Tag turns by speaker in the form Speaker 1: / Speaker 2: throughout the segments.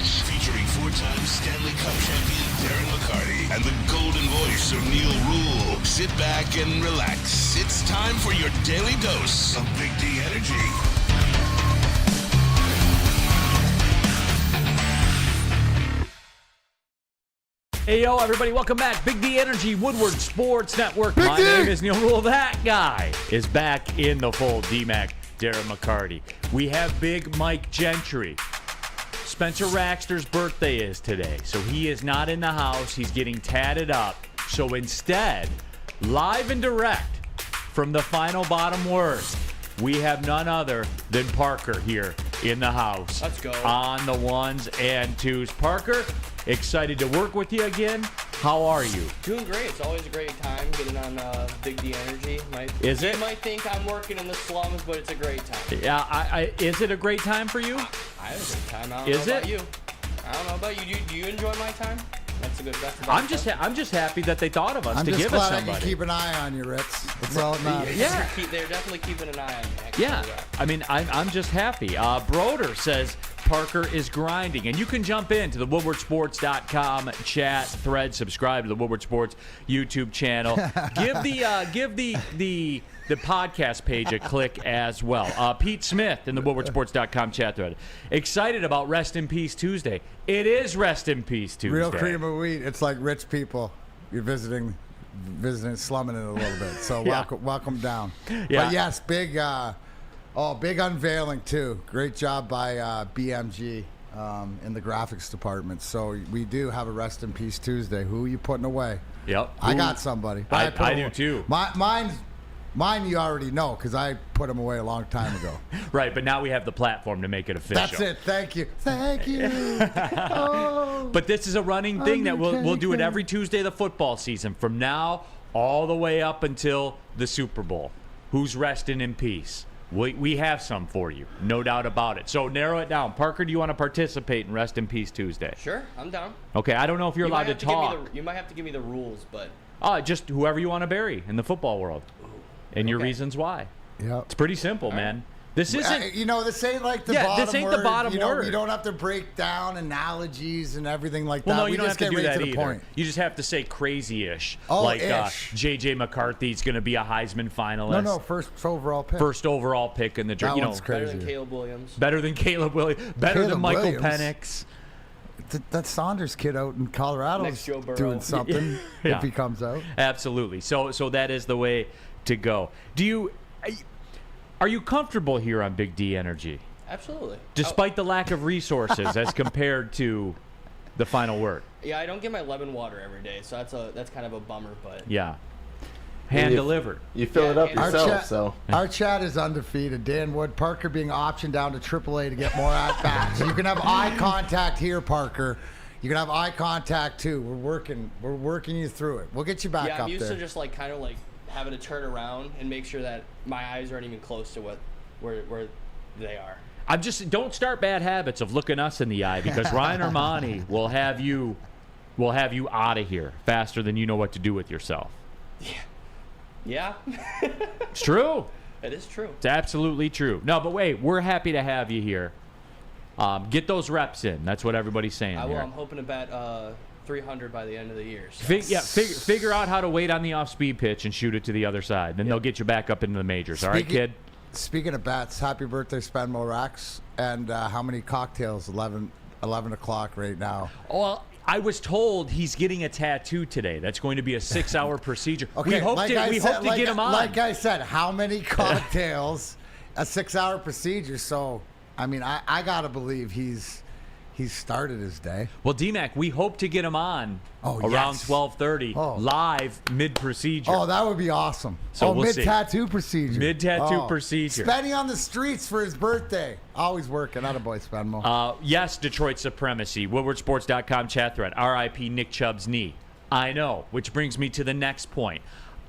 Speaker 1: match featuring four-time Stanley Cup champion Darren McCarty and the golden voice of Neal Rhul. Sit back and relax. It's time for your daily dose of Big D energy.
Speaker 2: Hey, yo, everybody, welcome back. Big D Energy, Woodward Sports Network.
Speaker 3: Big
Speaker 2: My
Speaker 3: D.
Speaker 2: name is Neal Rhul. That guy is back in the fold. D-Mac, Darren McCarty. We have Big Mike Gentry. Spencer Raxter's birthday is today, so he is not in the house. He's getting tatted up. So instead, live and direct from the final bottom word, we have none other than Parker here in the house.
Speaker 4: Let's go.
Speaker 2: On the ones and twos. Parker, excited to work with you again. How are you?
Speaker 4: Doing great. It's always a great time getting on Big D Energy.
Speaker 2: Is it?
Speaker 4: You might think I'm working in the slums, but it's a great time.
Speaker 2: Yeah, is it a great time for you?
Speaker 4: I have a great time. I don't
Speaker 2: Is
Speaker 4: know
Speaker 2: it?
Speaker 4: about you. I don't know about you. Do you enjoy my time? That's a good.
Speaker 2: I'm just happy that they thought of us
Speaker 3: I'm
Speaker 2: to
Speaker 3: just
Speaker 2: give
Speaker 3: glad
Speaker 2: us
Speaker 3: I can
Speaker 2: somebody.
Speaker 3: keep an eye on you, Ritz. That's all that matters.
Speaker 2: Yeah.
Speaker 4: They're definitely keeping an eye on me. I can
Speaker 2: Yeah,
Speaker 4: tell you that.
Speaker 2: I mean, I'm just happy. Broder says Parker is grinding, and you can jump into the WoodwardSports.com chat thread. Subscribe to the Woodward Sports YouTube channel. give the podcast page a click as well. Pete Smith in the WoodwardSports.com chat thread. Excited about Rest in Peace Tuesday. It is Rest in Peace Tuesday.
Speaker 3: Real cream of wheat. It's like rich people. You're visiting, slumming it a little bit. So
Speaker 2: Yeah.
Speaker 3: welcome down.
Speaker 2: Yeah.
Speaker 3: But yes, big unveiling too. Great job by BMG in the graphics department. So we do have a Rest in Peace Tuesday. Who are you putting away?
Speaker 2: Yep.
Speaker 3: I got somebody.
Speaker 2: I
Speaker 3: put
Speaker 2: do
Speaker 3: him-
Speaker 2: too.
Speaker 3: Mine you already know because I put him away a long time ago.
Speaker 2: Right, but now we have the platform to make it official.
Speaker 3: That's it. Thank you. Thank you. Oh.
Speaker 2: But this is a running thing that we'll do it every Tuesday of the football season from now all the way up until the Super Bowl. Who's resting in peace? We have some for you, no doubt about it. So narrow it down. Parker, do you want to participate in Rest in Peace Tuesday?
Speaker 4: Sure, I'm down.
Speaker 2: Okay, I don't know if you're allowed to talk.
Speaker 4: You might have to give me the rules, but
Speaker 2: Just whoever you want to bury in the football world. And your
Speaker 4: Okay.
Speaker 2: reasons why.
Speaker 3: Yep.
Speaker 2: It's pretty simple, man. This isn't...
Speaker 3: This ain't like the
Speaker 2: Yeah,
Speaker 3: bottom
Speaker 2: this ain't
Speaker 3: word.
Speaker 2: the bottom word.
Speaker 3: You don't have to break down analogies and everything like
Speaker 2: Well,
Speaker 3: that.
Speaker 2: no, you
Speaker 3: We
Speaker 2: don't
Speaker 3: just
Speaker 2: have to
Speaker 3: get
Speaker 2: do
Speaker 3: right
Speaker 2: that
Speaker 3: to the
Speaker 2: either.
Speaker 3: point.
Speaker 2: You just have to say crazy-ish.
Speaker 3: Oh,
Speaker 2: like
Speaker 3: ish.
Speaker 2: J.J. McCarthy's going to be a Heisman finalist.
Speaker 3: No, first overall pick.
Speaker 2: First overall pick in the draft.
Speaker 3: That one's
Speaker 4: better
Speaker 3: crazy.
Speaker 4: than Caleb Williams.
Speaker 2: Better than Caleb Williams. Better than
Speaker 3: Caleb
Speaker 2: Michael
Speaker 3: Williams.
Speaker 2: Penix.
Speaker 3: That Saunders kid out in Colorado
Speaker 4: Next
Speaker 3: is
Speaker 4: Joe Burrow.
Speaker 3: doing something
Speaker 2: Yeah.
Speaker 3: if he comes out.
Speaker 2: Absolutely. So that is the way to go. Are you comfortable here on Big D Energy,
Speaker 4: Absolutely.
Speaker 2: despite the lack of resources as compared to the final word?
Speaker 4: Yeah, I don't get my lemon water every day, so that's kind of a bummer. But
Speaker 2: Yeah. Hand delivered.
Speaker 5: You fill it up
Speaker 4: Our
Speaker 5: yourself,
Speaker 3: Our chat is undefeated. Dan Wood, Parker being optioned down to AAA to get more at-bats. You can have eye contact here, Parker. You can have eye contact, too. We're working you through it. We'll get you back
Speaker 4: yeah,
Speaker 3: up
Speaker 4: I'm used
Speaker 3: there.
Speaker 4: to just kind of having to turn around and make sure that my eyes aren't even close to where they are.
Speaker 2: Don't start bad habits of looking us in the eye because Ryan Ermanni will have you out of here faster than you know what to do with yourself.
Speaker 4: Yeah,
Speaker 2: It's true.
Speaker 4: it is true.
Speaker 2: It's absolutely true. No, but wait, we're happy to have you here. Get those reps in. That's what everybody's saying
Speaker 4: I will.
Speaker 2: here.
Speaker 4: I'm hoping to bat 300 by the end of the year. So.
Speaker 2: Figure out how to wait on the off-speed pitch and shoot it to the other side. Then they'll get you back up into the majors. All right, kid?
Speaker 3: Speaking of bats, happy birthday, Spenmo Rax. And how many cocktails? 11 o'clock right now.
Speaker 2: Well, I was told he's getting a tattoo today. That's going to be a 6-hour procedure.
Speaker 3: Okay,
Speaker 2: we hope to get him on.
Speaker 3: Like I said, how many cocktails? A 6-hour procedure. So, I mean, I got to believe he's started his day.
Speaker 2: Well, D-Mac, we hope to get him on around
Speaker 3: yes.
Speaker 2: 12:30 live mid-procedure.
Speaker 3: Oh, that would be awesome.
Speaker 2: So we'll see.
Speaker 3: mid-tattoo procedure.
Speaker 2: Mid-tattoo procedure.
Speaker 3: Spenny on the streets for his birthday. Always working. Attaboy, Spenmo.
Speaker 2: Yes, Detroit supremacy. WoodwardSports.com chat thread. R.I.P. Nick Chubb's knee. I know, which brings me to the next point.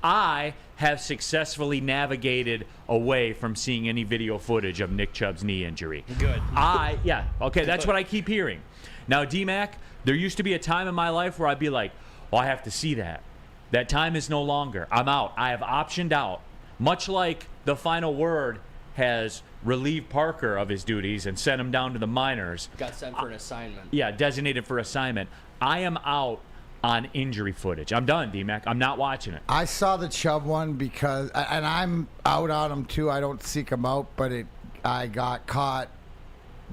Speaker 2: I have successfully navigated away from seeing any video footage of Nick Chubb's knee injury.
Speaker 4: Good.
Speaker 2: That's what I keep hearing. Now, D-Mac, there used to be a time in my life where I'd be like, oh, I have to see that. That time is no longer. I'm out. I have optioned out. Much like the final word has relieved Parker of his duties and sent him down to the minors.
Speaker 4: Got sent for an assignment.
Speaker 2: Yeah, designated for assignment. I am out on injury footage. I'm done, D-Mac. I'm not watching it.
Speaker 3: I saw the Chubb one because, and I'm out on him too. I don't seek him out, but I got caught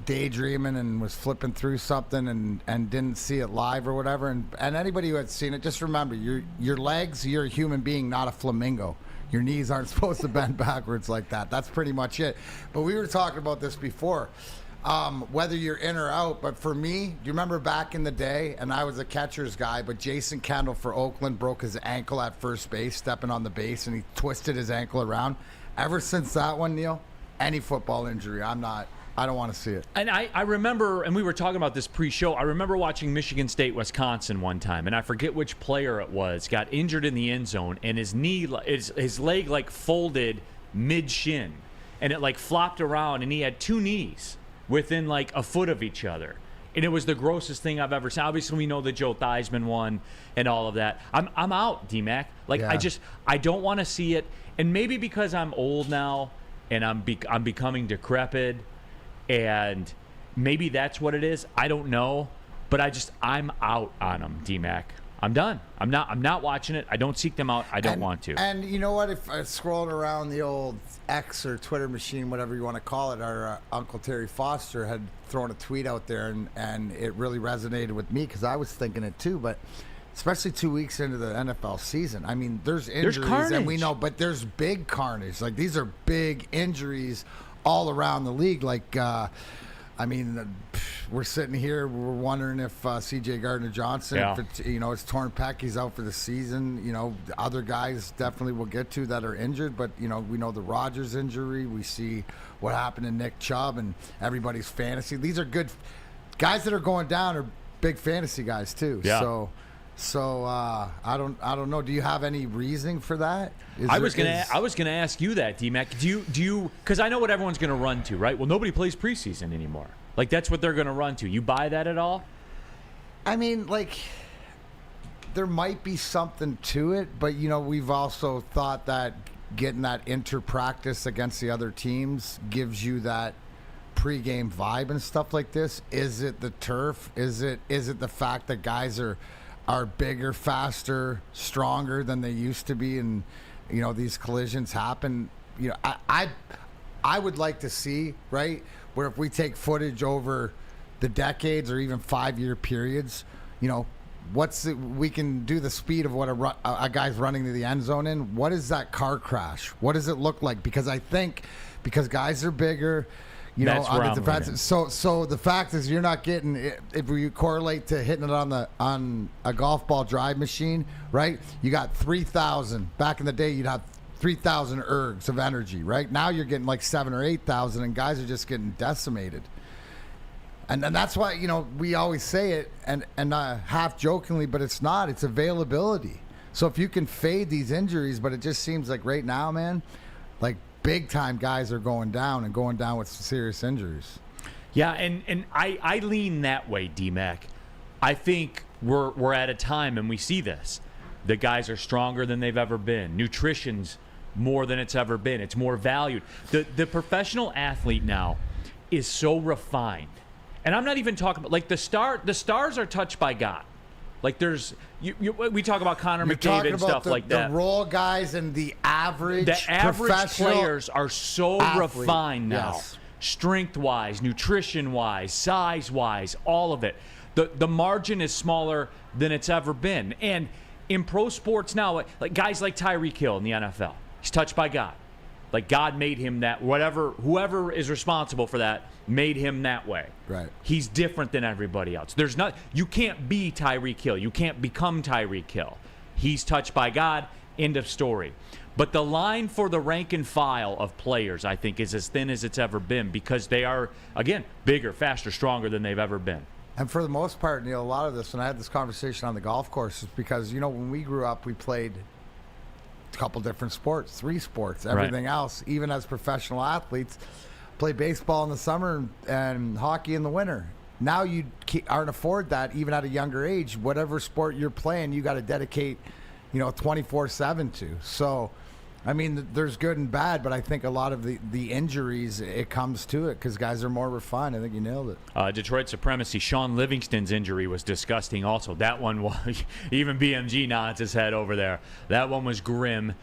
Speaker 3: daydreaming and was flipping through something and didn't see it live or whatever. And anybody who had seen it, just remember, your legs, you're a human being, not a flamingo. Your knees aren't supposed to bend backwards like that. That's pretty much it. But we were talking about this before, whether you're in or out. But for me, do you remember back in the day, and I was a catcher's guy, but Jason Kendall for Oakland broke his ankle at first base, stepping on the base, and he twisted his ankle around. Ever since that one, Neal, any football injury, I don't want to see it.
Speaker 2: And I remember, and we were talking about this pre-show, I remember watching Michigan State, Wisconsin one time, and I forget which player it was, got injured in the end zone, and his leg like folded mid-shin, and it like flopped around, and he had two knees within like a foot of each other. And it was the grossest thing I've ever seen. Obviously, we know the Joe Theismann one and all of that. I'm out, D-Mac. Like,
Speaker 3: yeah.
Speaker 2: I don't want to see it. And maybe because I'm old now and I'm becoming decrepit, and maybe that's what it is. I don't know, but I'm out on them, D-Mac. I'm done. I'm not watching it. I don't seek them out. I don't want to.
Speaker 3: And you know what? If I scrolling around the old X or Twitter machine, whatever you want to call it, our Uncle Terry Foster had thrown a tweet out there, and it really resonated with me because I was thinking it too. But especially 2 weeks into the NFL season, I mean, there's injuries, and we know, but there's big carnage. Like, these are big injuries all around the league. Like, I mean, we're sitting here, we're wondering if C.J. Gardner Johnson, if it's torn pec, he's out for the season. The other guys definitely we'll get to that are injured, but, we know the Rodgers injury. We see what happened to Nick Chubb and everybody's fantasy. These are good guys that are going down are big fantasy guys too.
Speaker 2: Yeah.
Speaker 3: So I don't know. Do you have any reasoning for that?
Speaker 2: I was gonna ask you that, D-Mac. Do you? Because I know what everyone's gonna run to, right? Well, nobody plays preseason anymore. Like, that's what they're gonna run to. You buy that at all?
Speaker 3: I mean, like, there might be something to it, but we've also thought that getting that inter-practice against the other teams gives you that pregame vibe and stuff like this. Is it the turf? Is it the fact that guys are bigger, faster, stronger than they used to be, and these collisions happen? I would like to see, right, where if we take footage over the decades or even 5-year periods, we can do the speed of what a guy's running to the end zone in. What is that car crash? What does it look like? Because I think because guys are bigger,
Speaker 2: That's
Speaker 3: on
Speaker 2: where
Speaker 3: the
Speaker 2: I'm
Speaker 3: defensive. So the fact is, you're not getting it. If you correlate to hitting it on a golf ball drive machine, right? You got 3,000. Back in the day, you'd have 3,000 ergs of energy, right? Now you're getting like 7,000 or 8,000, and guys are just getting decimated. And that's why we always say it, and half jokingly, but it's not. It's availability. So if you can fade these injuries, but it just seems like right now, man, like, big time guys are going down with serious injuries.
Speaker 2: Yeah, and I lean that way, D-Mac. I think we're at a time, and we see this. The guys are stronger than they've ever been. Nutrition's more than it's ever been. It's more valued. The professional athlete now is so refined. And I'm not even talking about, like, the stars are touched by God. Like, we talk about Connor McDavid and stuff like that.
Speaker 3: The role guys and the average
Speaker 2: players are so refined now.
Speaker 3: Yes.
Speaker 2: Strength-wise, nutrition-wise, size-wise, all of it. The margin is smaller than it's ever been. And in pro sports now, like guys like Tyreek Hill in the NFL, he's touched by God. Like, God made him that. Whoever is responsible for that made him that way.
Speaker 3: Right.
Speaker 2: He's different than everybody else. You can't be Tyreek Hill. You can't become Tyreek Hill. He's touched by God. End of story. But the line for the rank and file of players, I think, is as thin as it's ever been, because they are, again, bigger, faster, stronger than they've ever been.
Speaker 3: And for the most part, Neal, a lot of this, when I had this conversation on the golf course, is because, when we grew up, we played a couple different sports, 3 sports, everything else, even as professional athletes, play baseball in the summer and hockey in the winter. Now you aren't afford that even at a younger age. Whatever sport you're playing, you got to dedicate, 24/7 to. So I mean, there's good and bad, but I think a lot of the injuries, it comes to it because guys are more refined. I think you nailed it.
Speaker 2: Detroit supremacy. Sean Livingston's injury was disgusting also. That one was, even BMG nods his head over there. That one was grim.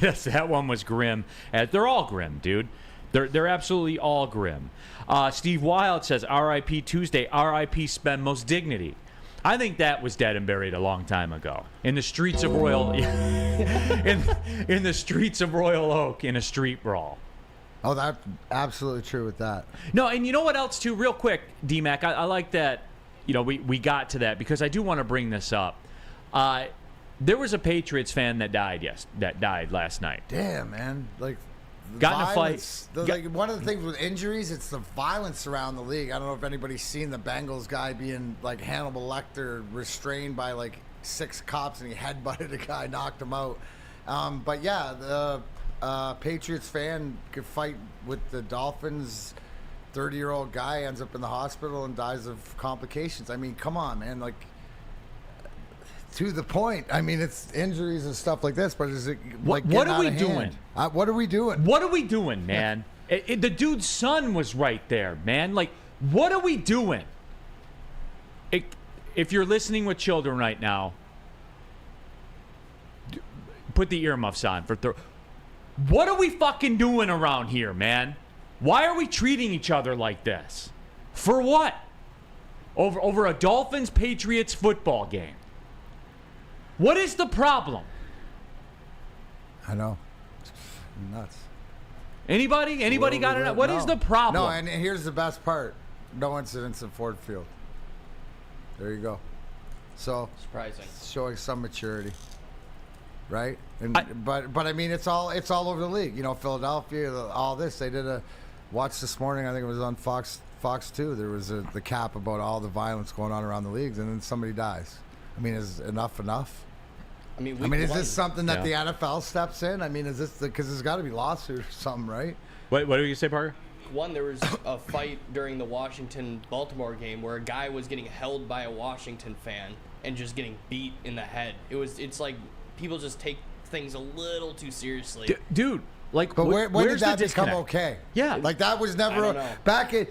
Speaker 2: Yes, that one was grim. They're all grim, dude. They're absolutely all grim. Steve Wild says, R.I.P. Tuesday, R.I.P. Spend Most Dignity. I think that was dead and buried a long time ago. In the streets of Royal in the streets of Royal Oak in a street brawl.
Speaker 3: Oh, that's absolutely true with that.
Speaker 2: No, and you know what else too, real quick, D-Mac, I like that, we got to that because I do want to bring this up. There was a Patriots fan that died last night.
Speaker 3: Damn, man. Like,
Speaker 2: got in a
Speaker 3: violence,
Speaker 2: fight.
Speaker 3: like one of the things with injuries, it's the violence around the league. I don't know if anybody's seen the Bengals guy being like Hannibal Lecter, restrained by like 6 cops, and he headbutted a guy, knocked him out. But yeah, the Patriots fan could fight with the Dolphins. 30-year-old guy ends up in the hospital and dies of complications. I mean, come on, man. Like, to the point. I mean, it's injuries and stuff like this, but is it like
Speaker 2: what are we
Speaker 3: doing? What are we doing?
Speaker 2: What are we doing, man? The dude's son was right there, man. Like, what are we doing? If you're listening with children right now, put the earmuffs on for what are we fucking doing around here, man? Why are we treating each other like this? For what? Over a Dolphins-Patriots football game. What is the problem?
Speaker 3: I know. Nuts.
Speaker 2: Anybody got it? What is the problem?
Speaker 3: No, and here's the best part. No incidents in Ford Field. There you go. So
Speaker 4: Surprising.
Speaker 3: Showing some maturity. Right? And but I mean it's all over the league. Philadelphia, all this. They did a watch this morning, I think it was on Fox 2. There was the cap about all the violence going on around the leagues, and then somebody dies. I mean, is enough? I mean, is this something that the NFL steps in? I mean, is this because there's got to be lawsuits or something, right?
Speaker 2: What do you say, Parker?
Speaker 4: One, there was a fight during the Washington-Baltimore game where a guy was getting held by a Washington fan and just getting beat in the head. It's like people just take things a little too seriously.
Speaker 2: Dude, like,
Speaker 3: but when did that become
Speaker 2: disconnect?
Speaker 3: okay?
Speaker 2: Yeah,
Speaker 3: like that was never back in.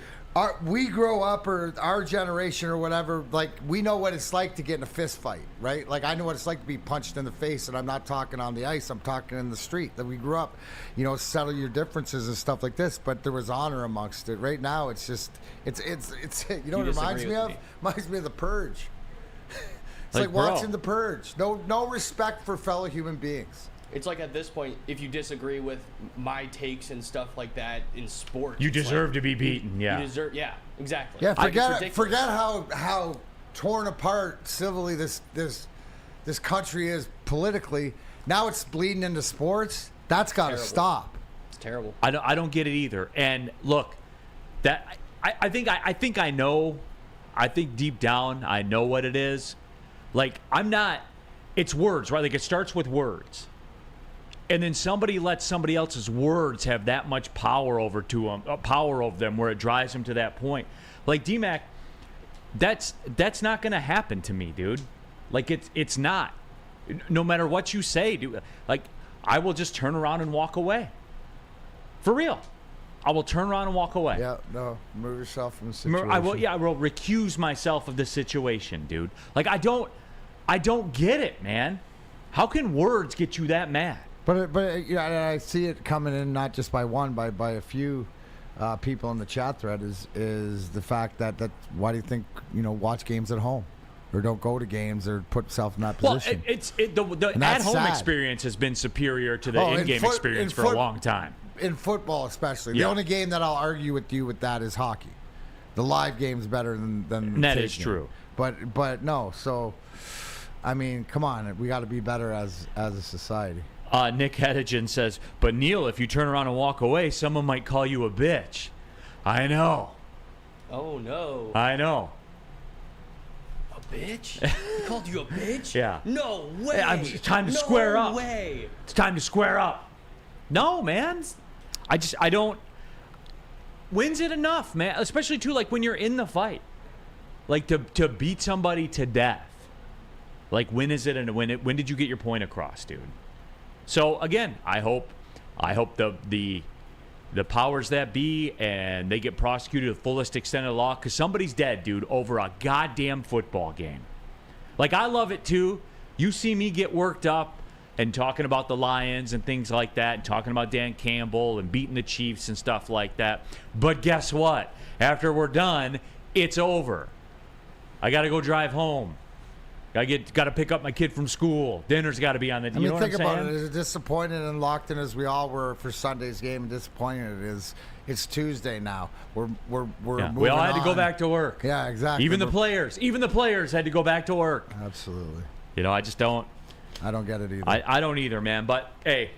Speaker 3: We grow up, or our generation or whatever, like we know what it's like to get in a fist fight, right? Like I know what it's like to be punched in the face, and I'm not talking on the ice, I'm talking in the street. That we grew up, settle your differences and stuff like this, but there was honor amongst it. Right now, it's just, it's you know what it reminds me of? Reminds me of The Purge. It's like watching The Purge. No respect for fellow human beings.
Speaker 4: It's like at this point, if you disagree with my takes and stuff like that in sports,
Speaker 2: you deserve to be beaten. Yeah,
Speaker 4: you deserve. Yeah, exactly.
Speaker 3: Yeah, forget how torn apart civilly this country is politically. Now it's bleeding into sports. That's got to stop.
Speaker 4: It's terrible.
Speaker 2: I don't get it either. And look, that I think I know. I think deep down I know what it is. Like I'm not. It's words, right? Like it starts with words. And then somebody lets somebody else's words have that much power over them where it drives them to that point. Like D-Mac, that's not going to happen to me, dude. Like it's not. No matter what you say, dude. Like I will just turn around and walk away. For real. I will turn around and walk away.
Speaker 3: Yeah, no, remove yourself from the situation.
Speaker 2: I will recuse myself of the situation, dude. Like I don't get it, man. How can words get you that mad?
Speaker 3: But I see it coming in not just by one, by a few people in the chat thread is the fact that why do you think watch games at home or don't go to games or put yourself in that position?
Speaker 2: Well, the at home experience has been superior to the in-game experience for a long time.
Speaker 3: In football, especially, the only game that I'll argue with you with that is hockey. The live game's better than
Speaker 2: that
Speaker 3: the
Speaker 2: is
Speaker 3: game.
Speaker 2: True.
Speaker 3: But no, so I mean, come on, we got to be better as a society.
Speaker 2: Nick Hedigan says, but Neal, if you turn around and walk away, someone might call you a bitch. I know.
Speaker 4: Oh, no.
Speaker 2: I know.
Speaker 4: A bitch? He called you a bitch?
Speaker 2: Yeah.
Speaker 4: No way.
Speaker 2: It's time to square up.
Speaker 4: No way.
Speaker 2: It's time to square up. No, man. I don't. When's it enough, man? Especially, too, like when you're in the fight. Like to beat somebody to death. Like when is it? When did you get your point across, dude? So again, I hope the powers that be and they get prosecuted to the fullest extent of the law, because somebody's dead, dude, over a goddamn football game. Like, I love it too. You see me get worked up and talking about the Lions and things like that, and talking about Dan Campbell and beating the Chiefs and stuff like that. But guess what? After we're done, it's over. I got to go drive home. Got to pick up my kid from school. Dinner's got to be on the. You know what I'm saying?
Speaker 3: Think about it. As disappointed and locked in as we all were for Sunday's game, and disappointed it is. It's Tuesday now. We're moving
Speaker 2: we all had to go
Speaker 3: on.
Speaker 2: back to work.
Speaker 3: Yeah, exactly.
Speaker 2: Even the players had to go back to work.
Speaker 3: Absolutely.
Speaker 2: You know, I just don't.
Speaker 3: I don't get it either.
Speaker 2: I don't either, man. But hey,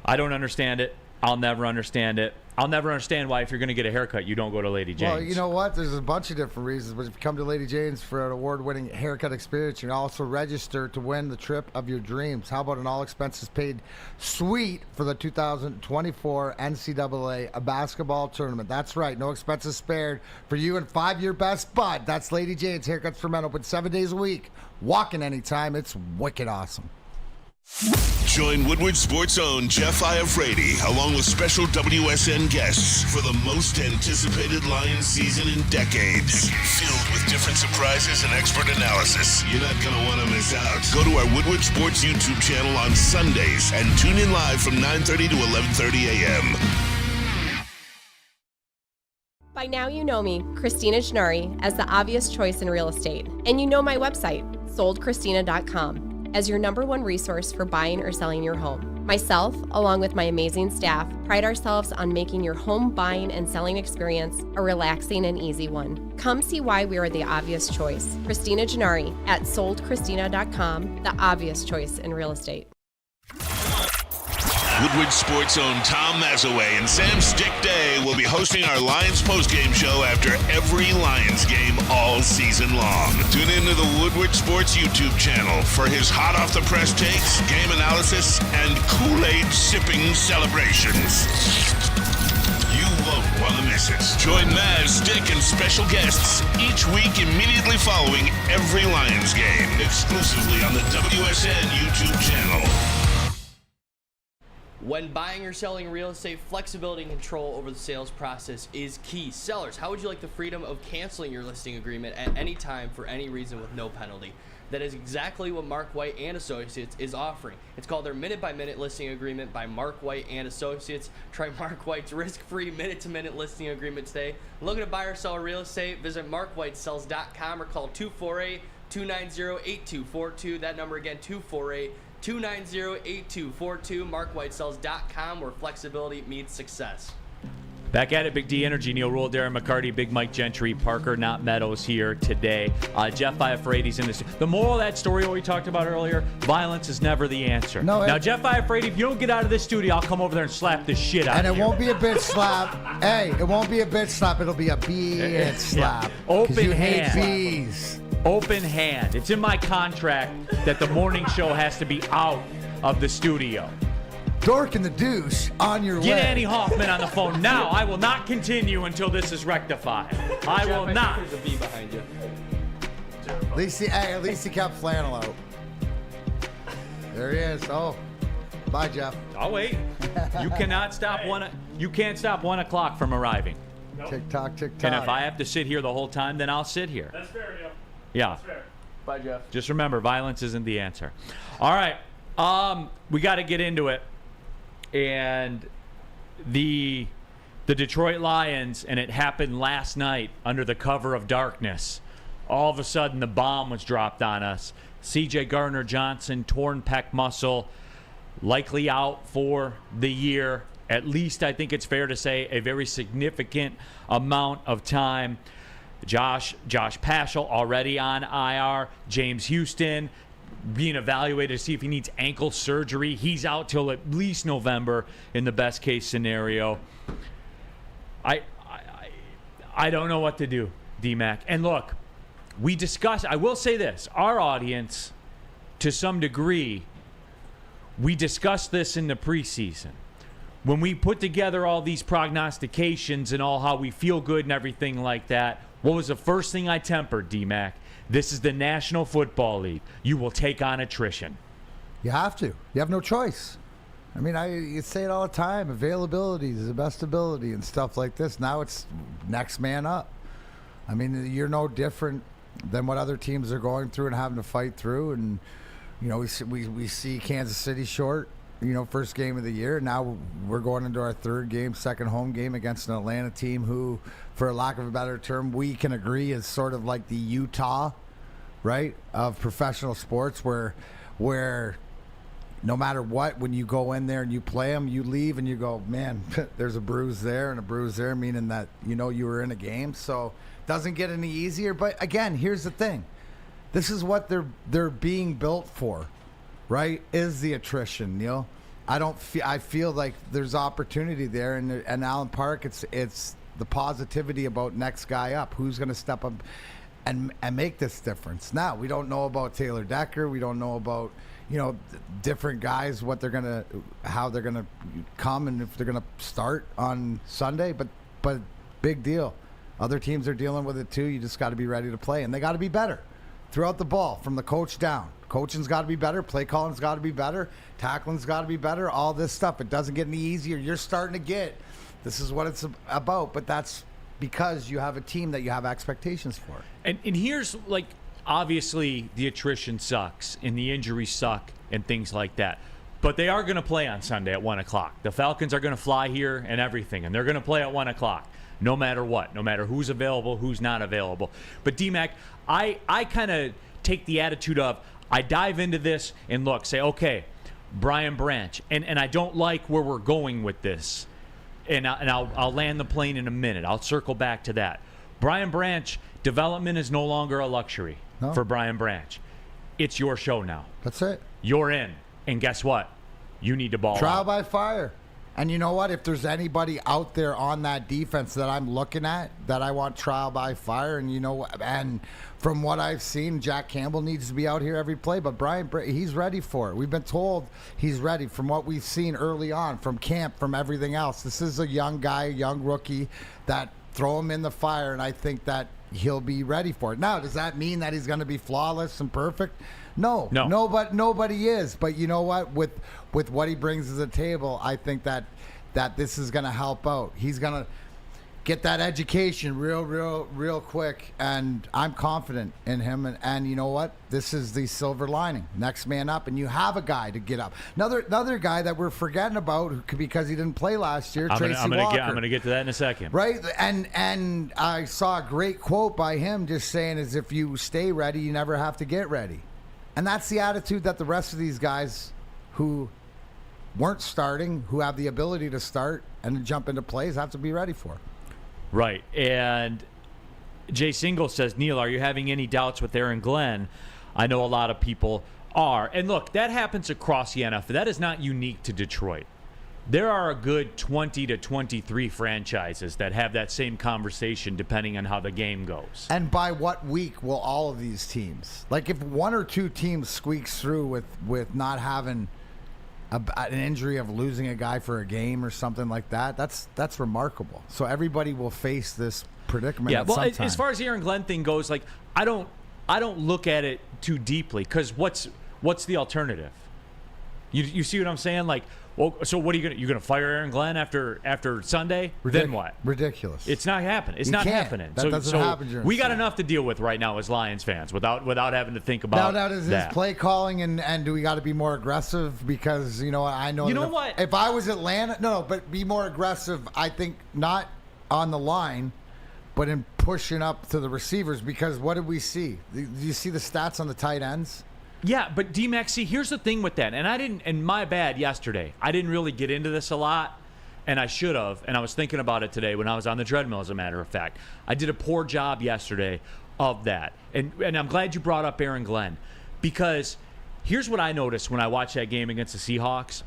Speaker 2: I don't understand it. I'll never understand it. I'll never understand why, if you're going to get a haircut, you don't go to Lady Jane's.
Speaker 3: Well, you know what? There's a bunch of different reasons. But if you come to Lady Jane's for an award-winning haircut experience, you can also register to win the trip of your dreams. How about an all-expenses-paid suite for the 2024 NCAA basketball tournament? That's right. No expenses spared for you and 5 your best bud. That's Lady Jane's Haircuts for Men, open 7 days a week. Walk-in anytime. It's wicked awesome.
Speaker 1: Join Woodward Sports' own Jeff Iafrate, along with special WSN guests for the most anticipated Lions season in decades. Filled with different surprises and expert analysis. You're not going to want to miss out. Go to our Woodward Sports YouTube channel on Sundays and tune in live from 9:30 to 11:30 a.m.
Speaker 5: By now you know me, Christina Gennari, as the obvious choice in real estate. And you know my website, soldchristina.com, as your #1 resource for buying or selling your home. Myself, along with my amazing staff, pride ourselves on making your home buying and selling experience a relaxing and easy one. Come see why we are the obvious choice. Christina Gennari at soldchristina.com, the obvious choice in real estate.
Speaker 1: Woodward Sports' own Tom Mazaway and Sam Stick Day will be hosting our Lions postgame show after every Lions game all season long. Tune into the Woodward Sports YouTube channel for his hot-off-the-press takes, game analysis, and Kool-Aid sipping celebrations. You won't want to miss it. Join Maz, Stick, and special guests each week immediately following every Lions game, exclusively on the WSN YouTube channel.
Speaker 4: When buying or selling real estate, flexibility and control over the sales process is key. Sellers, how would you like the freedom of canceling your listing agreement at any time for any reason with no penalty? That is exactly what Mark White and Associates is offering. It's called their minute-by-minute listing agreement by Mark White and Associates. Try Mark White's risk-free minute-to-minute listing agreement today. Looking to buy or sell real estate? Visit markwhitesells.com or call 248-290-8242. That number again, 248-290-8242, markwhitesells.com, where flexibility meets success.
Speaker 2: Back at it, Big D Energy, Neal Rhul, Darren McCarty, Big Mike Gentry, Parker, not Meadows here today. Jeff Iafrate's in this. The moral of that story, what we talked about earlier, violence is never the answer.
Speaker 3: No,
Speaker 2: now, Jeff Iafrate, if you don't get out of this studio, I'll come over there and slap the shit out of you.
Speaker 3: And it won't be a bitch slap. Hey, it won't be a bitch slap. It'll be a bitch slap.
Speaker 2: Yeah. Open
Speaker 3: you
Speaker 2: hand.
Speaker 3: Hate bees.
Speaker 2: Open hand. It's in my contract that the morning show has to be out of the studio.
Speaker 3: Dork and the douche on your way.
Speaker 2: Get Annie Hoffman on the phone now. I will not continue until this is rectified. I will not.
Speaker 4: There's a bee behind you.
Speaker 3: At least he kept flannel out. There he is. Oh, bye, Jeff.
Speaker 2: I'll wait. You cannot stop You can't stop 1 o'clock from arriving.
Speaker 3: Nope. Tick tock, tick tock.
Speaker 2: And if I have to sit here the whole time, then I'll sit here.
Speaker 6: That's fair, Neal.
Speaker 2: Yeah.
Speaker 6: That's fair.
Speaker 4: Bye, Jeff.
Speaker 2: Just remember, violence isn't the answer. All right. We got to get into it. And the Detroit Lions, and it happened last night under the cover of darkness. All of a sudden, the bomb was dropped on us. CJ Gardner Johnson, torn pec muscle, likely out for the year. At least I think it's fair to say a very significant amount of time. Josh Paschal already on IR. James Houston being evaluated to see if he needs ankle surgery. He's out till at least November in the best case scenario. I don't know what to do, D-Mac. And look, I will say this, our audience, to some degree, we discussed this in the preseason. When we put together all these prognostications and all how we feel good and everything like that, what was the first thing I tempered, D-Mac? This is the National Football League. You will take on attrition.
Speaker 3: You have to. You have no choice. I mean, you say it all the time. Availability is the best ability and stuff like this. Now it's next man up. I mean, you're no different than what other teams are going through and having to fight through. And, you know, we see Kansas City short, you know, first game of the year. Now we're going into our third game, second home game against an Atlanta team who, for lack of a better term, we can agree is sort of like the Utah, right, of professional sports where no matter what, when you go in there and you play them, you leave and you go, man, there's a bruise there and a bruise there, meaning that, you know, you were in a game. So it doesn't get any easier. But again, here's the thing. This is what they're being built for, right? Is the attrition, Neal. I feel like there's opportunity there, and Allen Park, it's the positivity about next guy up, who's going to step up and make this difference. Now, we don't know about Taylor Decker. We don't know about, you know, different guys, how they're gonna come and if they're gonna start on Sunday. But big deal. Other teams are dealing with it too. You just got to be ready to play, and they got to be better throughout the ball from the coach down. Coaching's got to be better. Play calling's got to be better. Tackling's got to be better. All this stuff. It doesn't get any easier. You're starting to get. This is what it's about. But that's because you have a team that you have expectations for.
Speaker 2: And here's, like, obviously the attrition sucks and the injuries suck and things like that. But they are going to play on Sunday at 1 o'clock. The Falcons are going to fly here and everything, and they're going to play at 1 o'clock no matter what, no matter who's available, who's not available. But, D-Mac, I kind of take the attitude of I dive into this and look, say, okay, Brian Branch, and I don't like where we're going with this. And I'll land the plane in a minute. I'll circle back to that. Brian Branch, development is no longer a luxury for Brian Branch. It's your show now.
Speaker 3: That's it.
Speaker 2: You're in. And guess what? You need to ball
Speaker 3: Trial
Speaker 2: out.
Speaker 3: by fire. And you know what? If there's anybody out there on that defense that I'm looking at that I want trial by fire, and you know, and from what I've seen, Jack Campbell needs to be out here every play, but Brian, he's ready for it. We've been told he's ready from what we've seen early on, from camp, from everything else. This is a young guy, a young rookie, that throw him in the fire, and I think that he'll be ready for it. Now, does that mean that he's going to be flawless and perfect? No. Nobody is. But you know what? With what he brings to the table, I think that this is going to help out. He's going to get that education real quick, and I'm confident in him. And you know what? This is the silver lining. Next man up, and you have a guy to get up. Another guy that we're forgetting about because he didn't play last year, Tracy Walker.
Speaker 2: I'm going to get to that in a second.
Speaker 3: Right? And I saw a great quote by him just saying, is if you stay ready, you never have to get ready. And that's the attitude that the rest of these guys who weren't starting, who have the ability to start and jump into plays, have to be ready for.
Speaker 2: Right. And Jay Single says, Neal, are you having any doubts with Aaron Glenn? I know a lot of people are. And look, that happens across the NFL. That is not unique to Detroit. There are a good 20 to 23 franchises that have that same conversation depending on how the game goes.
Speaker 3: And by what week will all of these teams? Like if one or two teams squeaks through with not having an injury of losing a guy for a game or something like that, that's remarkable. So everybody will face this predicament at some time.
Speaker 2: As far as the Aaron Glenn thing goes, like I don't look at it too deeply because what's the alternative? You see what I'm saying? Like, well, so what are you gonna fire Aaron Glenn after Sunday? Then what?
Speaker 3: Ridiculous.
Speaker 2: It's not happening. It's not happening.
Speaker 3: That doesn't happen.
Speaker 2: We got enough to deal with right now as Lions fans without having to think about
Speaker 3: now is his play calling and do we got to be more aggressive? Because you know I know.
Speaker 2: You know what?
Speaker 3: If I was Atlanta, but be more aggressive. I think not on the line, but in pushing up to the receivers. Because what did we see? Do you see the stats on the tight ends?
Speaker 2: Yeah, but D-Mac, see, here's the thing with that, and my bad yesterday. I didn't really get into this a lot, and I should have, and I was thinking about it today when I was on the treadmill, as a matter of fact. I did a poor job yesterday of that, and I'm glad you brought up Aaron Glenn, because here's what I noticed when I watched that game against the Seahawks.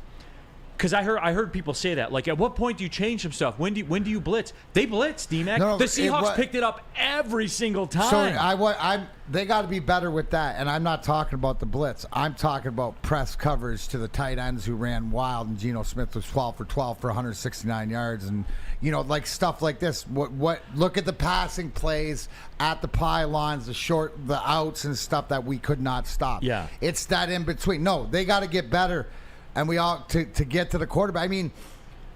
Speaker 2: Because I heard people say that. Like, at what point do you change some stuff? When do you blitz? They blitz, D-Mac.
Speaker 3: No,
Speaker 2: the Seahawks picked it up every single time.
Speaker 3: So they got to be better with that. And I'm not talking about the blitz. I'm talking about press coverage to the tight ends who ran wild. And Geno Smith was 12 for 12 for 169 yards. And, like stuff like this. What? Look at the passing plays at the pylons, the outs and stuff that we could not stop.
Speaker 2: Yeah.
Speaker 3: It's that in between. No, they got to get better. And we all to get to the quarterback. I mean,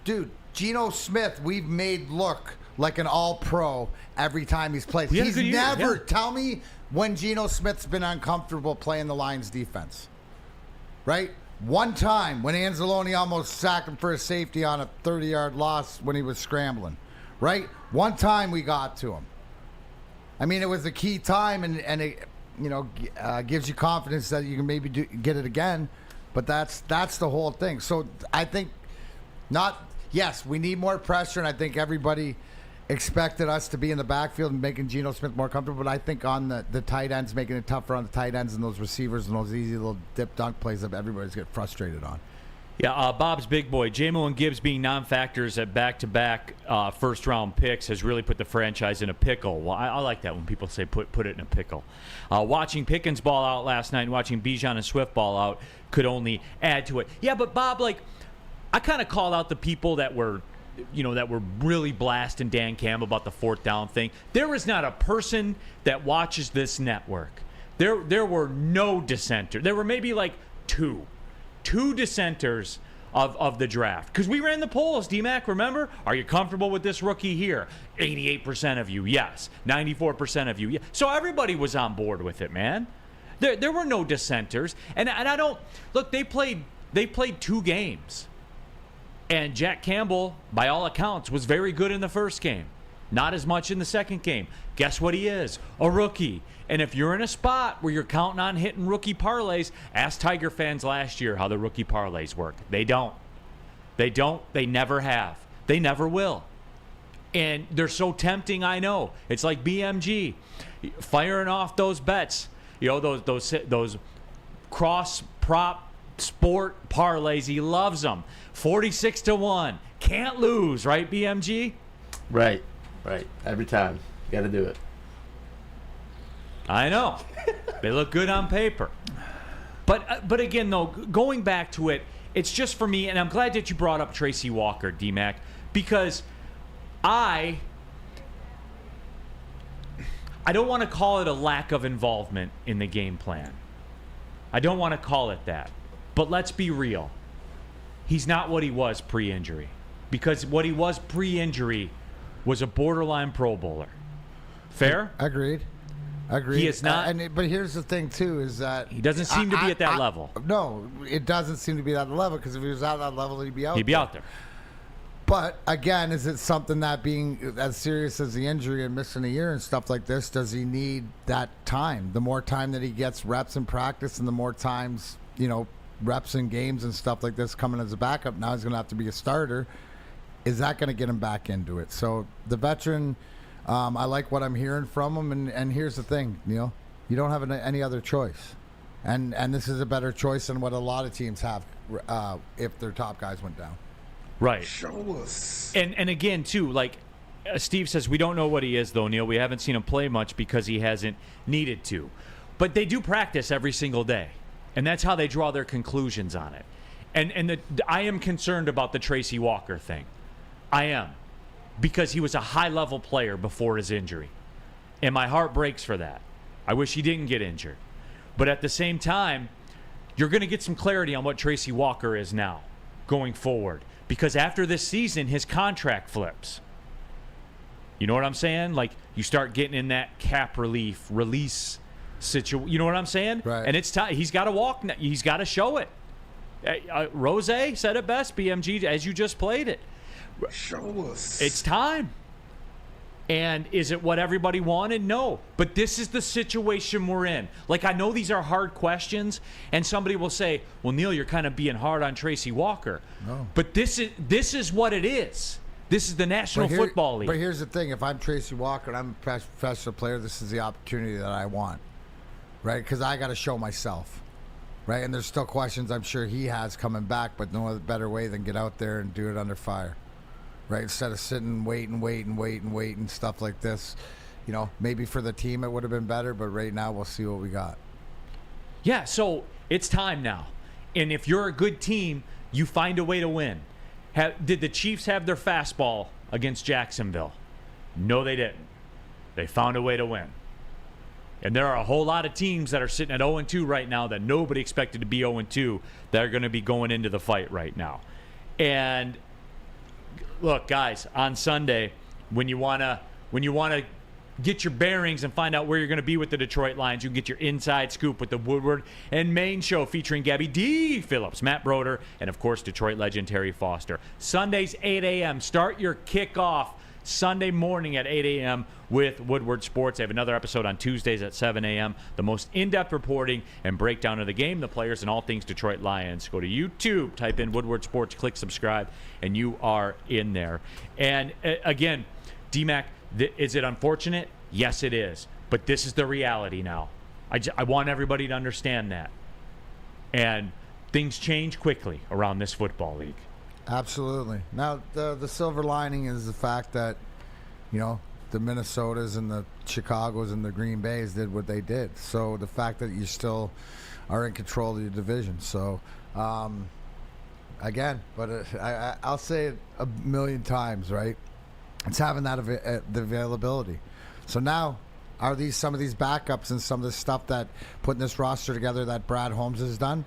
Speaker 3: dude, Geno Smith, we've made look like an all-pro every time he's played. He's never. Tell me when Geno Smith's been uncomfortable playing the Lions defense. Right? One time when Anzalone almost sacked him for a safety on a 30-yard loss when he was scrambling. Right? One time we got to him. I mean, it was a key time, and it gives you confidence that you can maybe get it again. But that's the whole thing. So I think yes, we need more pressure, and I think everybody expected us to be in the backfield and making Geno Smith more comfortable. But I think on the tight ends, making it tougher on the tight ends and those receivers and those easy little dip dunk plays that everybody's get frustrated on.
Speaker 2: Yeah, Bob's big boy. J-Mo and Gibbs being non-factors at back-to-back first-round picks has really put the franchise in a pickle. Well, I like that when people say put it in a pickle. Watching Pickens ball out last night and watching Bijan and Swift ball out could only add to it. Yeah, but Bob, I kind of called out the people that were really blasting Dan Campbell about the fourth down thing. There is not a person that watches this network. There were no dissenters. There were maybe two dissenters of the draft. Because we ran the polls, D-Mac, remember? Are you comfortable with this rookie here? 88% of you, yes. 94% of you, yes. So everybody was on board with it, man. There were no dissenters. And I don't... Look, they played 2 games. And Jack Campbell, by all accounts, was very good in the first game. Not as much in the second game. Guess what he is? A rookie. And if you're in a spot where you're counting on hitting rookie parlays, ask Tiger fans last year how the rookie parlays work. They don't. They don't. They never have. They never will. And they're so tempting, I know. It's like BMG. Firing off those bets. Those cross prop sport parlays. He loves them. 46-1. Can't lose, right, BMG?
Speaker 6: Right. Every time. Got to do it.
Speaker 2: I know. They look good on paper. But again, though, going back to it, it's just for me, and I'm glad that you brought up Tracy Walker, D-Mac, because I don't want to call it a lack of involvement in the game plan. I don't want to call it that. But let's be real. He's not what he was pre-injury. Because what he was pre-injury was a borderline Pro Bowler. Fair?
Speaker 3: Agreed.
Speaker 2: He is not.
Speaker 3: But here's the thing, too, is that...
Speaker 2: He doesn't seem to be at that level.
Speaker 3: No, it doesn't seem to be at that level, because if he was at that level, he'd be out
Speaker 2: there.
Speaker 3: But, again, is it something that being as serious as the injury and missing a year and stuff like this, does he need that time? The more time that he gets reps in practice and the more times, reps in games and stuff like this coming as a backup, now he's going to have to be a starter. Is that going to get him back into it? So, the veteran... I like what I'm hearing from him, and here's the thing, Neal. You don't have any other choice. And this is a better choice than what a lot of teams have if their top guys went down.
Speaker 2: Right.
Speaker 3: Show us.
Speaker 2: And again, too, Steve says, we don't know what he is, though, Neal. We haven't seen him play much because he hasn't needed to. But they do practice every single day, and that's how they draw their conclusions on it. And I am concerned about the Tracy Walker thing. I am. Because he was a high-level player before his injury. And my heart breaks for that. I wish he didn't get injured. But at the same time, you're going to get some clarity on what Tracy Walker is now going forward. Because after this season, his contract flips. You know what I'm saying? You start getting in that cap release situation. You know what I'm saying?
Speaker 3: Right.
Speaker 2: And it's time. He's got to walk. He's got to show it. Rose said it best, BMG, as you just played it.
Speaker 3: Show us.
Speaker 2: It's time. And is it what everybody wanted? No. But this is the situation we're in. I know these are hard questions, and somebody will say, well, Neal, you're kind of being hard on Tracy Walker.
Speaker 3: No.
Speaker 2: But this is what it is. This is the National Football League.
Speaker 3: But here's the thing. If I'm Tracy Walker and I'm a professional player, this is the opportunity that I want. Right? Because I got to show myself. right? And there's still questions I'm sure he has coming back, but no better way than get out there and do it under fire, right? Instead of sitting, waiting, stuff like this. You know, maybe for the team it would have been better, but right now we'll see what we got.
Speaker 2: Yeah, so it's time now. And if you're a good team, you find a way to win. Did the Chiefs have their fastball against Jacksonville? No, they didn't. They found a way to win. And there are a whole lot of teams that are sitting at 0-2 right now that nobody expected to be 0-2 that are going to be going into the fight right now. And look, guys, on Sunday, when you want to get your bearings and find out where you're going to be with the Detroit Lions, you can get your inside scoop with the Woodward and Maine show featuring Gabby D. Phillips, Matt Broder, and, of course, Detroit legend Terry Foster. Sundays, 8 a.m. Start your kickoff Sunday morning at 8 a.m. with Woodward Sports. They have another episode on Tuesdays at 7 a.m. The most in-depth reporting and breakdown of the game, the players, and all things Detroit Lions. Go to YouTube, type in Woodward Sports, click subscribe, and you are in there. And, again, D-Mac, is it unfortunate? Yes, it is. But this is the reality now. I want everybody to understand that. And things change quickly around this football league.
Speaker 3: Absolutely. Now, the silver lining is the fact that, you know, the Minnesotas and the Chicagos and the Green Bays did what they did. So the fact that you still are in control of your division. So, again, but I'll say it a million times, right? It's having that the availability. So now, are these some of these backups and some of the stuff that putting this roster together that Brad Holmes has done?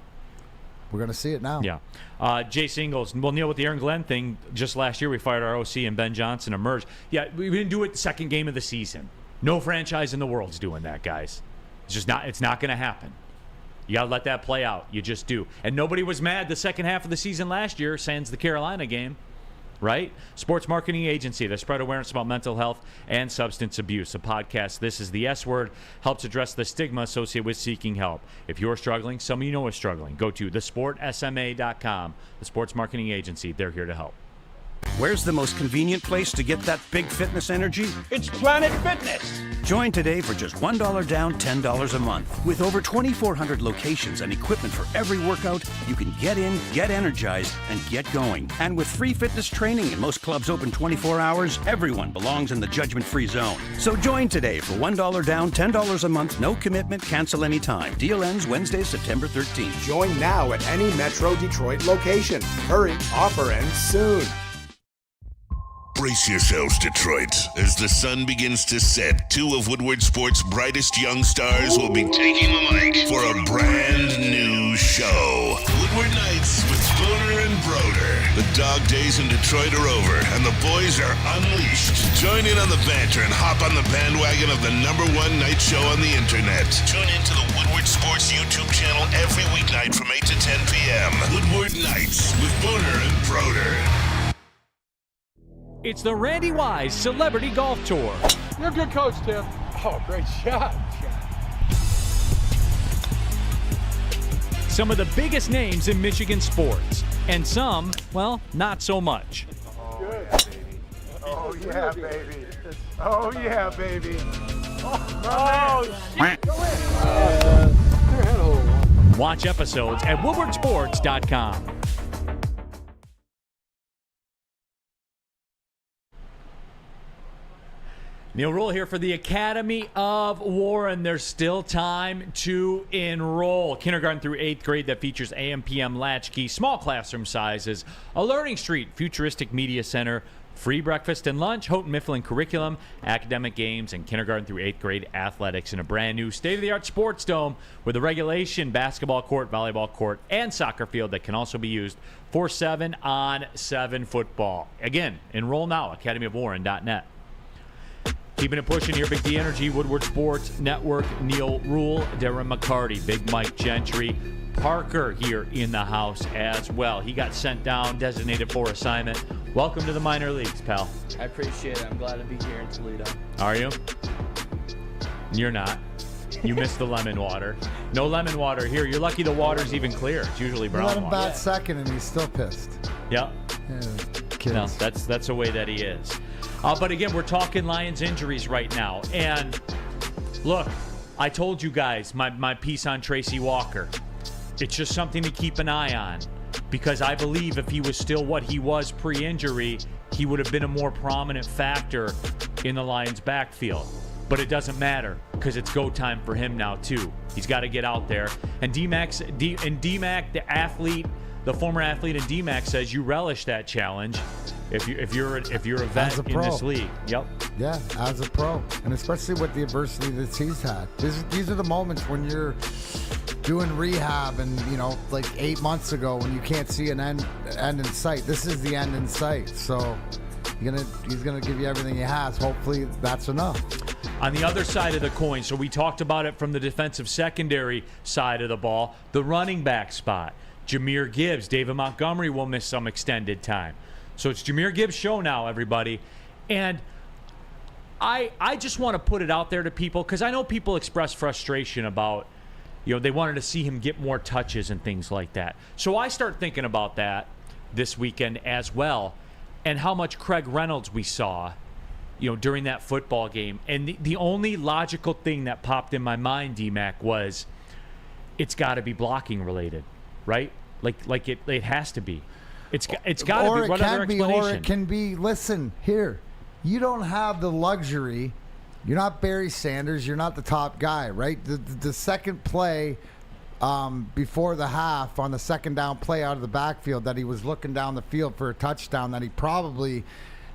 Speaker 3: We're going to see it now.
Speaker 2: Yeah. Jace Ingles, well, Neal, with the Aaron Glenn thing, just last year we fired our OC and Ben Johnson emerged. Yeah, we didn't do it the second game of the season. No franchise in the world's doing that, guys. It's not going to happen. You got to let that play out. You just do. And nobody was mad the second half of the season last year, sans the Carolina game. Right? Sports Marketing Agency that spread awareness about mental health and substance abuse. A podcast, This is the S Word, helps address the stigma associated with seeking help. If you're struggling, some of you know are struggling, go to thesportsma.com. The Sports Marketing Agency, they're here to help.
Speaker 7: Where's the most convenient place to get that big fitness energy?
Speaker 8: It's Planet Fitness.
Speaker 7: Join today for just $1 down, $10 a month. With over 2,400 locations and equipment for every workout, you can get in, get energized, and get going. And with free fitness training and most clubs open 24 hours, everyone belongs in the judgment-free zone. So join today for $1 down, $10 a month, no commitment, cancel anytime. Deal ends Wednesday, September 13th.
Speaker 8: Join now at any Metro Detroit location. Hurry, offer ends soon.
Speaker 1: Brace yourselves, Detroit. As the sun begins to set, two of Woodward Sports' brightest young stars will be taking the mic for a brand new show. Woodward Nights with Spooner and Broder. The dog days in Detroit are over, and the boys are unleashed. Join in on the banter and hop on the bandwagon of the #1 night show on the internet. Tune into the Woodward Sports YouTube channel every weeknight from 8 to 10 p.m. Woodward Nights with Spooner and Broder.
Speaker 2: It's the Randy Wise Celebrity Golf Tour.
Speaker 9: You're a good coach, Tim. Oh, great shot.
Speaker 2: Some of the biggest names in Michigan sports, and some, well, not so much.
Speaker 9: Oh, yeah, baby. Oh, yeah, baby. Oh, shit. Go in.
Speaker 2: Watch episodes at woodwardsports.com. Neal Rhul here for the Academy of Warren. There's still time to enroll. Kindergarten through 8th grade that features AM/PM latchkey, small classroom sizes, a learning street, futuristic media center, free breakfast and lunch, Houghton Mifflin curriculum, academic games, and kindergarten through 8th grade athletics in a brand new state-of-the-art sports dome with a regulation basketball court, volleyball court, and soccer field that can also be used for 7-on-7 football. Again, enroll now, academyofwarren.net. Keeping it pushing here, Big D Energy, Woodward Sports Network, Neal Rhul, Darren McCarty, Big Mike Gentry, Parker here in the house as well. He got sent down, designated for assignment. Welcome to the minor leagues, pal.
Speaker 4: I appreciate it. I'm glad to be here in Toledo.
Speaker 2: Are you? You're not. You missed the lemon water. No lemon water here. You're lucky the water's even clear. It's usually brown
Speaker 3: You let him
Speaker 2: water.
Speaker 3: bat second, and he's still pissed.
Speaker 2: Yep.
Speaker 3: Yeah, kids.
Speaker 2: No, that's the way that he is. But again, we're talking Lions injuries right now. And look, I told you guys my piece on Tracy Walker. It's just something to keep an eye on, because I believe if he was still what he was pre-injury, he would have been a more prominent factor in the Lions' backfield. But it doesn't matter, because it's go time for him now too. He's got to get out there. And D-Mac, the athlete, the former athlete in D-Mac, says you relish that challenge if you're a vet in this league. Yep.
Speaker 3: Yeah, as a pro, and especially with the adversity that he's had. These are the moments when you're doing rehab, and like 8 months ago when you can't see an end in sight. This is the end in sight. So he's gonna give you everything he has. Hopefully that's enough.
Speaker 2: On the other side of the coin, so we talked about it from the defensive secondary side of the ball, the running back spot. Jahmyr Gibbs, David Montgomery will miss some extended time. So it's Jahmyr Gibbs' show now, everybody. And I just want to put it out there to people, because I know people express frustration about, they wanted to see him get more touches and things like that. So I start thinking about that this weekend as well, and how much Craig Reynolds we saw, during that football game. And the only logical thing that popped in my mind, D-Mac, was it's got to be blocking related, right? Like it has to be. It's got to be. What other explanation?
Speaker 3: Or it can be, listen, here, you don't have the luxury. You're not Barry Sanders. You're not the top guy, right? The second play before the half on the second down play out of the backfield that he was looking down the field for a touchdown that he probably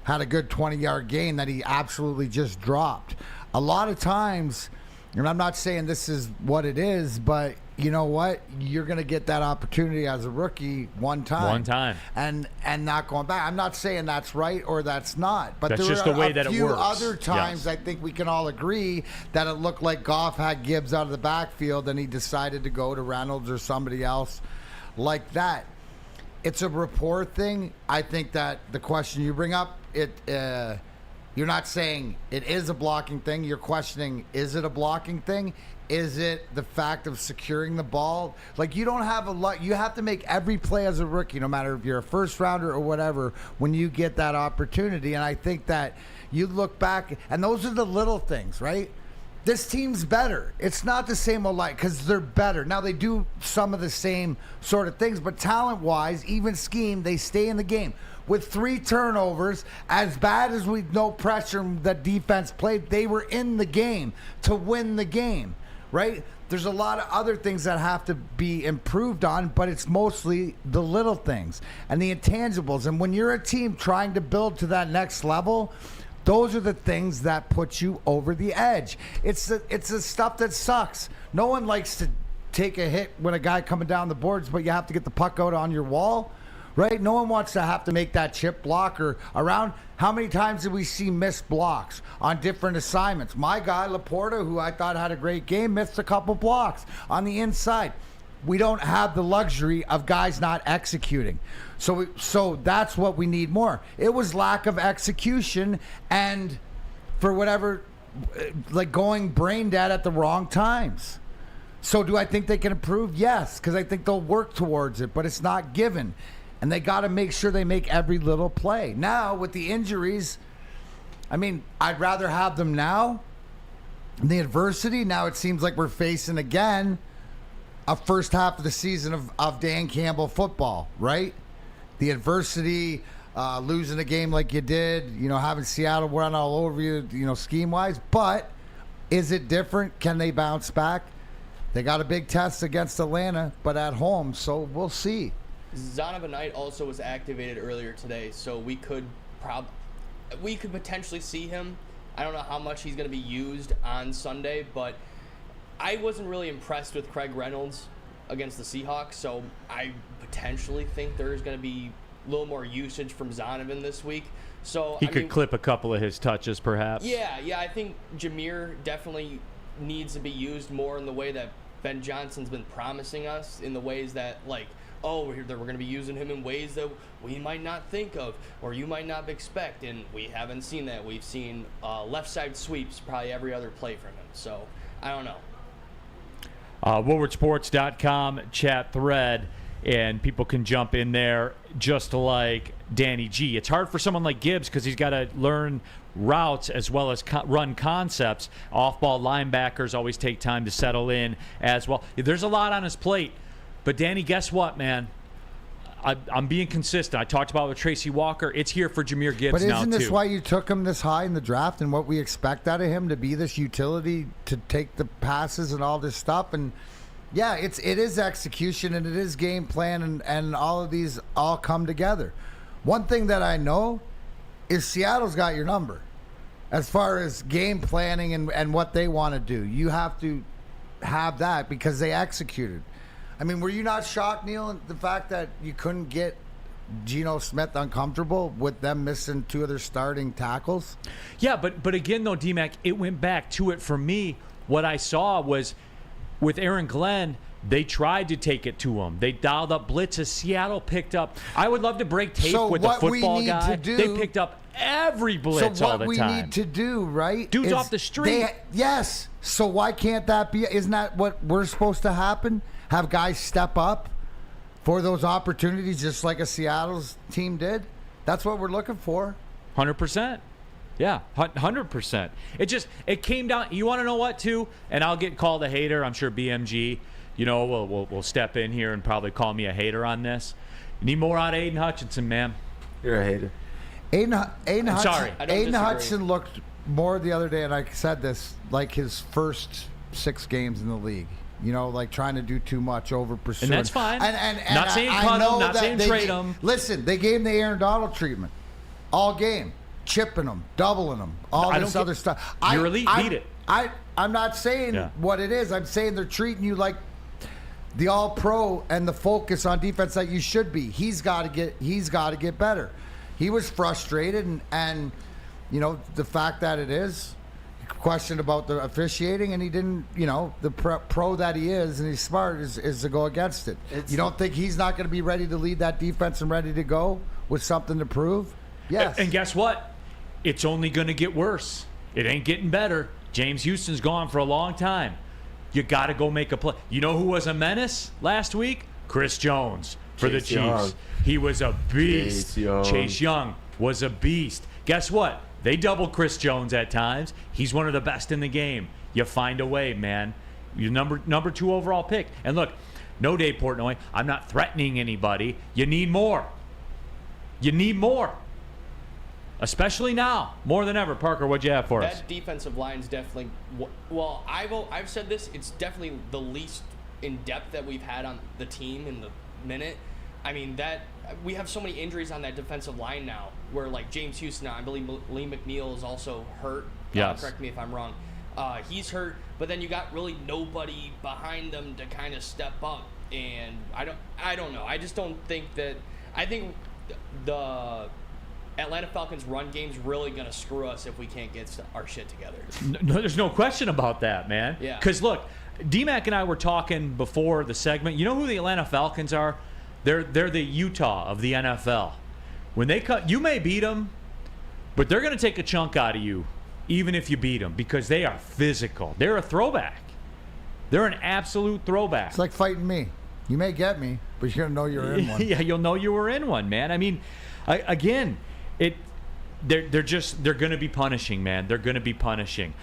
Speaker 3: had a good 20-yard gain that he absolutely just dropped. A lot of times, and I'm not saying this is what it is, but you know what? You're going to get that opportunity as a rookie one time. And not going back. I'm not saying that's right or that's not. But
Speaker 2: that's
Speaker 3: there
Speaker 2: just
Speaker 3: are
Speaker 2: the way that
Speaker 3: a
Speaker 2: it
Speaker 3: few
Speaker 2: works.
Speaker 3: other times
Speaker 2: Yes.
Speaker 3: I think we can all agree that it looked like Goff had Gibbs out of the backfield and he decided to go to Reynolds or somebody else like that. It's a rapport thing. I think that the question you bring up, you're not saying it is a blocking thing. You're questioning, is it a blocking thing? Is it the fact of securing the ball? Like, you don't have a lot. You have to make every play as a rookie, no matter if you're a first rounder or whatever, when you get that opportunity. And I think that you look back, and those are the little things, right? This team's better. It's not the same alike because they're better. Now, they do some of the same sort of things, but talent-wise, even scheme, they stay in the game. With 3 turnovers, as bad as we no pressure that defense played, they were in the game to win the game, right? There's a lot of other things that have to be improved on, but it's mostly the little things and the intangibles. And when you're a team trying to build to that next level, those are the things that put you over the edge. It's the stuff that sucks. No one likes to take a hit when a guy coming down the boards, but you have to get the puck out on your wall, right? No one wants to have to make that chip block or around. How many times did we see missed blocks on different assignments? My guy, Laporta, who I thought had a great game, missed a couple blocks on the inside. We don't have the luxury of guys not executing. So that's what we need more. It was lack of execution and for whatever, like going brain dead at the wrong times. So do I think they can improve? Yes, because I think they'll work towards it, but it's not given. And they got to make sure they make every little play. Now, with the injuries, I mean, I'd rather have them now. The adversity, now it seems like we're facing again a first half of the season of Dan Campbell football, right? The adversity, losing a game like you did, having Seattle run all over you, scheme-wise. But is it different? Can they bounce back? They got a big test against Atlanta, but at home, so we'll see.
Speaker 4: Zonovan Knight also was activated earlier today, so we could potentially see him. I don't know how much he's going to be used on Sunday, but I wasn't really impressed with Craig Reynolds against the Seahawks, so I potentially think there's going to be a little more usage from Zonovan this week. So
Speaker 2: he could clip a couple of his touches, perhaps.
Speaker 4: Yeah, I think Jahmyr definitely needs to be used more in the way that Ben Johnson's been promising us, in the ways that, like, we're going to be using him in ways that we might not think of or you might not expect, and we haven't seen that. We've seen left side sweeps probably every other play from him, so I don't know.
Speaker 2: WoodwardSports.com chat thread, and people can jump in there just like Danny G. It's hard for someone like Gibbs because he's got to learn routes as well as run concepts. Off-ball linebackers always take time to settle in as well. There's a lot on his plate But, Danny, guess what, man? I'm being consistent. I talked about it with Tracy Walker. It's here for Jahmyr Gibbs now, too.
Speaker 3: But isn't this why you took him this high in the draft and what we expect out of him to be this utility to take the passes and all this stuff? And, yeah, it is execution and it is game plan and all of these all come together. One thing that I know is Seattle's got your number as far as game planning and what they want to do. You have to have that because they executed. I mean, were you not shocked, Neal, the fact that you couldn't get Geno Smith uncomfortable with them missing 2 of their starting tackles?
Speaker 2: Yeah, but again, though, D-Mac, it went back to it for me. What I saw was with Aaron Glenn, they tried to take it to him. They dialed up blitzes. Seattle picked up. I would love to break tape with the football guy. They picked up every blitz all the time.
Speaker 3: So what we need to do, right?
Speaker 2: Dude's off the street.
Speaker 3: Yes. So why can't that be? Isn't that what we're supposed to happen? Have guys step up for those opportunities just like a Seattle's team did? That's what we're looking for.
Speaker 2: 100%. Yeah, 100%. It came down. You want to know what, too? And I'll get called a hater. I'm sure BMG, will step in here and probably call me a hater on this. You need more out of Aiden Hutchinson, man.
Speaker 6: You're a hater.
Speaker 3: Aiden Hutchinson looked more the other day, and I said this, like his first 6 games in the league. Like trying to do too much, over pursuing.
Speaker 2: And that's fine.
Speaker 3: And
Speaker 2: not saying cut him, not saying trade him.
Speaker 3: Listen, they gave him the Aaron Donald treatment all game, chipping him, doubling him, all this other stuff.
Speaker 2: Your elite beat it.
Speaker 3: I'm not saying what it is. I'm saying they're treating you like the all-pro and the focus on defense that you should be. He's got to get better. He was frustrated, and the fact that it is. Question about the officiating, and he didn't, the pro that he is and he's smart is to go against it. You don't think he's not going to be ready to lead that defense and ready to go with something to prove? Yes.
Speaker 2: And guess what? It's only going to get worse. It ain't getting better. James Houston's gone for a long time. You got to go make a play. You know who was a menace last week? Chris Jones for the Chiefs. He was a beast. Chase Young was a beast. Guess what? They double Chris Jones at times. He's one of the best in the game. You find a way, man. You're number 2 overall pick. And look, no, Dave Portnoy, I'm not threatening anybody. You need more. You need more. Especially now, more than ever. Parker, what'd you have for us?
Speaker 4: That defensive line's definitely, well, I've said this, it's definitely the least in-depth that we've had on the team in the minute. I mean, we have so many injuries on that defensive line now where, like, James Houston, I believe Lee McNeil is also hurt.
Speaker 2: Yes.
Speaker 4: Correct me if I'm wrong. He's hurt, but then you got really nobody behind them to kind of step up. And I don't know. I just don't think that – I think the Atlanta Falcons run game's really going to screw us if we can't get our shit together.
Speaker 2: No, there's no question about that, man.
Speaker 4: Yeah.
Speaker 2: Because, look, D-Mac and I were talking before the segment. You know who the Atlanta Falcons are? They're the Utah of the NFL. When they cut, you may beat them, but they're going to take a chunk out of you, even if you beat them, because they are physical. They're a throwback. They're an absolute throwback.
Speaker 3: It's like fighting me. You may get me, but you're going to know you're in one.
Speaker 2: Yeah, you'll know you were in one, man. I mean, again, they're going to be punishing, man. They're going to be punishing.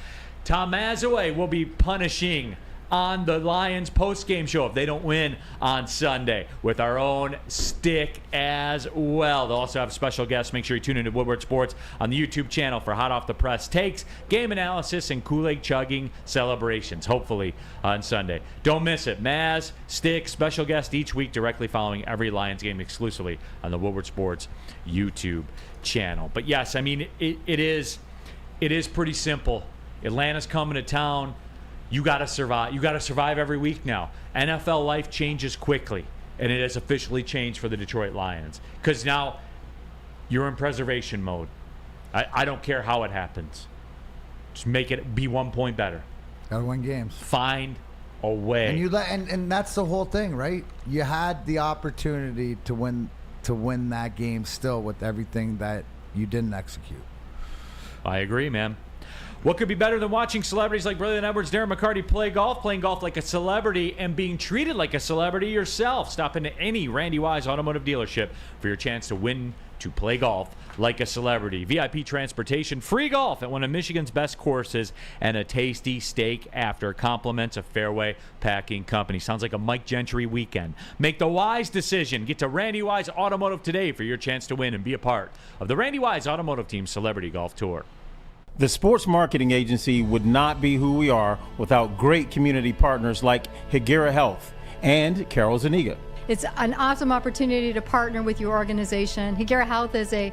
Speaker 2: Tom Mazaway will be punishing on the Lions post-game show if they don't win on Sunday with our own stick as well. They'll also have special guests. Make sure you tune into Woodward Sports on the YouTube channel for hot off the press takes, game analysis, and Kool-Aid chugging celebrations, hopefully on Sunday. Don't miss it. Maz, Stick, special guest each week directly following every Lions game exclusively on the Woodward Sports YouTube channel. But yes, I mean, it is pretty simple. Atlanta's coming to town. You got to survive. You got to survive every week now. NFL life changes quickly, and it has officially changed for the Detroit Lions because now you're in preservation mode. I don't care how it happens. Just make it be 1 point better.
Speaker 3: Got to win games.
Speaker 2: Find a way.
Speaker 3: And that's the whole thing, right? You had the opportunity to win that game still with everything that you didn't execute.
Speaker 2: I agree, man. What could be better than watching celebrities like Brilliant Edwards, Darren McCarty play golf, playing golf like a celebrity, and being treated like a celebrity yourself? Stop into any Randy Wise automotive dealership for your chance to win to play golf like a celebrity. VIP transportation, free golf at one of Michigan's best courses, and a tasty steak after. Compliments of Fairway Packing Company. Sounds like a Mike Gentry weekend. Make the wise decision. Get to Randy Wise Automotive today for your chance to win and be a part of the Randy Wise Automotive Team Celebrity Golf Tour.
Speaker 10: The Sports Marketing Agency would not be who we are without great community partners like Higuera Health and Carol Zaniga.
Speaker 11: It's an awesome opportunity to partner with your organization. Higuera Health is a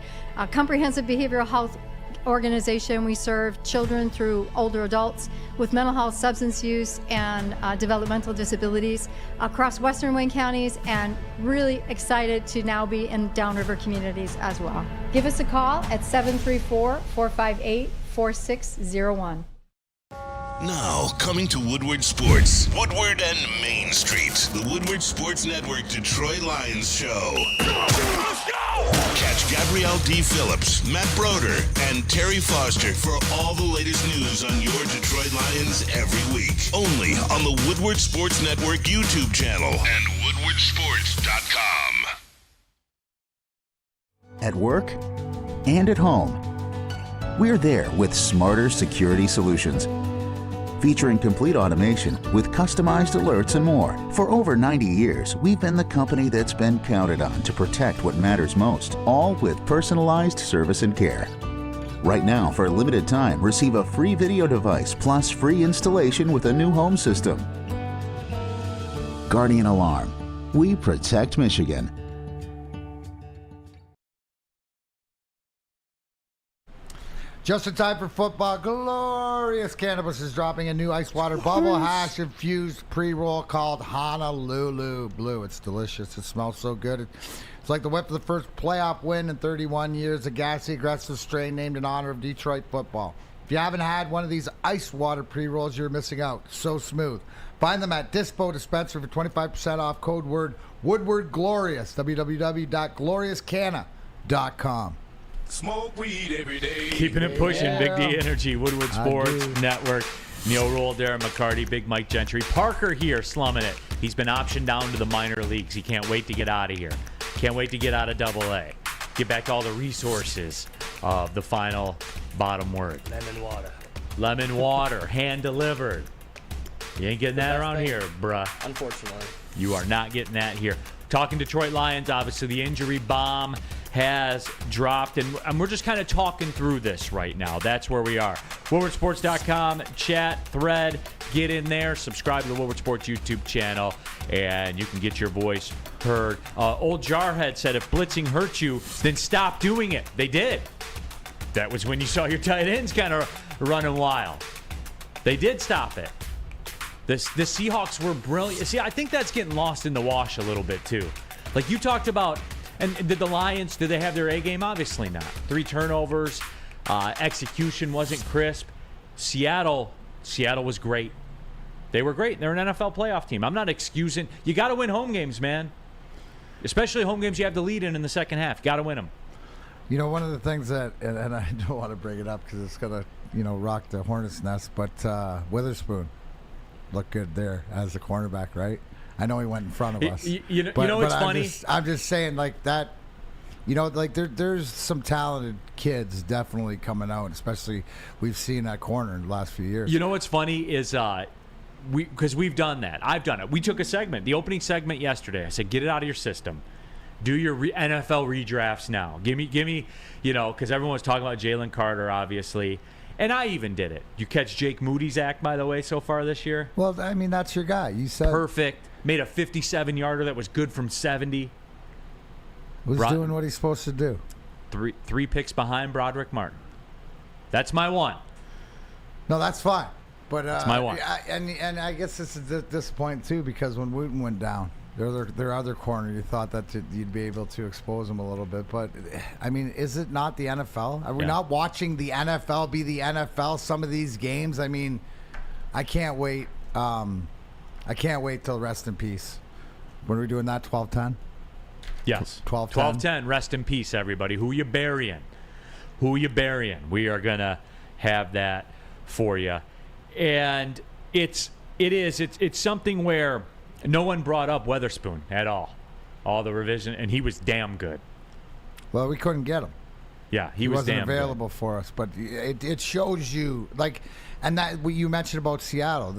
Speaker 11: comprehensive behavioral health organization. We serve children through older adults with mental health, substance use, and developmental disabilities across Western Wayne counties, and really excited to now be in downriver communities as well. Give us a call at 734-458-4601.
Speaker 1: Now, coming to Woodward Sports, Woodward and Main Street, the Woodward Sports Network Detroit Lions show. Let's go! Catch Gabrielle D. Phillips, Matt Broder, and Terry Foster for all the latest news on your Detroit Lions every week. Only on the Woodward Sports Network YouTube channel and woodwardsports.com.
Speaker 12: At work and at home, we're there with smarter security solutions. Featuring complete automation with customized alerts and more. For over 90 years, we've been the company that's been counted on to protect what matters most, all with personalized service and care. Right now, for a limited time, receive a free video device plus free installation with a new home system. Guardian Alarm. We protect Michigan.
Speaker 3: Just in time for football, Glorious Cannabis is dropping a new ice water bubble hash infused pre-roll called Honolulu Blue. It's delicious. It smells so good. It's like the whip of the first playoff win in 31 years. A gassy, aggressive strain named in honor of Detroit football. If you haven't had one of these ice water pre-rolls, you're missing out. So smooth. Find them at Dispo Dispenser for 25% off. Code word Woodward Glorious. www.gloriouscanna.com.
Speaker 1: Smoke weed every day.
Speaker 2: Keeping it pushing, Big D Energy, Woodward Sports Network. Neal, Rhul, Darren McCarty, Big Mike Gentry. Parker here slumming it. He's been optioned down to the minor leagues. He can't wait to get out of here. Can't wait to get out of AA. Get back to all the resources of the final bottom word.
Speaker 4: Lemon water.
Speaker 2: Lemon water, hand delivered. You ain't getting that around here, bruh.
Speaker 4: Unfortunately.
Speaker 2: You are not getting that here. Talking Detroit Lions, obviously the injury bomb has dropped, and we're just kind of talking through this right now. That's where we are. WoodwardSports.com, chat, thread, get in there, subscribe to the Woodward Sports YouTube channel, and you can get your voice heard. Old Jarhead said, if blitzing hurts you, then stop doing it. They did. That was when you saw your tight ends kind of running wild. They did stop it. The Seahawks were brilliant. See, I think that's getting lost in the wash a little bit, too. Like you talked about, and did the Lions, did they have their A game? Obviously not. 3 turnovers. Execution wasn't crisp. Seattle was great. They were great. They're an NFL playoff team. I'm not excusing. You got to win home games, man. Especially home games you have the lead in the second half. Got to win them.
Speaker 3: You know, one of the things that, and I don't want to bring it up because it's going to, rock the hornet's nest, but Witherspoon looked good there as a cornerback, right? I know he went in front of us.
Speaker 2: You know what's funny?
Speaker 3: I'm just saying, like, that, there's some talented kids definitely coming out, especially we've seen that corner in the last few years.
Speaker 2: You know what's funny is because we've done that. I've done it. We took a segment, the opening segment yesterday. I said, get it out of your system. Do your NFL redrafts now. Give me, because everyone was talking about Jalen Carter, obviously. And I even did it. You catch Jake Moody's act, by the way, so far this year?
Speaker 3: Well, I mean, that's your guy. You said
Speaker 2: perfect. Made a 57-yarder that was good from 70.
Speaker 3: Was doing what he's supposed to do.
Speaker 2: Three picks behind Broderick Martin. That's my one.
Speaker 3: No, that's fine. But
Speaker 2: that's my one.
Speaker 3: And I guess this is disappointing, too, because when Wooten went down, their other corner, you thought that you'd be able to expose them a little bit. But, I mean, is it not the NFL? Are we not watching the NFL be the NFL, some of these games? I mean, I can't wait. I can't wait till rest in peace. When are we doing that, 12-10?
Speaker 2: Yes.
Speaker 3: 12-10.
Speaker 2: 12-10, rest in peace, everybody. Who you burying? Who you burying? We are going to have that for you. And it's something where no one brought up Witherspoon at all. All the revision, and he was damn good.
Speaker 3: Well, we couldn't get him.
Speaker 2: Yeah, he was
Speaker 3: wasn't
Speaker 2: damn
Speaker 3: available for us. But it shows you, like, and that what you mentioned about Seattle,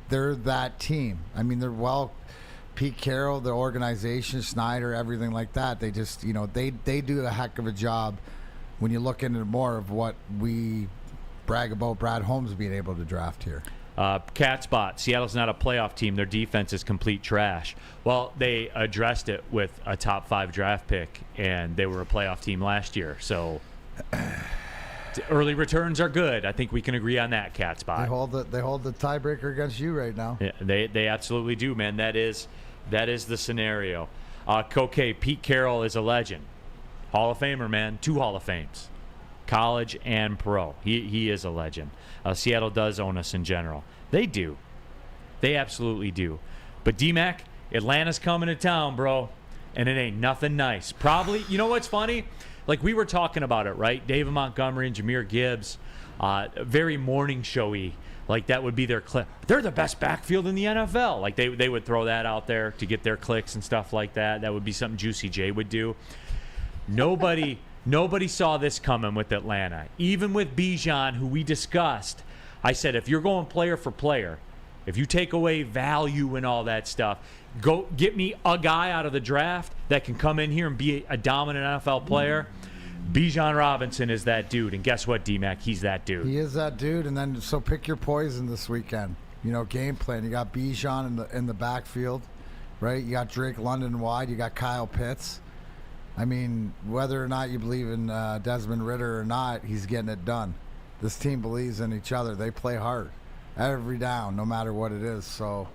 Speaker 3: they're that team. I mean, they're Pete Carroll, the organization, Snyder, everything like that. They just, they do a heck of a job when you look into more of what we brag about Brad Holmes being able to draft here.
Speaker 2: Cat spot. Seattle's not a playoff team. Their defense is complete trash. Well, they addressed it with a top 5 draft pick, and they were a playoff team last year. So early returns are good. I think we can agree on that, Cat spot.
Speaker 3: They hold the tiebreaker against you right now.
Speaker 2: Yeah, they absolutely do, man. That is the scenario. Coquet, Pete Carroll is a legend. Hall of Famer, man. 2 Hall of Fames. College and pro. He is a legend. Seattle does own us in general. They do. They absolutely do. But D-Mac, Atlanta's coming to town, bro. And it ain't nothing nice. Probably, you know what's funny? Like, we were talking about it, right? David Montgomery and Jahmyr Gibbs, very morning showy. Like, that would be their clip. They're the best backfield in the NFL. Like, they would throw that out there to get their clicks and stuff like that. That would be something Juicy J would do. Nobody saw this coming with Atlanta. Even with Bijan, who we discussed, I said, if you're going player for player, if you take away value and all that stuff, go get me a guy out of the draft that can come in here and be a dominant NFL player. Bijan Robinson is that dude. And guess what, D-Mac? He's that dude.
Speaker 3: He is that dude. And then, so pick your poison this weekend. Game plan. You got Bijan in the backfield, right? You got Drake London wide. You got Kyle Pitts. I mean, whether or not you believe in Desmond Ridder or not, he's getting it done. This team believes in each other. They play hard every down, no matter what it is. So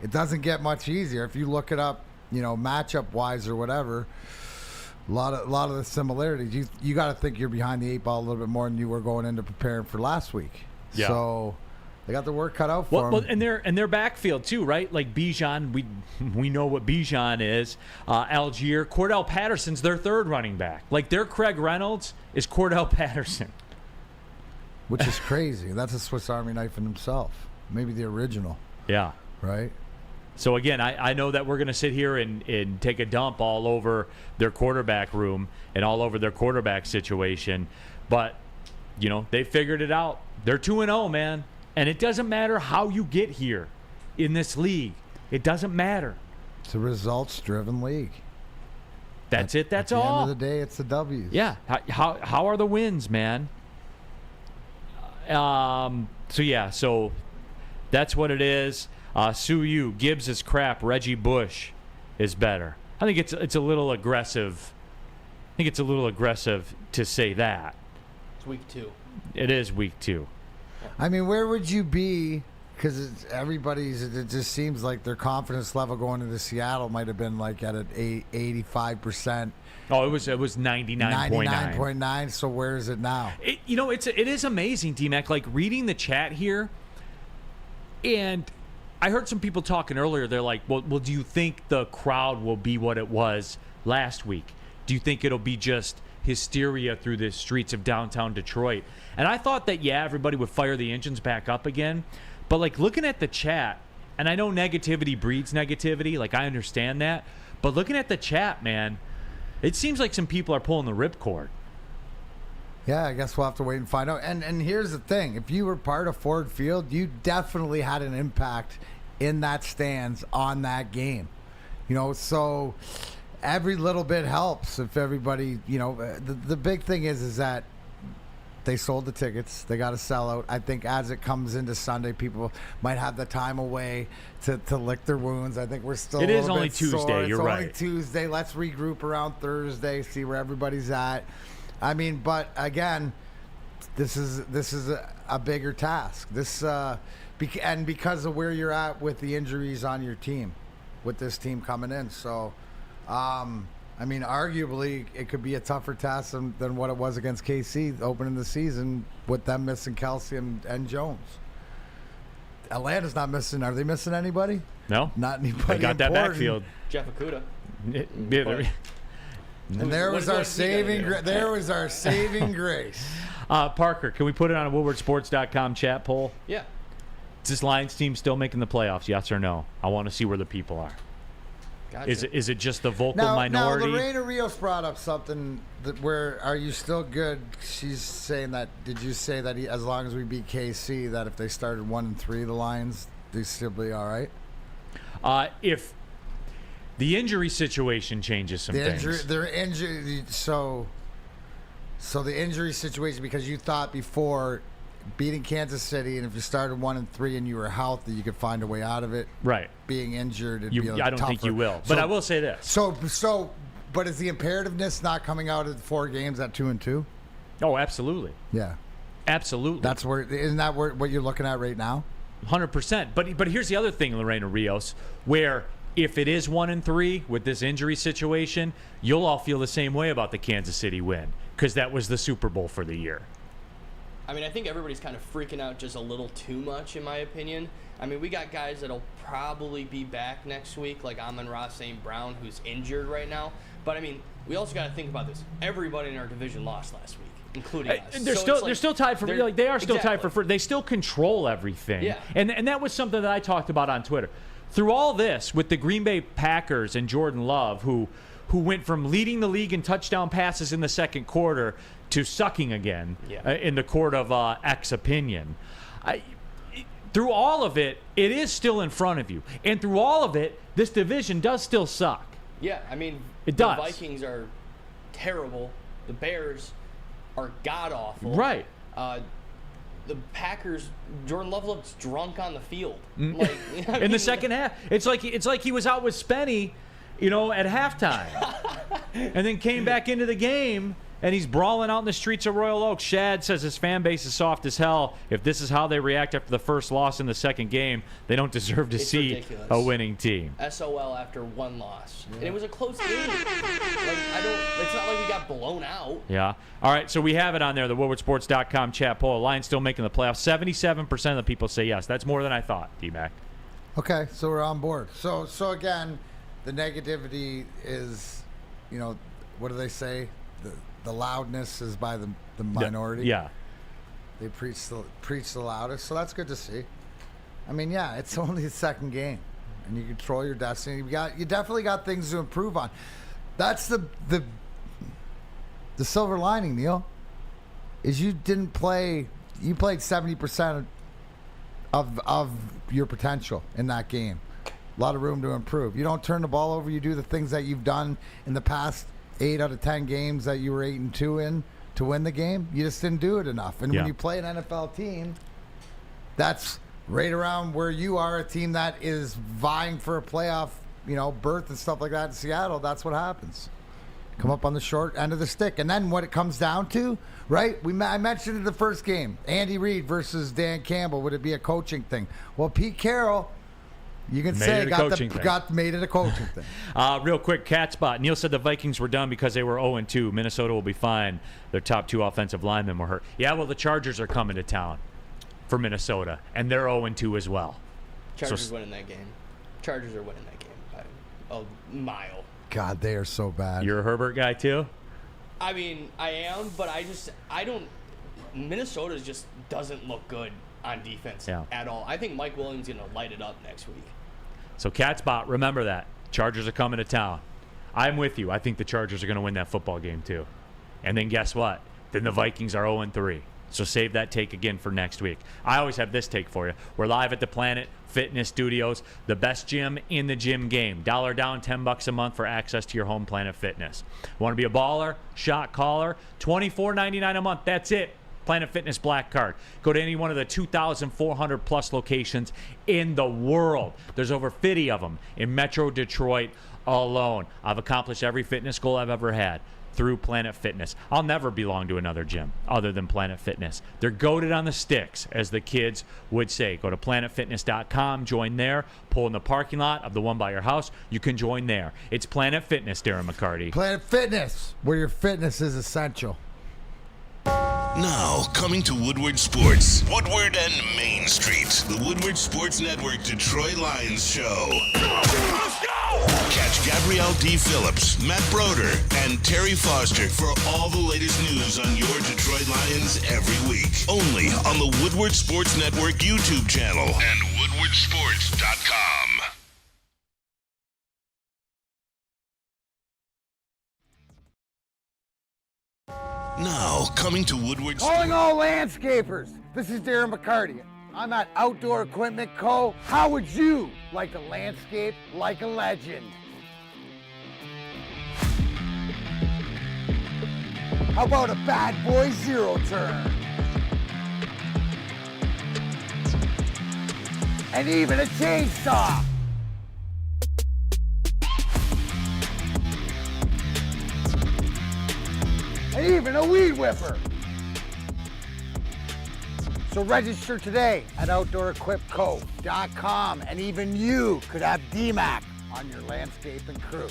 Speaker 3: it doesn't get much easier. If you look it up, matchup-wise or whatever, a lot of the similarities. You got to think you're behind the 8 ball a little bit more than you were going into preparing for last week.
Speaker 2: Yeah.
Speaker 3: So they got the work cut out for them.
Speaker 2: Well, and their backfield too, right? Like Bijan, we know what Bijan is. Algier, Cordell Patterson's their 3rd running back. Like, their Craig Reynolds is Cordell Patterson,
Speaker 3: which is crazy. That's a Swiss Army knife in himself. Maybe the original.
Speaker 2: Yeah.
Speaker 3: Right.
Speaker 2: So again, I know that we're going to sit here and take a dump all over their quarterback room and all over their quarterback situation, but they figured it out. They're 2-0, man. And it doesn't matter how you get here in this league. It doesn't matter.
Speaker 3: It's a results-driven league.
Speaker 2: That's it. That's all.
Speaker 3: At the end of the day, it's the W's.
Speaker 2: Yeah. How are the wins, man? So that's what it is. Sue Yu, Gibbs is crap. Reggie Bush is better. I think it's a little aggressive. I think it's a little aggressive to say that.
Speaker 4: It's week 2.
Speaker 2: It is week 2.
Speaker 3: I mean, where would you be? Because it just seems like their confidence level going into Seattle might have been like at an 85%.
Speaker 2: Oh, it was 99.9.
Speaker 3: 99.9. So where is it now?
Speaker 2: It is amazing, D-Mac. Like, reading the chat here, and I heard some people talking earlier. They're like, well, do you think the crowd will be what it was last week? Do you think it'll be just hysteria through the streets of downtown Detroit? And I thought that, everybody would fire the engines back up again. But, like, looking at the chat, and I know negativity breeds negativity. Like, I understand that. But looking at the chat, man, it seems like some people are pulling the ripcord.
Speaker 3: Yeah, I guess we'll have to wait and find out. And here's the thing. If you were part of Ford Field, you definitely had an impact in that stands on that game. So every little bit helps if everybody, the big thing is that they sold the tickets. They got a sellout. I think as it comes into Sunday, people might have the time away to lick their wounds. I think we're still.
Speaker 2: It is only Tuesday.
Speaker 3: Sore.
Speaker 2: You're right.
Speaker 3: It's only Tuesday. Let's regroup around Thursday. See where everybody's at. I mean, but again, this is a bigger task. And because of where you're at with the injuries on your team, with this team coming in, so. I mean, arguably, it could be a tougher task than what it was against KC opening the season with them missing Kelsey and Jones. Atlanta's not missing. Are they missing anybody?
Speaker 2: No.
Speaker 3: Not anybody.
Speaker 2: They got that backfield.
Speaker 4: Jeff Okudah.
Speaker 3: And there was our saving grace.
Speaker 2: Parker, can we put it on a WoodwardSports.com chat poll?
Speaker 4: Yeah.
Speaker 2: Is this Lions team still making the playoffs, yes or no? I want to see where the people are.
Speaker 4: Gotcha.
Speaker 2: Is it just the vocal minority?
Speaker 3: Now, Lorena Rios brought up something where are you still good? She's saying that. Did you say that as long as we beat KC, that if they started 1-3, the Lions, they'd still be all right?
Speaker 2: If the injury situation changes some things.
Speaker 3: Their injury. So the injury situation, because you thought before beating Kansas City, and if you started 1-3 and you were healthy, you could find a way out of it.
Speaker 2: Right.
Speaker 3: Being injured, it'd be a little
Speaker 2: I don't think
Speaker 3: tougher.
Speaker 2: you will. But I will say this.
Speaker 3: But is the imperativeness not coming out of the 4 games at 2-2?
Speaker 2: Oh, absolutely.
Speaker 3: Yeah.
Speaker 2: Absolutely.
Speaker 3: Isn't that what you're looking at right now?
Speaker 2: 100%. But here's the other thing, Lorena Rios, where if it is 1-3 with this injury situation, you'll all feel the same way about the Kansas City win, because that was the Super Bowl for the year.
Speaker 4: I mean, I think everybody's kind of freaking out just a little too much, in my opinion. I mean, we got guys that'll probably be back next week, like Amon-Ra St. Brown, who's injured right now. But, I mean, we also got to think about this. Everybody in our division lost last week, including us.
Speaker 2: They're still tied for they are still tied for they still control everything.
Speaker 4: Yeah.
Speaker 2: And that was something that I talked about on Twitter. Through all this, with the Green Bay Packers and Jordan Love, who went from leading the league in touchdown passes in the second quarter to sucking again in the court of X opinion. Through all of it, it is still in front of you. And through all of it, this division does still suck.
Speaker 4: Yeah, I mean,
Speaker 2: it does.
Speaker 4: The Vikings are terrible. The Bears are god-awful.
Speaker 2: Right.
Speaker 4: The Packers, Jordan Love looks drunk on the field.
Speaker 2: Like, in the second half. It's like he was out with Spenny, at halftime. And then came back into the game, and he's brawling out in the streets of Royal Oak. Shad says his fan base is soft as hell. If this is how they react after the first loss in the second game, they don't deserve to see
Speaker 4: ridiculous.
Speaker 2: A winning team.
Speaker 4: SOL after one loss. Yeah. And it was a close game. It's not like we got blown out.
Speaker 2: Yeah. All right, so we have it on there, the WoodwardSports.com chat poll. Lions still making the playoffs. 77% of the people say yes. That's more than I thought, D-Mac.
Speaker 3: Okay, so we're on board. So again, the negativity is, what do they say? The loudness is by the minority.
Speaker 2: Yeah.
Speaker 3: They preach the loudest, so that's good to see. I mean, yeah, it's only the second game, and you control your destiny. You definitely got things to improve on. That's the silver lining, Neal, is you didn't play. You played 70% of your potential in that game. A lot of room to improve. You don't turn the ball over. You do the things that you've done in the past 8 out of 10 games that you were 8-2 in to win the game. You just didn't do it enough. And when you play an NFL team, that's right around where you are, a team that is vying for a playoff, berth and stuff like that in Seattle. That's what happens. Come up on the short end of the stick. And then what it comes down to, right? I mentioned in the first game, Andy Reid versus Dan Campbell. Would it be a coaching thing? Well, Pete Carroll, you can say made it a coaching thing.
Speaker 2: Real quick, cat spot. Neal said the Vikings were done because they were 0-2. Minnesota will be fine. Their top 2 offensive linemen were hurt. Yeah, well, the Chargers are coming to town for Minnesota, and they're 0-2 as well.
Speaker 4: Chargers winning that game. Chargers are winning that game by a mile.
Speaker 3: God, they are so bad.
Speaker 2: You're a Herbert guy too?
Speaker 4: I mean, I am, but I don't. Minnesota just doesn't look good on defense at all. I think Mike Williams is going to light it up next week.
Speaker 2: So, Catspot, remember that. Chargers are coming to town. I'm with you. I think the Chargers are going to win that football game, too. And then guess what? Then the Vikings are 0-3. So save that take again for next week. I always have this take for you. We're live at the Planet Fitness Studios, the best gym in the gym game. $1 down, $10 a month for access to your home Planet Fitness. Want to be a baller, shot caller? $24.99 a month. That's it. Planet Fitness Black Card. Go to any one of the 2,400 plus locations in the world. There's over 50 of them in Metro Detroit alone. I've accomplished every fitness goal I've ever had through Planet Fitness. I'll never belong to another gym other than Planet Fitness. They're goated on the sticks, as the kids would say. Go to planetfitness.com, join there, pull in the parking lot of the one by your house. You can join there. It's Planet Fitness, Darren McCarty.
Speaker 3: Planet Fitness, where your fitness is essential.
Speaker 1: Now, coming to Woodward Sports, Woodward and Main Street, the Woodward Sports Network Detroit Lions Show. Let's go! Catch Gabrielle D. Phillips, Matt Broder, and Terry Foster for all the latest news on your Detroit Lions every week. Only on the Woodward Sports Network YouTube channel and woodwardsports.com. Now, coming to Woodward.
Speaker 3: Calling all landscapers. This is Darren McCarty. I'm at Outdoor Equipment Co. How would you like to landscape like a legend? How about a bad boy zero turn? And even a chainsaw. And even a weed whipper. So register today at OutdoorEquipCo.com, and even you could have DMAC on your landscaping crew.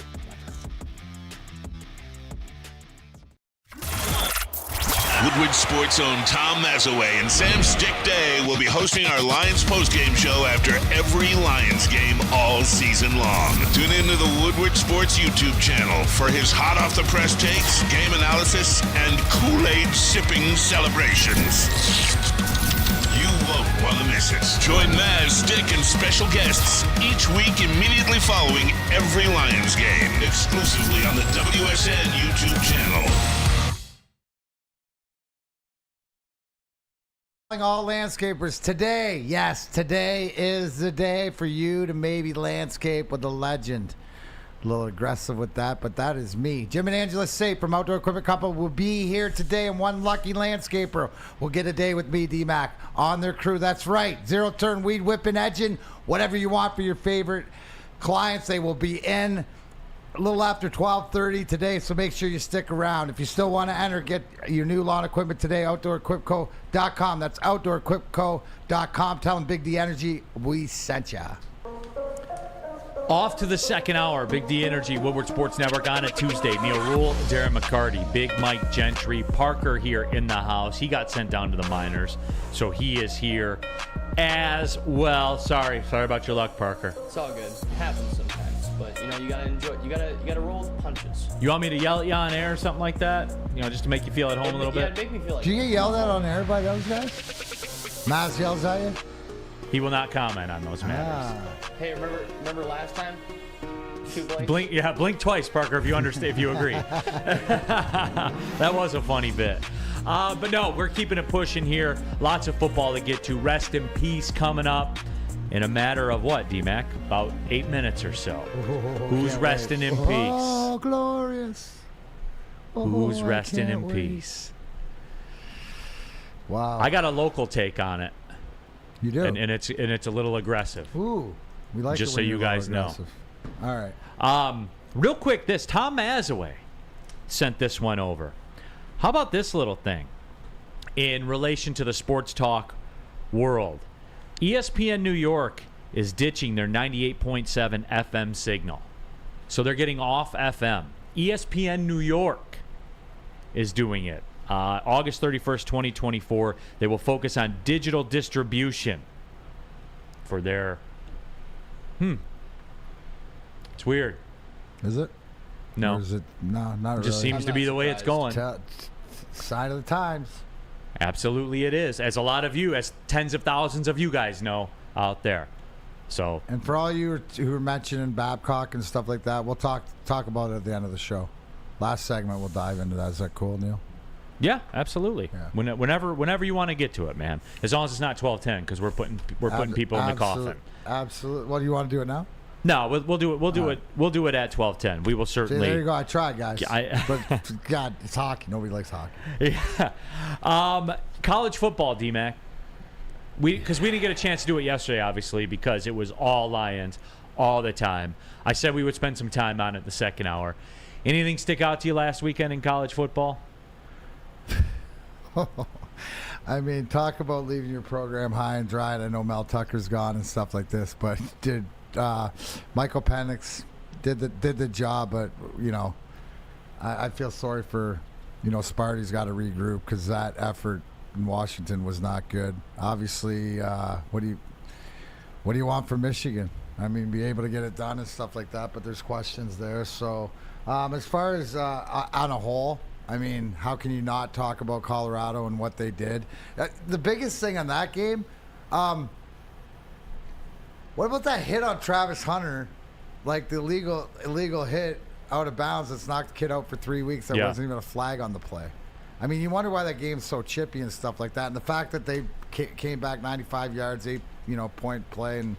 Speaker 1: Woodward Sports' own Tom Mazaway and Sam Stick Day will be hosting our Lions postgame show after every Lions game all season long. Tune into the Woodward Sports YouTube channel for his hot-off-the-press takes, game analysis, and Kool-Aid sipping celebrations. You won't want to miss it. Join Maz, Stick, and special guests each week immediately following every Lions game, exclusively on the WSN YouTube channel.
Speaker 3: All landscapers, today, yes, today is the day for you to maybe landscape with a legend. A little aggressive with that, but that is me. Jim and Angela Safe from Outdoor Equipment Company will be here today, and one lucky landscaper will get a day with me, D-Mac, on their crew. That's right, zero turn, weed whipping, edging, whatever you want for your favorite clients. They will be in a little after 12:30 today, so make sure you stick around. If you still want to enter, get your new lawn equipment today, OutdoorEquipCo.com. That's OutdoorEquipCo.com. Tell them Big D Energy we sent ya.
Speaker 2: Off to the second hour, Big D Energy, Woodward Sports Network on a Tuesday. Neal, Rhul, Darren McCarty, Big Mike Gentry, Parker here in the house. He got sent down to the minors, so he is here as well. Sorry about your luck, Parker.
Speaker 4: It's all good. It happens sometimes. But you gotta enjoy it. You gotta roll with the punches.
Speaker 2: You want me to yell at you on air or something like that? Just to make you feel at home a little bit?
Speaker 4: Yeah, make me feel like.
Speaker 3: Do you get yelled at on air by those guys? Maz yells at you?
Speaker 2: He will not comment on those matters.
Speaker 4: Hey, remember last time?
Speaker 2: Blink twice, Parker, if you understand, if you agree. That was a funny bit. But no, we're keeping it pushing here. Lots of football to get to. Rest in peace coming up in a matter of what, D-Mac? About 8 minutes or so. Who's resting in peace?
Speaker 3: Oh, glorious.
Speaker 2: Who's resting in peace?
Speaker 3: Wow.
Speaker 2: I got a local take on it.
Speaker 3: You do?
Speaker 2: And it's a little aggressive.
Speaker 3: Ooh. We like
Speaker 2: just
Speaker 3: it
Speaker 2: so
Speaker 3: when
Speaker 2: you
Speaker 3: you're
Speaker 2: guys know.
Speaker 3: aggressive. All right.
Speaker 2: Real quick, Tom Mazaway sent this one over. How about this little thing in relation to the sports talk world? ESPN New York is ditching their 98.7 FM signal. So they're getting off FM. ESPN New York is doing it. August 31st, 2024, they will focus on digital distribution for their... It's weird.
Speaker 3: Is it?
Speaker 2: No.
Speaker 3: Or is it? No, not really.
Speaker 2: It just seems to be the way it's going.
Speaker 3: Sign of the times.
Speaker 2: Absolutely it is. As a lot of you, as tens of thousands of you guys know out there. So.
Speaker 3: And for all you who are mentioning Babcock and stuff like that, we'll talk about it at the end of the show. Last segment, we'll dive into that. Is that cool, Neal?
Speaker 2: Yeah, absolutely. Yeah. Whenever you want to get to it, man. As long as it's not 12:10, because we're putting people in the coffin. Absolutely.
Speaker 3: Well, do you want to do it now?
Speaker 2: No, we'll do it. We'll do it at 12:10. We will certainly.
Speaker 3: See, there you go. I tried, guys. But God, it's hockey. Nobody likes hockey.
Speaker 2: Yeah. College football, D-Mac. Because we didn't get a chance to do it yesterday, obviously, because it was all Lions all the time. I said we would spend some time on it the second hour. Anything stick out to you last weekend in college football?
Speaker 3: I mean, talk about leaving your program high and dry. And I know Mel Tucker's gone and stuff like this, but Michael Penix did the job. But I feel sorry for Sparty's got to regroup because that effort in Washington was not good. Obviously, what do you want from Michigan? I mean, be able to get it done and stuff like that, but there's questions there. So as far as on a whole, I mean, how can you not talk about Colorado and what they did? The biggest thing on that game, what about that hit on Travis Hunter? Like the illegal hit out of bounds that's knocked the kid out for 3 weeks. There wasn't even a flag on the play. I mean, you wonder why that game's so chippy and stuff like that. And the fact that they came back 95 yards, 8-point play, and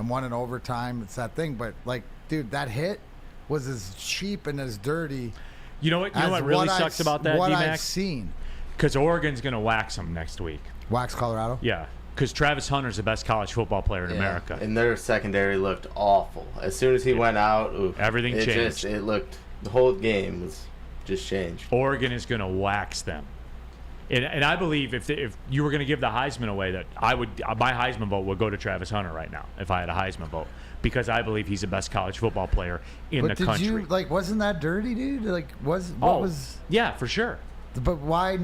Speaker 3: won in overtime, it's that thing. But, like, dude, that hit was as cheap and as dirty.
Speaker 2: You know what really sucks about that,
Speaker 3: What
Speaker 2: D-Mac?
Speaker 3: I've seen.
Speaker 2: Because Oregon's going to wax them next week.
Speaker 3: Wax Colorado?
Speaker 2: Yeah. Because Travis Hunter's the best college football player in America.
Speaker 6: And their secondary looked awful. As soon as he went out,
Speaker 2: everything changed.
Speaker 6: It looked, the whole game was just changed.
Speaker 2: Oregon is going to wax them. And I believe if you were going to give the Heisman away, that my Heisman vote would go to Travis Hunter right now if I had a Heisman vote, because I believe he's the best college football player in the country.
Speaker 3: Wasn't that dirty, dude? Like,
Speaker 2: yeah, for sure.
Speaker 3: But why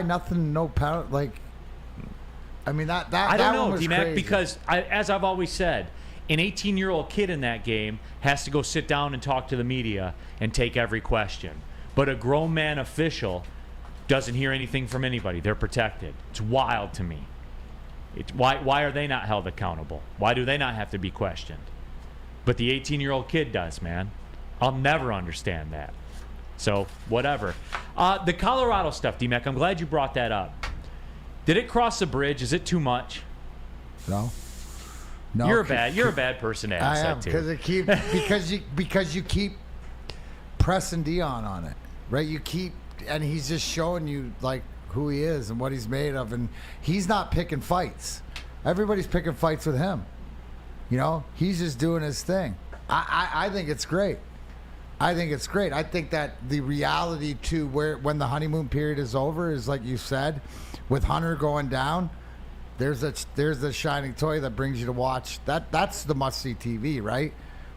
Speaker 3: nothing? No penalty? Like, I mean that
Speaker 2: I don't know,
Speaker 3: was
Speaker 2: D-Mac,
Speaker 3: crazy.
Speaker 2: because as I've always said, an 18-year-old kid in that game has to go sit down and talk to the media and take every question. But a grown man official doesn't hear anything from anybody. They're protected. It's wild to me. Why are they not held accountable? Why do they not have to be questioned? But the 18-year-old kid does, man. I'll never understand that. So, whatever. The Colorado stuff, D-Mac, I'm glad you brought that up. Did it cross the bridge? Is it too much?
Speaker 3: No.
Speaker 2: You're a bad person to ask that to.
Speaker 3: because you keep pressing Dion on it, right? And he's just showing you like who he is and what he's made of, and he's not picking fights. Everybody's picking fights with him. You know, he's just doing his thing. I think it's great. I think that the reality to when the honeymoon period is over is, like you said, with Hunter going down, there's a shining toy that brings you to watch. That's the must-see TV, right?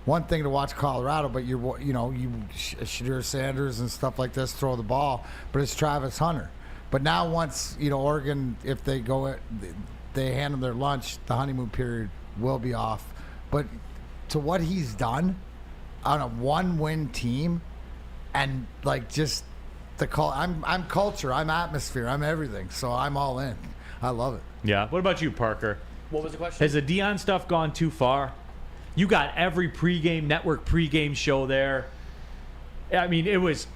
Speaker 3: One thing to watch Colorado, but you Shadur Sanders and stuff like this throw the ball, but it's Travis Hunter. But now once Oregon, if they hand them their lunch, the honeymoon period will be off. But to what he's done on a 1-win team, and like just I'm culture, I'm atmosphere, I'm everything. So I'm all in. I love it.
Speaker 2: Yeah. What about you, Parker?
Speaker 4: What was the question?
Speaker 2: Has the Dion stuff gone too far? You got every network pregame show there. I mean, it was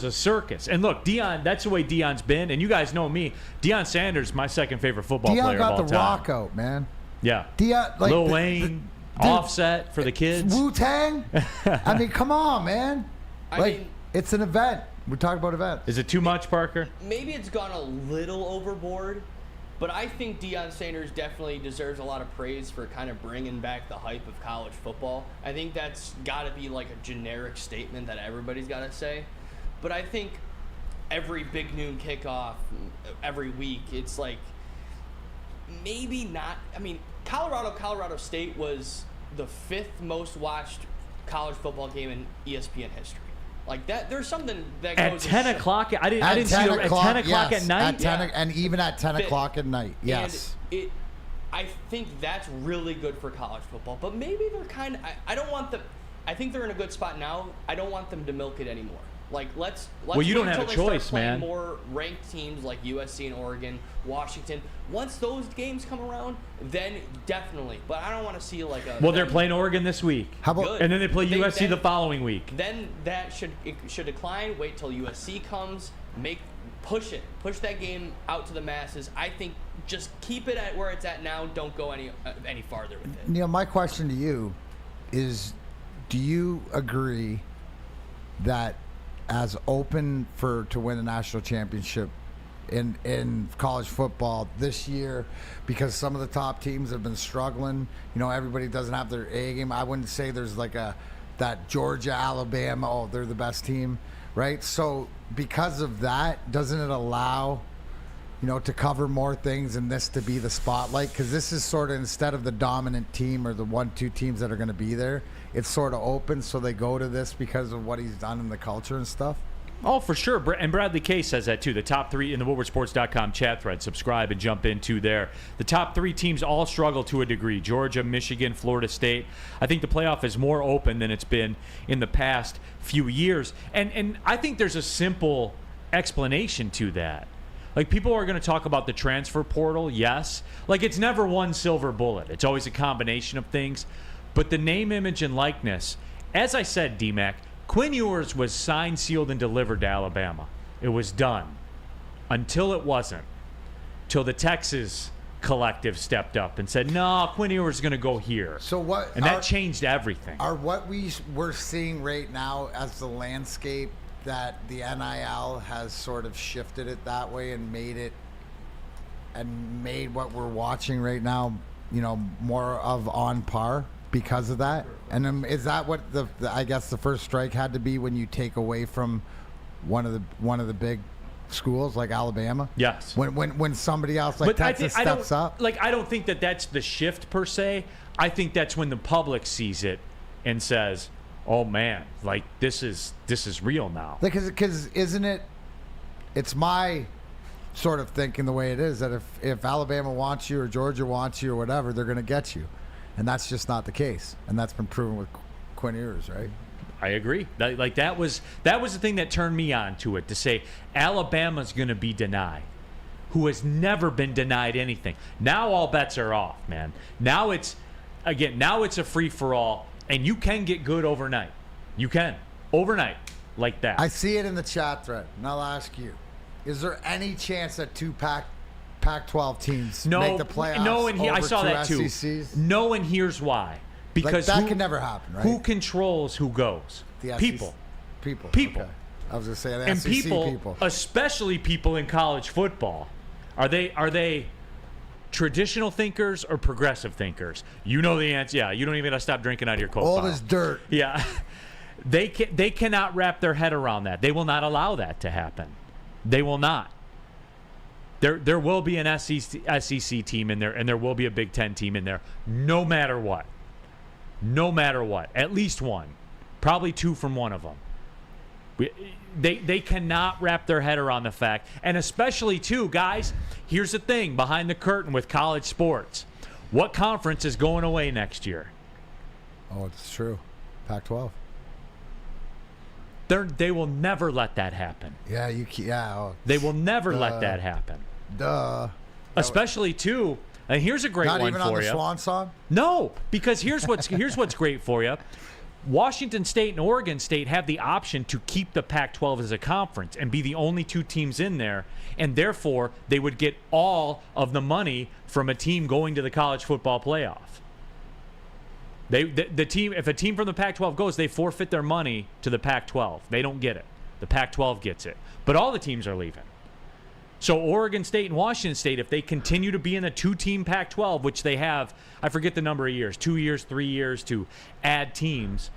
Speaker 2: a circus. And look, Dion, that's the way Dion's been. And you guys know me. Deion Sanders, my second favorite football player of all time.
Speaker 3: Dion got the rock out, man.
Speaker 2: Yeah.
Speaker 3: Dion, like
Speaker 2: Lil Wayne, Offset for the kids.
Speaker 3: Wu-Tang. I mean, come on, man. It's an event. We're talking about events.
Speaker 2: Is it too much, Parker?
Speaker 4: Maybe it's gone a little overboard. But I think Deion Sanders definitely deserves a lot of praise for kind of bringing back the hype of college football. I think that's got to be like a generic statement that everybody's got to say. But I think every big noon kickoff, every week, it's like maybe not. I mean, Colorado State was the 5th most watched college football game in ESPN history. Like that, there's something that goes
Speaker 2: at 10 o'clock. I didn't see it at 10 o'clock at night.
Speaker 3: And even at 10 o'clock at night. Yes.
Speaker 4: And I think that's really good for college football. But maybe they're kind of. I don't want them. I think they're in a good spot now. I don't want them to milk it anymore. Like let's
Speaker 2: well, you don't have a choice,
Speaker 4: man. More ranked teams like USC and Oregon, Washington. Once those games come around, then definitely. But I don't want to see like a.
Speaker 2: Well, they're playing Oregon this week.
Speaker 3: How about?
Speaker 2: And then they play USC the following week.
Speaker 4: Then that should decline. Wait till USC comes. Push that game out to the masses. I think just keep it at where it's at now. Don't go any farther with it.
Speaker 3: Neal, my question to you is: do you agree that as open to win a national championship in college football this year, because some of the top teams have been struggling, everybody doesn't have their A game? I wouldn't say there's like that Georgia, Alabama, they're the best team, right? So because of that, doesn't it allow to cover more things and this to be the spotlight? Because this is sort of, instead of the dominant team or the 1-2 teams that are going to be there, it's sort of open, so they go to this because of what he's done in the culture and stuff.
Speaker 2: Oh, for sure. And Bradley K says that too. The top 3 in the WoodwardSports.com chat thread. Subscribe and jump into there. The top 3 teams all struggle to a degree. Georgia, Michigan, Florida State. I think the playoff is more open than it's been in the past few years. And I think there's a simple explanation to that. Like, people are going to talk about the transfer portal, yes. Like, it's never one silver bullet. It's always a combination of things. But the name, image, and likeness, as I said, D-Mac, Quinn Ewers was signed, sealed, and delivered to Alabama. It was done. until it wasn't. Till the Texas collective stepped up and said, no, Quinn Ewers is going to go here.
Speaker 3: So what?
Speaker 2: And that changed everything.
Speaker 3: Are what we're seeing right now as the landscape that the NIL has sort of shifted it that way and made what we're watching right now, more of on par because of that? And is that what I guess the first strike had to be when you take away from one of the big schools like Alabama?
Speaker 2: Yes.
Speaker 3: When somebody else like Texas steps up?
Speaker 2: I don't think that that's the shift per se. I think that's when the public sees it and says, oh man, like this is real now.
Speaker 3: Because isn't it? It's my sort of thinking the way it is that if Alabama wants you or Georgia wants you or whatever, they're going to get you, and that's just not the case, and that's been proven with Quinn Ewers, right?
Speaker 2: I agree. That was the thing that turned me on to it, to say Alabama's going to be denied, who has never been denied anything. Now all bets are off, man. Now it's a free for all, and you can get good overnight. You can overnight like that.
Speaker 3: I see it in the chat thread, and I'll ask you: is there any chance that two Pac-12 teams make the playoffs?
Speaker 2: No, and I saw that too.
Speaker 3: SECs?
Speaker 2: No, and here's why. Because
Speaker 3: that can never happen, right?
Speaker 2: Who controls who goes?
Speaker 3: The
Speaker 2: people.
Speaker 3: People.
Speaker 2: Okay.
Speaker 3: I was going to say the
Speaker 2: and
Speaker 3: SEC people,
Speaker 2: especially people in college football, are they traditional thinkers or progressive thinkers? You know the answer. Yeah, you don't even got to stop drinking out of your Coke
Speaker 3: Old
Speaker 2: bottle.
Speaker 3: as dirt.
Speaker 2: Yeah, they cannot wrap their head around that. They will not allow that to happen. They will not. There will be an SEC team in there, and there will be a Big Ten team in there, no matter what. No matter what. At least one. Probably two from one of them. They cannot wrap their head around the fact. And especially, too, guys, here's the thing behind the curtain with college sports. What conference is going away next year?
Speaker 3: Oh, it's true. Pac-12.
Speaker 2: They will never let that happen.
Speaker 3: Yeah,
Speaker 2: they will never let that happen.
Speaker 3: Duh.
Speaker 2: Especially, too, and here's a great one for you.
Speaker 3: Not even on the Swan song?
Speaker 2: No, because here's what's great for you. Washington State and Oregon State have the option to keep the Pac-12 as a conference and be the only two teams in there, and therefore they would get all of the money from a team going to the college football playoff. The team, if a team from the Pac-12 goes, they forfeit their money to the Pac-12. They don't get it. The Pac-12 gets it. But all the teams are leaving. So Oregon State and Washington State, if they continue to be in the two-team Pac-12, which they have, I forget the number of years, 2 years, 3 years to add teams,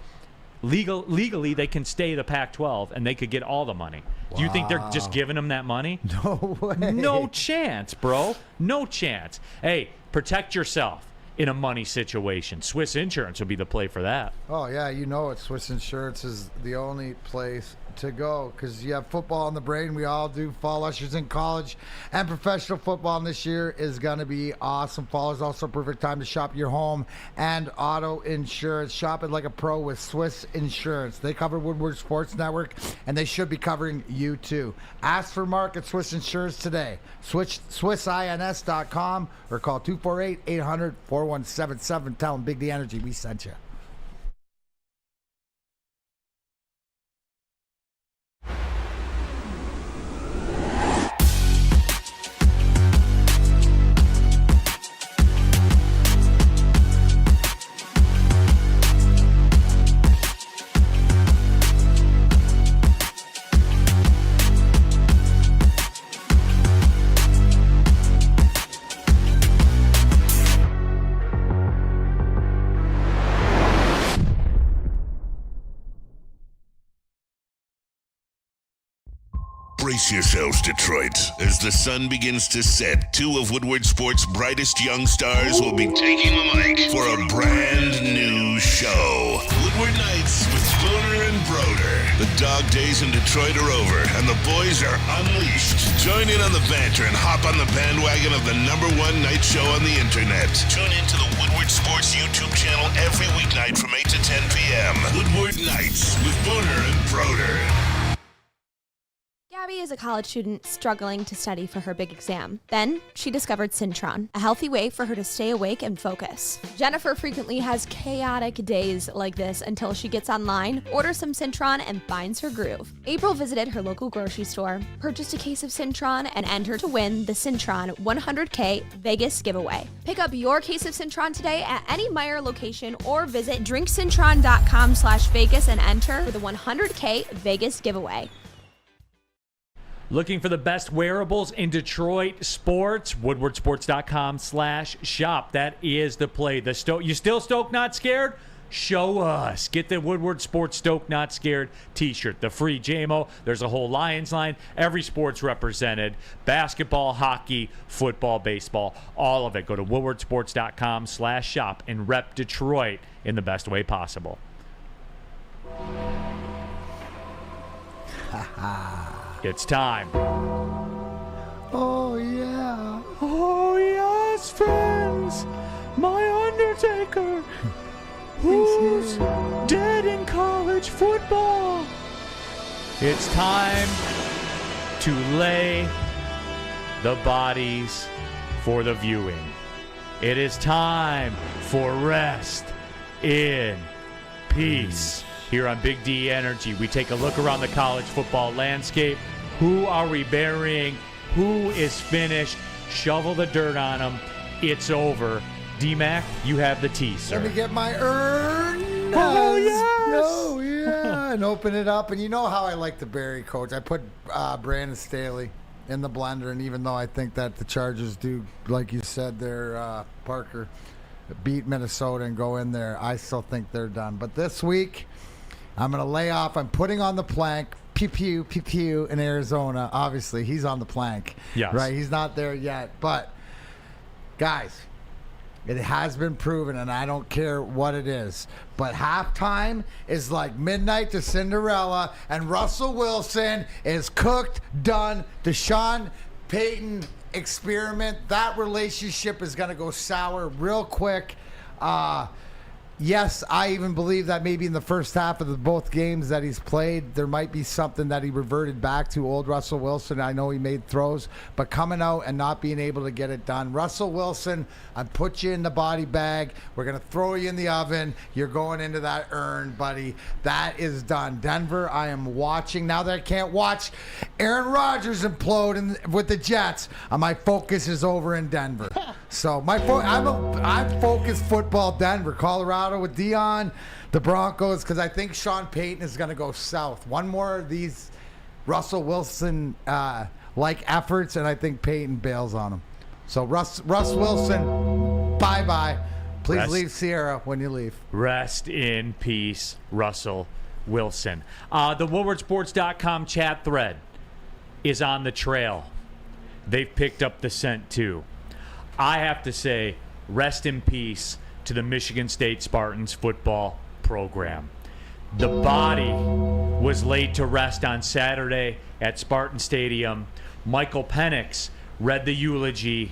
Speaker 2: legally they can stay the Pac-12 and they could get all the money. Wow. Do you think they're just giving them that money?
Speaker 3: No way.
Speaker 2: No chance, bro. No chance. Hey, protect yourself in a money situation. Swiss Insurance would be the play for that.
Speaker 3: Oh, yeah, Swiss Insurance is the only place to go because you have football in the brain. We all do. Fall ushers in college and professional football, and this year is going to be awesome. Fall is also a perfect time to shop your home and auto insurance. Shop it like a pro with Swiss Insurance. They cover Woodward Sports Network, and they should be covering you too. Ask for Mark at Swiss Insurance today. SwissINS.com or call 248-800-4177. Tell them Big D Energy we sent you.
Speaker 1: Brace yourselves, Detroit. As the sun begins to set, two of Woodward Sports' brightest young stars will be taking the mic for a brand new show. Woodward Nights with Spooner and Broder. The dog days in Detroit are over, and the boys are unleashed. Join in on the banter and hop on the bandwagon of the #1 night show on the internet. Tune into the Woodward Sports YouTube channel every weeknight from 8 to 10 p.m. Woodward Nights with Spooner and Broder.
Speaker 5: Gabby,
Speaker 13: Maddie is a college student struggling to study for her big exam. Then she discovered Syntron, a healthy way for her to stay awake and focus. Jennifer frequently has chaotic days like this until she gets online, orders some Syntron, and finds her groove. April visited her local grocery store, purchased a case of Syntron, and entered to win the Syntron 100K Vegas giveaway. Pick up your case of Syntron today at any Meijer location or visit drinksyntron.com/Vegas and enter for the 100K Vegas giveaway.
Speaker 2: Looking for the best wearables in Detroit sports? WoodwardSports.com/shop. That is the play. You still stoked, not scared? Show us. Get the Woodward Sports Stoke Not Scared t-shirt. The free JMO. There's a whole Lions line. Every sport's represented. Basketball, hockey, football, baseball, all of it. Go to WoodwardSports.com/shop and rep Detroit in the best way possible. It's time.
Speaker 3: Oh, yeah.
Speaker 2: Oh, yes, friends. My Undertaker. Who's dead in college football? It's time to lay the bodies for the viewing. It is time for rest in peace. Here on Big D Energy, we take a look around the college football landscape. Who are we burying? Who is finished? Shovel the dirt on them. It's over. D-Mac, you have the tea, sir.
Speaker 3: Let me get my urn.
Speaker 2: Oh, yes.
Speaker 3: Oh, yeah. And open it up. And you know how I like to bury, Coach. I put Brandon Staley in the blender. And even though I think that the Chargers do, like you said there, Parker, beat Minnesota and go in there, I still think they're done. But this week, I'm going to lay off. I'm putting on the plank. Pew, pew, pew, in Arizona. Obviously, he's on the plank.
Speaker 2: Yes.
Speaker 3: Right? He's not there yet. But, guys, it has been proven, and I don't care what it is. But halftime is like midnight to Cinderella, and Russell Wilson is cooked, done. The Sean Payton experiment, that relationship is going to go sour real quick. Yes, I even believe that maybe in the first half of both games that he's played, there might be something that he reverted back to old Russell Wilson. I know he made throws, but coming out and not being able to get it done. Russell Wilson, I put you in the body bag. We're going to throw you in the oven. You're going into that urn, buddy. That is done. Denver, I am watching. Now that I can't watch Aaron Rodgers implode with the Jets, my focus is over in Denver. So I'm focused football Denver, Colorado with Dion, the Broncos, because I think Sean Payton is going to go south. One more of these Russell Wilson like efforts, and I think Payton bails on him. So Russ Wilson, bye-bye. Please leave Sierra when you leave.
Speaker 2: Rest in peace, Russell Wilson. The WoodwardSports.com chat thread is on the trail. They've picked up the scent, too. I have to say, rest in peace to the Michigan State Spartans football program. The body was laid to rest on Saturday at Spartan Stadium. Michael Penix read the eulogy.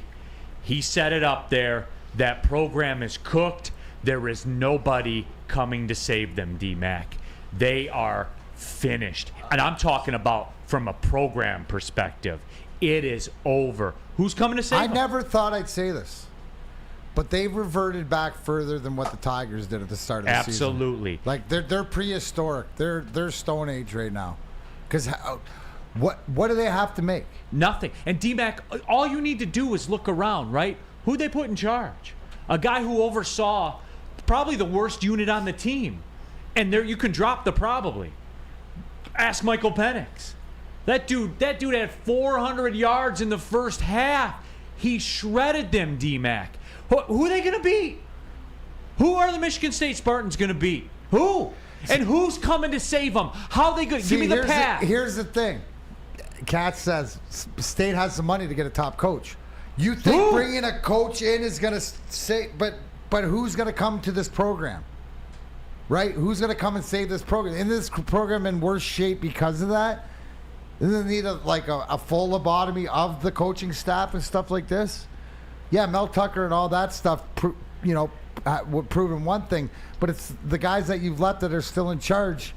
Speaker 2: He set it up there. That program is cooked. There is nobody coming to save them, D-Mac. They are finished. And I'm talking about from a program perspective. It is over. Who's coming to save them?
Speaker 3: I never thought I'd say this, but they've reverted back further than what the Tigers did at the start of the season.
Speaker 2: Absolutely.
Speaker 3: Like they're prehistoric. They're Stone Age right now. Because what do they have to make?
Speaker 2: Nothing. And D-Mac, all you need to do is look around, right? Who they put in charge? A guy who oversaw probably the worst unit on the team. And there you can drop the probably. Ask Michael Penix. That dude had 400 yards in the first half. He shredded them, D-Mac. Who are they going to beat? Who are the Michigan State Spartans going to beat? Who? And who's coming to save them? How are they going to give me the pass?
Speaker 3: Here's the thing. Katz says State has the money to get a top coach. You think bringing a coach in is going to say, but who's going to come to this program? Right? Who's going to come and save this program? Isn't this program in worse shape because of that? Doesn't it need a full lobotomy of the coaching staff and stuff like this? Yeah, Mel Tucker and all that stuff, would prove one thing, but it's the guys that you've left that are still in charge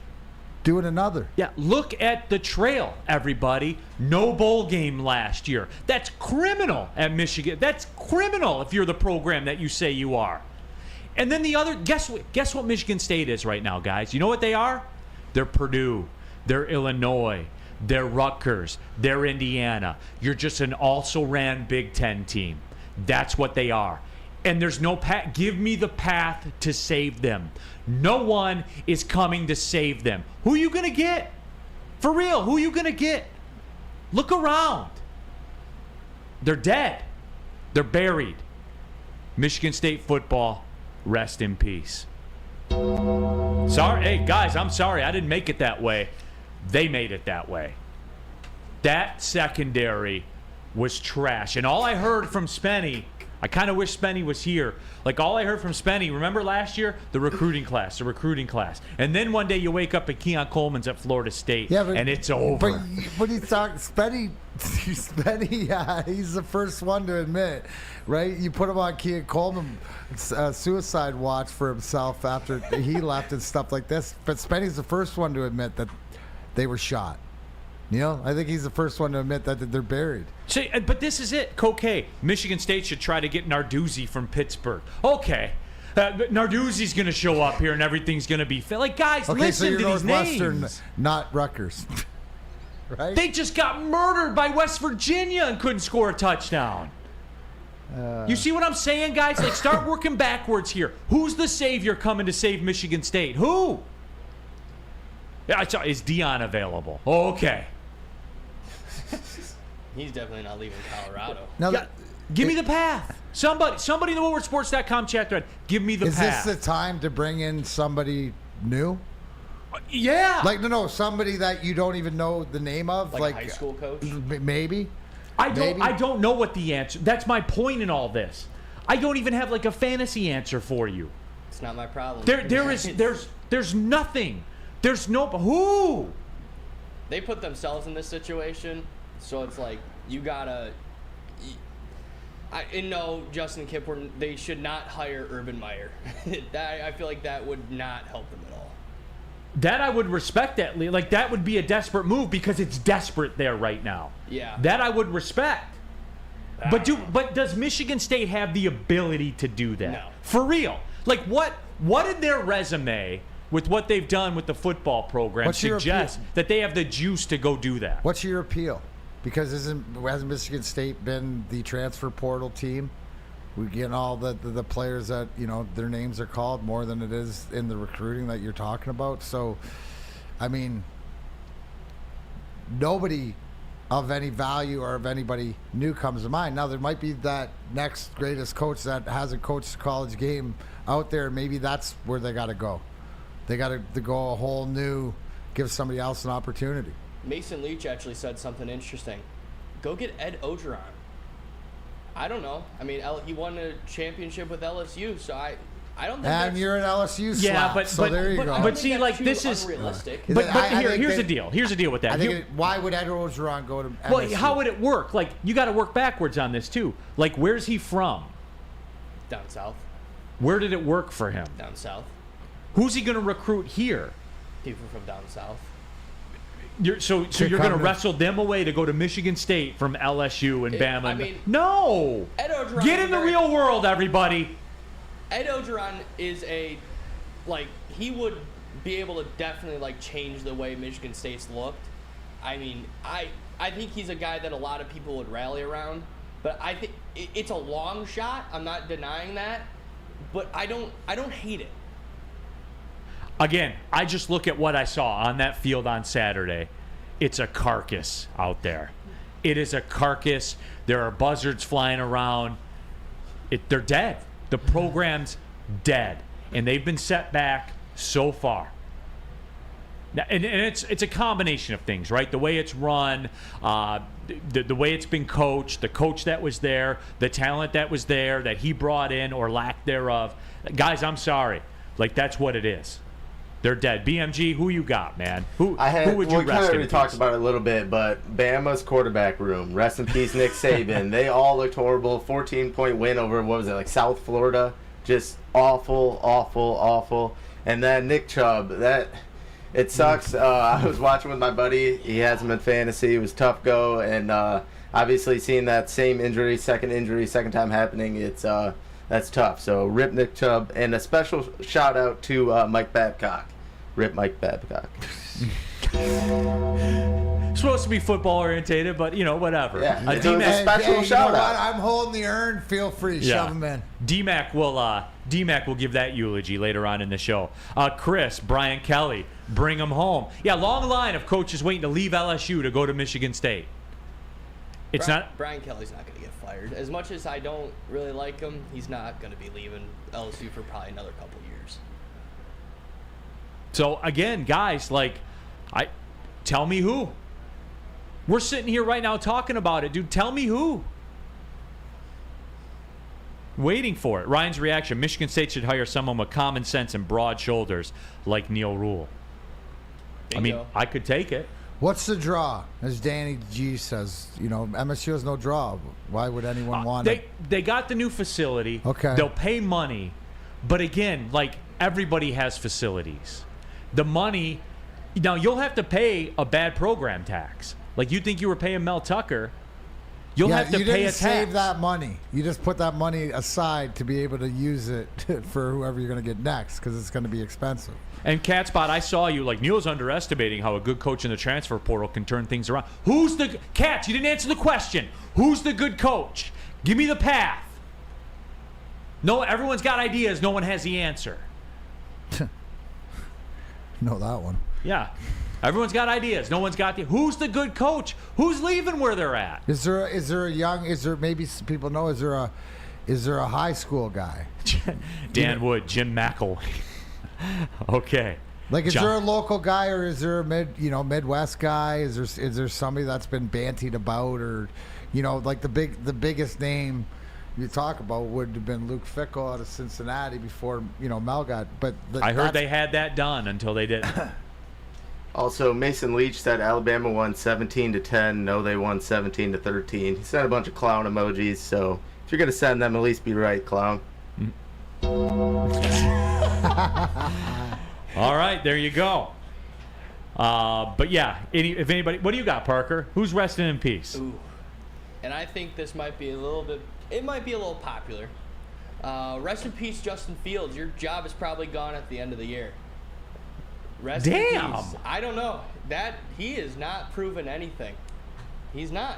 Speaker 3: doing another.
Speaker 2: Yeah, look at the trail, everybody. No bowl game last year. That's criminal at Michigan. That's criminal if you're the program that you say you are. And then the other, guess what Michigan State is right now, guys? You know what they are? They're Purdue. They're Illinois. They're Rutgers. They're Indiana. You're just an also-ran Big Ten team. That's what they are. And there's no path. Give me the path to save them. No one is coming to save them. Who are you going to get? For real, who are you going to get? Look around. They're dead. They're buried. Michigan State football, rest in peace. Sorry, hey, guys, I'm sorry. I didn't make it that way. They made it that way. That secondary was trash. And all I heard from Spenny, I kind of wish Spenny was here. Like, all I heard from Spenny, remember last year? The recruiting class. And then one day you wake up and Keon Coleman's at Florida State, and it's over.
Speaker 3: But he's talking, Spenny, he's the first one to admit, right? You put him on Keon Coleman suicide watch for himself after he left and stuff like this. But Spenny's the first one to admit that they were shot. Neal, I think he's the first one to admit that they're buried.
Speaker 2: See, but this is it. Coquet. Michigan State should try to get Narduzzi from Pittsburgh. Okay. Narduzzi's going to show up here and everything's going to be fit. Like, guys,
Speaker 3: okay,
Speaker 2: listen
Speaker 3: so you're
Speaker 2: to these
Speaker 3: Northwestern,
Speaker 2: names.
Speaker 3: not Rutgers. Right?
Speaker 2: They just got murdered by West Virginia and couldn't score a touchdown. You see what I'm saying, guys? Like, start working backwards here. Who's the savior coming to save Michigan State? Who? Yeah, is Dion available? Okay.
Speaker 4: He's definitely not leaving Colorado.
Speaker 3: Now,
Speaker 2: give me the path. Somebody in the WoodwardSports.com chat thread, give me the path.
Speaker 3: Is this the time to bring in somebody new?
Speaker 2: Yeah.
Speaker 3: Like, no, somebody that you don't even know the name of?
Speaker 4: Like a high school coach?
Speaker 3: Maybe.
Speaker 2: I don't know what the answer. That's my point in all this. I don't even have like a fantasy answer for you.
Speaker 4: It's not my problem.
Speaker 2: There's nothing. There's no who.
Speaker 4: They put themselves in this situation, so it's like you gotta. Justin Kipp, they should not hire Urban Meyer. I feel like that would not help them at all.
Speaker 2: That I would respect that. Like, that would be a desperate move because it's desperate there right now.
Speaker 4: Yeah.
Speaker 2: That I would respect. But does Michigan State have the ability to do that?
Speaker 4: No.
Speaker 2: For real? Like, what in their resume with what they've done with the football program suggests that they have the juice to go do that?
Speaker 3: What's your appeal? Because hasn't Michigan State been the transfer portal team? We're getting all the players that, their names are called more than it is in the recruiting that you're talking about. So, I mean, nobody of any value or of anybody new comes to mind. Now, there might be that next greatest coach that hasn't coached a college game out there. Maybe that's where they got to go. They got to go a whole new, give somebody else an opportunity.
Speaker 4: Mason Leach actually said something interesting. Go get Ed Ogeron. I don't know. I mean, he won a championship with LSU, so I don't think
Speaker 3: and you're an LSU slap,
Speaker 2: yeah, but
Speaker 3: there you go.
Speaker 2: But see, like, this is
Speaker 4: unrealistic.
Speaker 2: But here's the deal. Here's the deal with that.
Speaker 3: I think why would Ed Ogeron go to MSU?
Speaker 2: Well, how would it work? Like, you got to work backwards on this too. Like, where's he from?
Speaker 4: Down south.
Speaker 2: Where did it work for him?
Speaker 4: Down south.
Speaker 2: Who's he going to recruit here?
Speaker 4: People from down south.
Speaker 2: So you're going to wrestle them away to go to Michigan State from LSU and Bama?
Speaker 4: I mean,
Speaker 2: no.
Speaker 4: Ed Ogeron
Speaker 2: Get in the real world, everybody.
Speaker 4: Ed Ogeron is he would be able to definitely change the way Michigan State's looked. I mean, I think he's a guy that a lot of people would rally around, but I think it's a long shot. I'm not denying that, but I don't hate it.
Speaker 2: Again, I just look at what I saw on that field on Saturday. It's a carcass out there. It is a carcass. There are buzzards flying around. They're dead. The program's dead. And they've been set back so far. And it's a combination of things, right? The way it's run, the way it's been coached, the coach that was there, the talent that was there, that he brought in or lack thereof. Guys, I'm sorry. That's what it is. They're dead. BMG, who you got, man? Who would you rest in peace?
Speaker 6: We kind of already talked about it a little bit, but Bama's quarterback room, rest in peace, Nick Saban. They all looked horrible. 14-point win over, South Florida. Just awful, awful, awful. And then Nick Chubb, It sucks. I was watching with my buddy. He has him in fantasy. It was tough go, and obviously seeing that same second time happening, that's tough. So rip Nick Chubb, and a special shout out to Mike Babcock. Rip Mike Babcock.
Speaker 2: Supposed to be football orientated, but whatever.
Speaker 6: Yeah,
Speaker 2: a
Speaker 6: special shout out.
Speaker 3: I'm holding the urn. Feel free, shove him in.
Speaker 2: D-Mac will give that eulogy later on in the show. Chris, Brian Kelly, bring him home. Yeah, long line of coaches waiting to leave LSU to go to Michigan State.
Speaker 4: Brian Kelly's not going to get fired. As much as I don't really like him, he's not going to be leaving LSU for probably another couple years.
Speaker 2: So again, guys, tell me who. We're sitting here right now talking about it, dude. Tell me who. Waiting for it. Ryan's reaction: Michigan State should hire someone with common sense and broad shoulders like Neal Rhul. I mean, I could take it.
Speaker 3: What's the draw? As Danny G says, MSU has no draw. Why would anyone want it?
Speaker 2: They got the new facility.
Speaker 3: Okay.
Speaker 2: They'll pay money. But again, everybody has facilities. The money, now you'll have to pay a bad program tax. You think you were paying Mel Tucker, you'll have to pay a tax.
Speaker 3: You didn't save that money. You just put that money aside to be able to use it for whoever you're going to get next, because it's going to be expensive.
Speaker 2: And Catspot, I saw you, Neal's underestimating how a good coach in the transfer portal can turn things around. Who's the Cats? You didn't answer the question. Who's the good coach? Give me the path. No, everyone's got ideas. No one has the answer.
Speaker 3: Know that one.
Speaker 2: Yeah. Everyone's got ideas. No one's got who's the good coach? Who's leaving where they're at?
Speaker 3: Is there maybe people know, is there a high school guy?
Speaker 2: Dan Wood, Jim McElwain. Okay.
Speaker 3: Is there a local guy, or is there a Midwest guy? Is there somebody that's been bantied about, or the biggest name you talk about would have been Luke Fickell out of Cincinnati before Mel got. But
Speaker 2: I heard they had that done until they didn't.
Speaker 6: Also, Mason Leach said Alabama won 17-10. No, they won 17-13. He sent a bunch of clown emojis. So if you're gonna send them, at least be right, clown.
Speaker 2: All right, there you go. But yeah, if anybody, what do you got, Parker? Who's resting in peace?
Speaker 4: Ooh. And I think this might be a little popular. Rest in peace, Justin Fields. Your job is probably gone at the end of the year. Rest in peace. I don't know. He is not proven anything. He's not.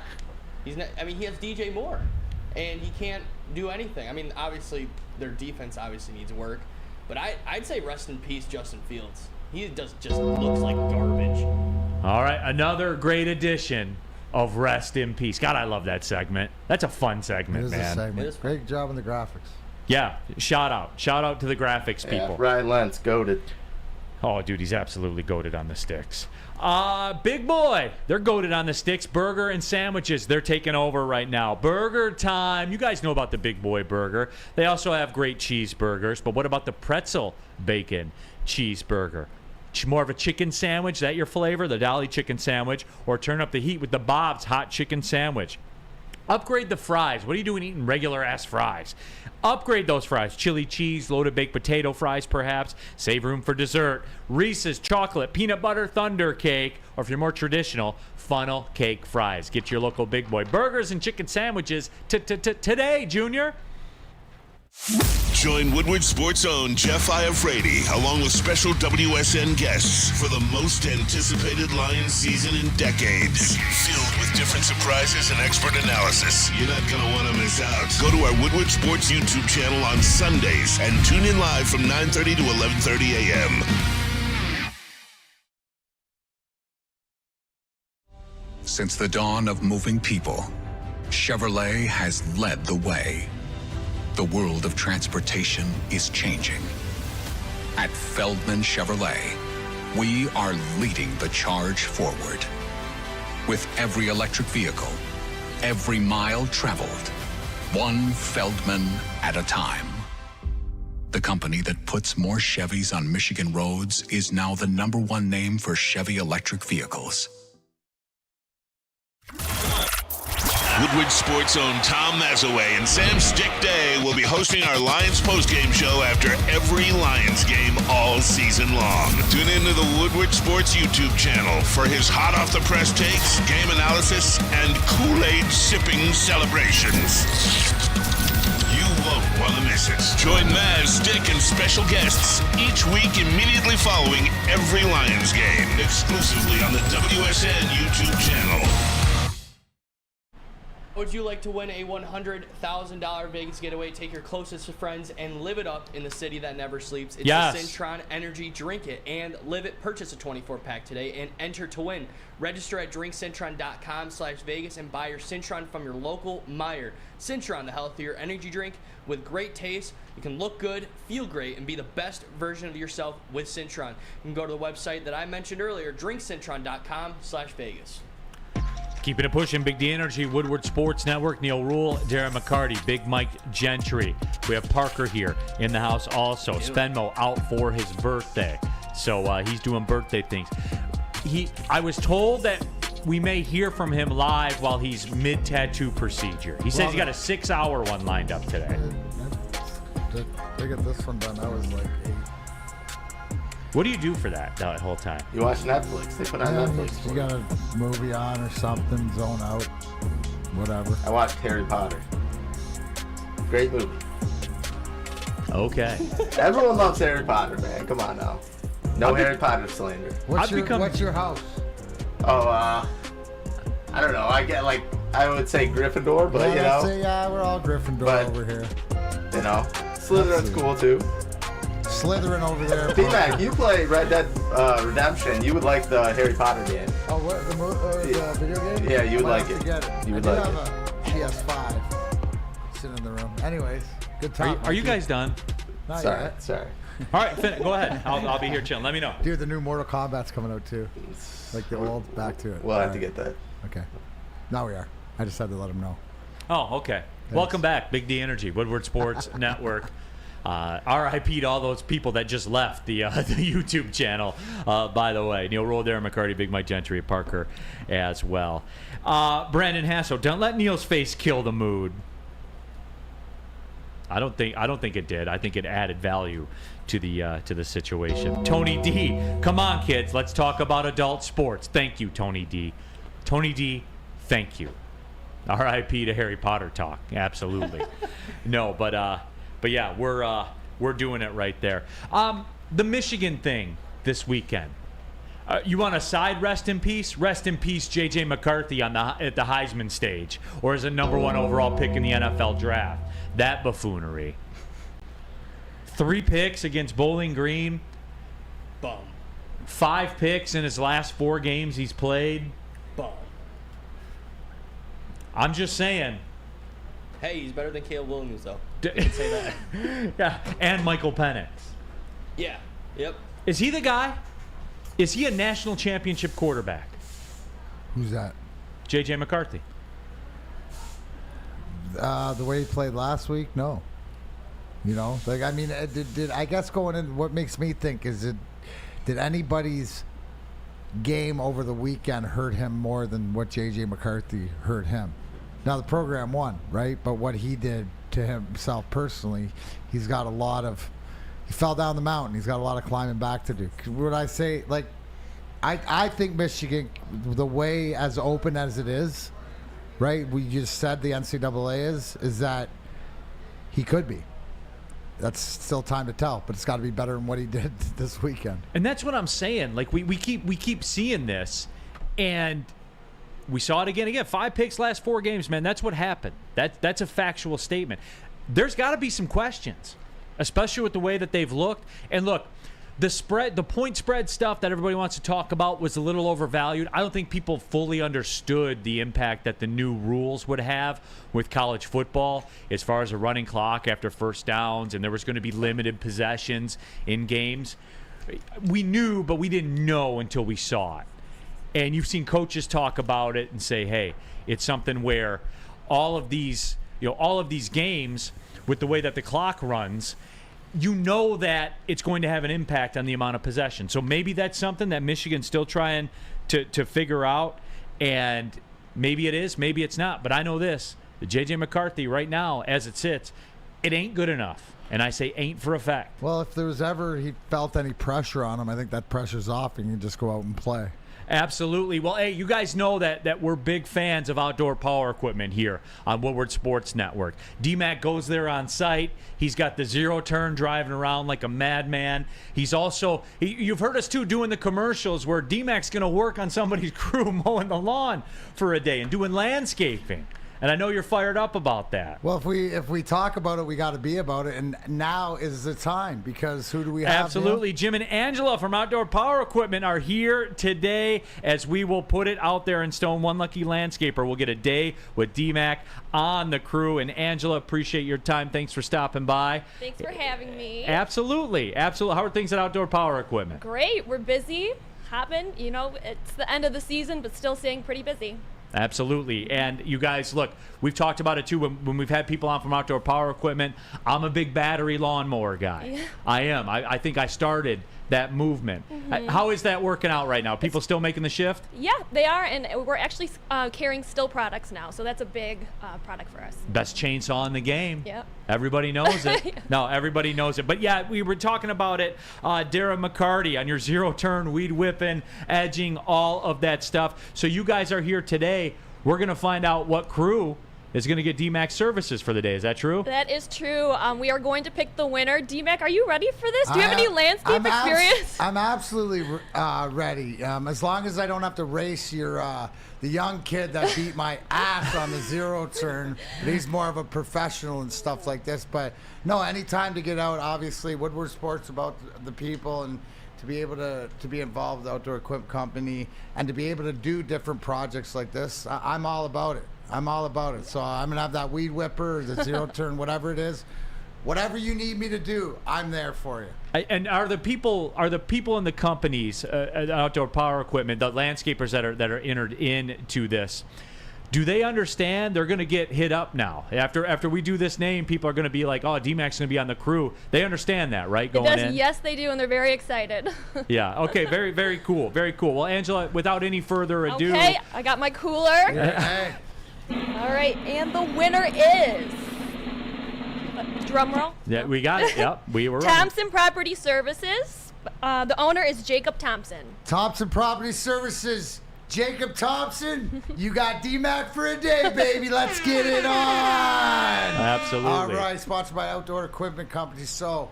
Speaker 4: I mean, he has DJ Moore, and he can't do anything. I mean, obviously, their defense obviously needs work, but I'd say rest in peace, Justin Fields. He just looks like garbage.
Speaker 2: All right, another great addition of Rest in Peace. God, I love that segment. That's a fun segment,
Speaker 3: it is
Speaker 2: man.
Speaker 3: A segment. Great job on the graphics.
Speaker 2: Yeah, shout out to the graphics people.
Speaker 6: Ryan Lentz, goated.
Speaker 2: Oh, dude, he's absolutely goated on the sticks. Big boy, they're goated on the sticks. Burger and sandwiches, they're taking over right now. Burger time. You guys know about the Big Boy Burger. They also have great cheeseburgers, but what about the pretzel bacon cheeseburger? More of a chicken sandwich, is that your flavor? The Dolly chicken sandwich, or turn up the heat with the Bob's hot chicken sandwich. Upgrade the fries. What are you doing eating regular-ass fries? Upgrade those fries. Chili cheese, loaded baked potato fries, perhaps. Save room for dessert. Reese's chocolate, peanut butter thunder cake, or if you're more traditional, funnel cake fries. Get your local Big Boy burgers and chicken sandwiches today, Junior.
Speaker 1: Join Woodward Sports' own Jeff Iafrate along with special WSN guests for the most anticipated Lions season in decades. Filled with different surprises and expert analysis. You're not going to want to miss out. Go to our Woodward Sports YouTube channel on Sundays and tune in live from 9:30 to 11:30 a.m.
Speaker 14: Since the dawn of moving people, Chevrolet has led the way. The world of transportation is changing. At Feldman Chevrolet, we are leading the charge forward. With every electric vehicle, every mile traveled, one Feldman at a time. The company that puts more Chevys on Michigan roads is now the #1 name for Chevy electric vehicles.
Speaker 1: Woodward Sports' own Tom Mazaway and Sam Stick Day will be hosting our Lions postgame show after every Lions game all season long. Tune into the Woodward Sports YouTube channel for his hot-off-the-press takes, game analysis, and Kool-Aid sipping celebrations. You won't want to miss it. Join Maz, Stick, and special guests each week immediately following every Lions game, exclusively on the WSN YouTube channel.
Speaker 4: Would you like to win a $100,000 Vegas getaway? Take your closest friends and live it up in the city that never sleeps. It's
Speaker 2: Yes.
Speaker 4: the Cintron Energy. Drink it and live it. Purchase a 24-pack today and enter to win. Register at drinkcintron.com/Vegas and buy your Cintron from your local Meijer. Cintron, the healthier energy drink with great taste. You can look good, feel great, and be the best version of yourself with Cintron. You can go to the website that I mentioned earlier, drinkcintron.com/Vegas.
Speaker 2: Keeping it pushing, Big D Energy, Woodward Sports Network, Neal Rhul, Darren McCarty, Big Mike Gentry. We have Parker here in the house also. Svenmo out for his birthday. So he's doing birthday things. I was told that we may hear from him live while he's mid-tattoo procedure. He says he's got a 6-hour one lined up today.
Speaker 3: I get this one done. I was like 8.
Speaker 2: What do you do for that whole time?
Speaker 6: You watch Netflix. They put on Netflix.
Speaker 3: You got a movie on or something, zone out, whatever.
Speaker 6: I watched Harry Potter. Great movie.
Speaker 2: Okay.
Speaker 6: Everyone loves Harry Potter, man. Come on now. No Harry Potter slander.
Speaker 3: What's your house?
Speaker 6: Oh, I don't know. I would say Gryffindor, but
Speaker 3: we're all Gryffindor over here.
Speaker 6: You know, Slytherin's cool too.
Speaker 3: Slytherin over there.
Speaker 6: T-Mac, you play Red Dead Redemption. You would like the Harry Potter game.
Speaker 3: Oh, what, the video game?
Speaker 6: Yeah, you would like it. You would like it.
Speaker 3: I have a PS5 sitting in the room. Anyways, good time.
Speaker 2: Are you guys done?
Speaker 3: Not
Speaker 6: Sorry.
Speaker 3: yet.
Speaker 6: Sorry.
Speaker 2: All right, go ahead. I'll be here chilling. Let me know.
Speaker 3: Dude, the new Mortal Kombat's coming out too. Like the old, back to it.
Speaker 6: We'll have to get that.
Speaker 3: Okay. Now we are. I just had to let him know.
Speaker 2: Oh, okay. Thanks. Welcome back, Big D Energy, Woodward Sports Network. RIP to all those people that just left the YouTube channel, by the way. Neal Rhul, Darren McCarty, Big Mike Gentry, Parker as well. Brandon Hasso, don't let Neal's face kill the mood. I don't think it did. I think it added value to the situation. Tony D, come on, kids. Let's talk about adult sports. Thank you, Tony D. Tony D, thank you. RIP to Harry Potter talk. Absolutely. No, but yeah, we're doing it right there. The Michigan thing this weekend. You want a side rest in peace? Rest in peace, J.J. McCarthy at the Heisman stage, or as a #1 overall pick in the NFL draft. That buffoonery. 3 picks against Bowling Green.
Speaker 4: Bum.
Speaker 2: 5 picks in his last 4 games he's played.
Speaker 4: Bum.
Speaker 2: I'm just saying.
Speaker 4: Hey, he's better than Caleb Williams, though. You can say that.
Speaker 2: Yeah, and Michael Penix.
Speaker 4: Yeah. Yep.
Speaker 2: Is he the guy? Is he a national championship quarterback?
Speaker 3: Who's that?
Speaker 2: J.J. McCarthy.
Speaker 3: The way he played last week, no. You know, like I mean, did I guess going in? What makes me think is did anybody's game over the weekend hurt him more than what J.J. McCarthy hurt him? Now the program won, right? But what he did to himself personally, he's got a lot of. He fell down the mountain. He's got a lot of climbing back to do. Would I say like? I think Michigan, the way as open as it is, right? We just said the NCAA is that he could be. That's still time to tell, but it's got to be better than what he did this weekend.
Speaker 2: And that's what I'm saying. Like we keep seeing this, and we saw it again. 5 picks last 4 games, man. That's what happened. That's a factual statement. There's got to be some questions, especially with the way that they've looked. And look, the point spread stuff that everybody wants to talk about was a little overvalued. I don't think people fully understood the impact that the new rules would have with college football as far as a running clock after first downs, and there was going to be limited possessions in games. We knew, but we didn't know until we saw it. And you've seen coaches talk about it and say, hey, it's something where all of these games with the way that the clock runs, you know that it's going to have an impact on the amount of possession. So maybe that's something that Michigan's still trying to figure out. And Maybe it is, maybe it's not. But I know this. The J.J. McCarthy right now, as it sits, it ain't good enough. And I say ain't for a fact.
Speaker 3: Well, if there was ever he felt any pressure on him, I think that pressure's off and you can just go out and play.
Speaker 2: Absolutely. Well, hey, you guys know that we're big fans of outdoor power equipment here on Woodward Sports Network. DMAC goes there on site. He's got the zero turn driving around like a madman. He's also, you've heard us too doing the commercials where DMAC's going to work on somebody's crew mowing the lawn for a day and doing landscaping. And I know you're fired up about that.
Speaker 3: Well, if we talk about it, we got to be about it. And now is the time, because who do we have?
Speaker 2: Absolutely. Jim and Angela from Outdoor Power Equipment are here today as we will put it out there in stone. One lucky landscaper will get a day with DMAC on the crew. And Angela, appreciate your time. Thanks for stopping by.
Speaker 15: Thanks for having me.
Speaker 2: Absolutely. Absolutely. How are things at Outdoor Power Equipment?
Speaker 15: Great. We're busy. Hopping. You know, it's the end of the season, but still staying pretty busy.
Speaker 2: Absolutely. And you guys, look, we've talked about it too when we've had people on from Outdoor Power Equipment. I'm a big battery lawnmower guy.
Speaker 15: Yeah.
Speaker 2: I am. I think I started that movement. How is that working out right now? People still making the shift?
Speaker 15: Yeah, they are, and we're actually carrying still products now, so that's a big product for us.
Speaker 2: Best chainsaw in the game.
Speaker 15: Yep.
Speaker 2: Everybody knows it. No, everybody knows it. But yeah, we were talking about it, Darren McCarty, on your zero turn, weed whipping, edging, all of that stuff. So you guys are here today. We're going to find out what crew is going to get DMAC services for the day. Is that true?
Speaker 15: That is true. We are going to pick the winner. DMAC, are you ready for this? Do you have any landscape experience?
Speaker 3: I'm absolutely ready. As long as I don't have to race the young kid that beat my ass on the zero turn. He's more of a professional and stuff like this. But no, anytime to get out, obviously, Woodward Sports about the people and to be able to be involved with Outdoor Equipment Company and to be able to do different projects like this, I'm all about it. I'm all about it. So I'm going to have that weed whipper, the zero turn, whatever it is. Whatever you need me to do, I'm there for you.
Speaker 2: And are the people in the companies, Outdoor Power Equipment, the landscapers that are entered into this, do they understand they're going to get hit up now? After we do this name, people are going to be like, oh, DMAC's going to be on the crew. They understand that, right?
Speaker 15: Yes, they do, and they're very excited.
Speaker 2: Yeah, okay, very, very cool. Very cool. Well, Angela, without any further ado.
Speaker 15: Okay, I got my cooler.
Speaker 3: Hey.
Speaker 15: All right, and the winner is, drum roll.
Speaker 2: Yeah, we got it. Yep, we were
Speaker 15: Thompson Property Services. The owner is Jacob Thompson.
Speaker 3: Thompson Property Services, Jacob Thompson. You got DMAC for a day, baby. Let's get it on.
Speaker 2: Absolutely.
Speaker 3: All right, sponsored by Outdoor Equipment Company. So,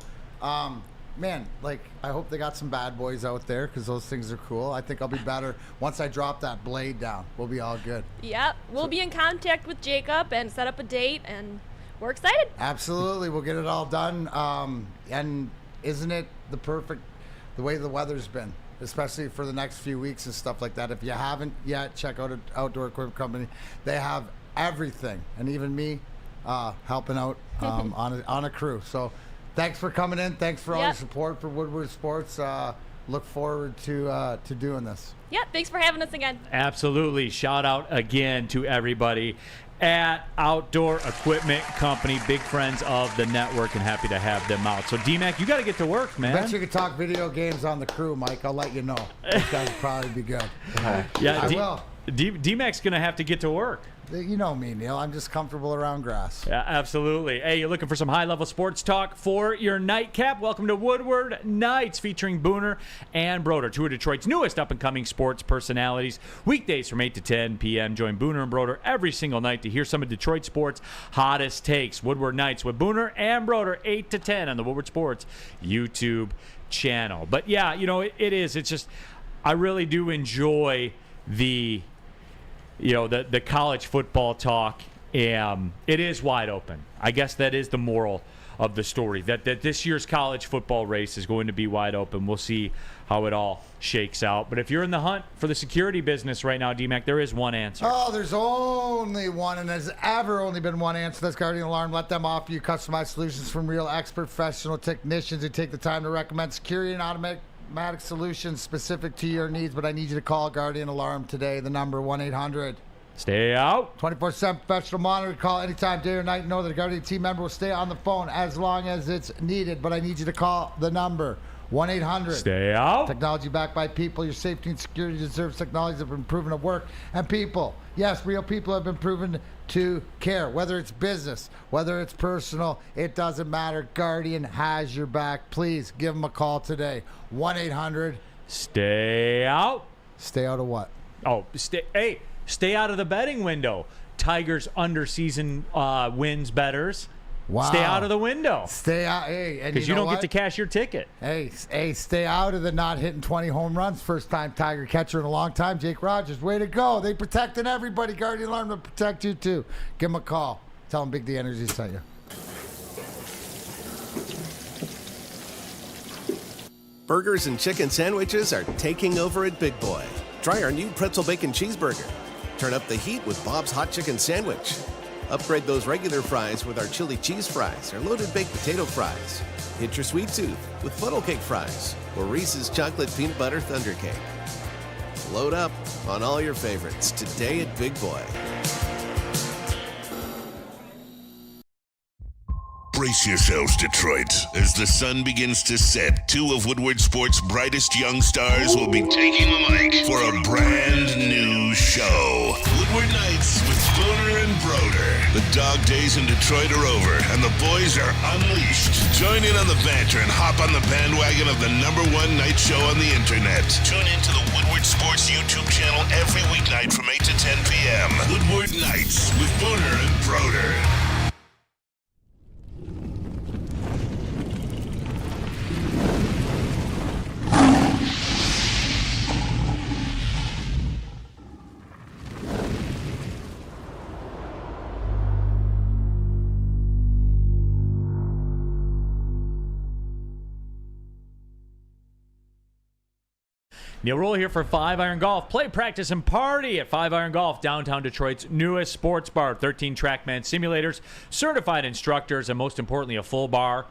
Speaker 3: man, I hope they got some bad boys out there because those things are cool. I think I'll be better once I drop that blade down. We'll be all good.
Speaker 15: Yep. We'll be in contact with Jacob and set up a date, and we're excited.
Speaker 3: Absolutely. We'll get it all done. And isn't it the way the weather's been, especially for the next few weeks and stuff like that? If you haven't yet, check out Outdoor Equipment Company. They have everything, and even me helping out on a crew. So thanks for coming in. Thanks for all your support for Woodward Sports. Look forward to doing this.
Speaker 15: Yeah, thanks for having us again.
Speaker 2: Absolutely. Shout out again to everybody at Outdoor Equipment Company. Big friends of the network and happy to have them out. So, DMAC, you got to get to work, man.
Speaker 3: I bet you could talk video games on the crew, Mike. I'll let you know. Those guys would probably be good.
Speaker 2: Yeah,
Speaker 3: I will.
Speaker 2: DMAC's going to have to get to work.
Speaker 3: You know me, Neal. I'm just comfortable around grass.
Speaker 2: Yeah, absolutely. Hey, you're looking for some high-level sports talk for your nightcap? Welcome to Woodward Nights, featuring Booner and Broder, two of Detroit's newest up-and-coming sports personalities. Weekdays from 8 to 10 p.m. Join Booner and Broder every single night to hear some of Detroit sports' hottest takes. Woodward Nights with Booner and Broder, 8 to 10 on the Woodward Sports YouTube channel. But, yeah, it's just I really do enjoy the college football talk. It is wide open. I guess that is the moral of the story, that this year's college football race is going to be wide open. We'll see how it all shakes out. But if you're in the hunt for the security business right now, DMAC, there is one answer.
Speaker 3: Oh, there's only one, and there's ever only been one answer. That's Guardian Alarm. Let them offer you customized solutions from real expert professional technicians who take the time to recommend security and automatic solutions specific to your needs. But I need you to call Guardian Alarm today. The number 1-800.
Speaker 2: Stay out.
Speaker 3: 24/7 professional monitor. Call anytime, day or night. Know that a Guardian team member will stay on the phone as long as it's needed. But I need you to call the number 1-800.
Speaker 2: Stay out.
Speaker 3: Technology backed by people. Your safety and security deserves technology that have been proven to work. And people, yes, real people have been proven to care. Whether it's business, whether it's personal, it doesn't matter. Guardian has your back. Please give them a call today. 1-800.
Speaker 2: Stay out.
Speaker 3: Stay out of what?
Speaker 2: Oh, stay out of the betting window. Tigers under season wins bettors.
Speaker 3: Wow.
Speaker 2: Stay out of the window.
Speaker 3: Stay out. Hey, and
Speaker 2: because you don't get to cash your ticket.
Speaker 3: Hey, stay out of the not hitting 20 home runs. First time Tiger catcher in a long time. Jake Rogers, way to go. They protecting everybody. Guardian Alarm to protect you too. Give them a call. Tell them Big D Energy sent you.
Speaker 16: Burgers and chicken sandwiches are taking over at Big Boy. Try our new pretzel bacon cheeseburger. Turn up the heat with Bob's Hot Chicken Sandwich. Upgrade those regular fries with our chili cheese fries or loaded baked potato fries. Hit your sweet tooth with funnel cake fries or Reese's chocolate peanut butter thunder cake. Load up on all your favorites today at Big Boy.
Speaker 1: Brace yourselves, Detroit. As the sun begins to set, two of Woodward Sports' brightest young stars will be taking the mic for a brand new show. Woodward Nights with Spooner and Broder. The dog days in Detroit are over, and the boys are unleashed. Join in on the banter and hop on the bandwagon of the #1 night show on the internet. Tune in to the Woodward Sports YouTube channel every weeknight from 8 to 10 p.m. Woodward Nights with Spooner and Broder.
Speaker 2: Neal Rhul here for 5 Iron Golf. Play, practice, and party at 5 Iron Golf, downtown Detroit's newest sports bar. 13 TrackMan simulators, certified instructors, and most importantly, a full bar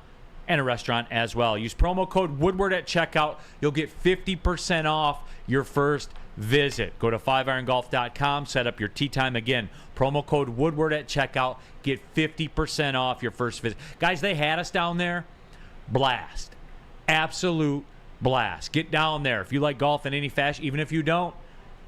Speaker 2: and a restaurant as well. Use promo code Woodward at checkout. You'll get 50% off your first visit. Go to 5irongolf.com, set up your tee time. Again, promo code Woodward at checkout. Get 50% off your first visit. Guys, they had us down there. Blast. Absolute blast. Get down there. If you like golf in any fashion, even if you don't,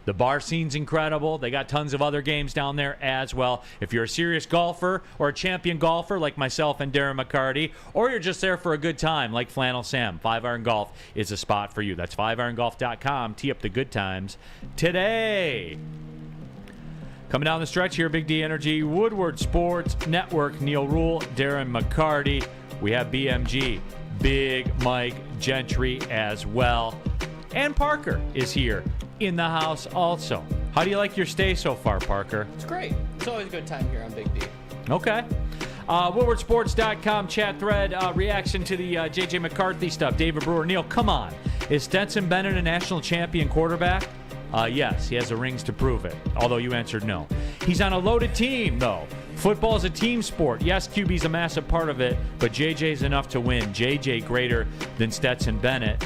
Speaker 2: the bar scene's incredible. They got tons of other games down there as well. If you're a serious golfer or a champion golfer like myself and Darren McCarty, or you're just there for a good time like Flannel Sam, 5 Iron Golf is a spot for you. That's 5irongolf.com. Tee up the good times today. Coming down the stretch here, Big D Energy, Woodward Sports Network, Neal Rhul, Darren McCarty. We have BMG, Big Mike Gentry as well. And Parker is here in the house also. How do you like your stay so far, Parker?
Speaker 4: It's great. It's always a good time here on Big D.
Speaker 2: Okay. WoodwardSports.com chat thread, reaction to the J.J. McCarthy stuff. David Brewer, Neal, come on. Is Stetson Bennett a national champion quarterback? Yes, he has the rings to prove it, although you answered no. He's on a loaded team, though. Football is a team sport. Yes, QB's a massive part of it, but JJ's enough to win. JJ greater than Stetson Bennett.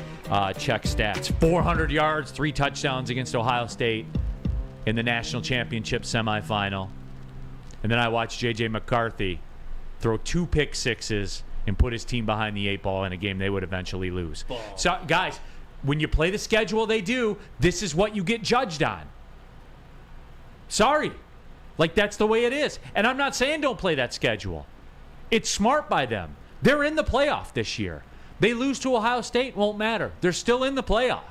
Speaker 2: Check stats. 400 yards, 3 touchdowns against Ohio State in the national championship semifinal. And then I watched JJ McCarthy throw 2 pick sixes and put his team behind the 8 ball in a game they would eventually lose. Ball. So, guys, when you play the schedule they do, this is what you get judged on. Sorry. Like, that's the way it is. And I'm not saying don't play that schedule. It's smart by them. They're in the playoff this year. They lose to Ohio State, won't matter. They're still in the playoff,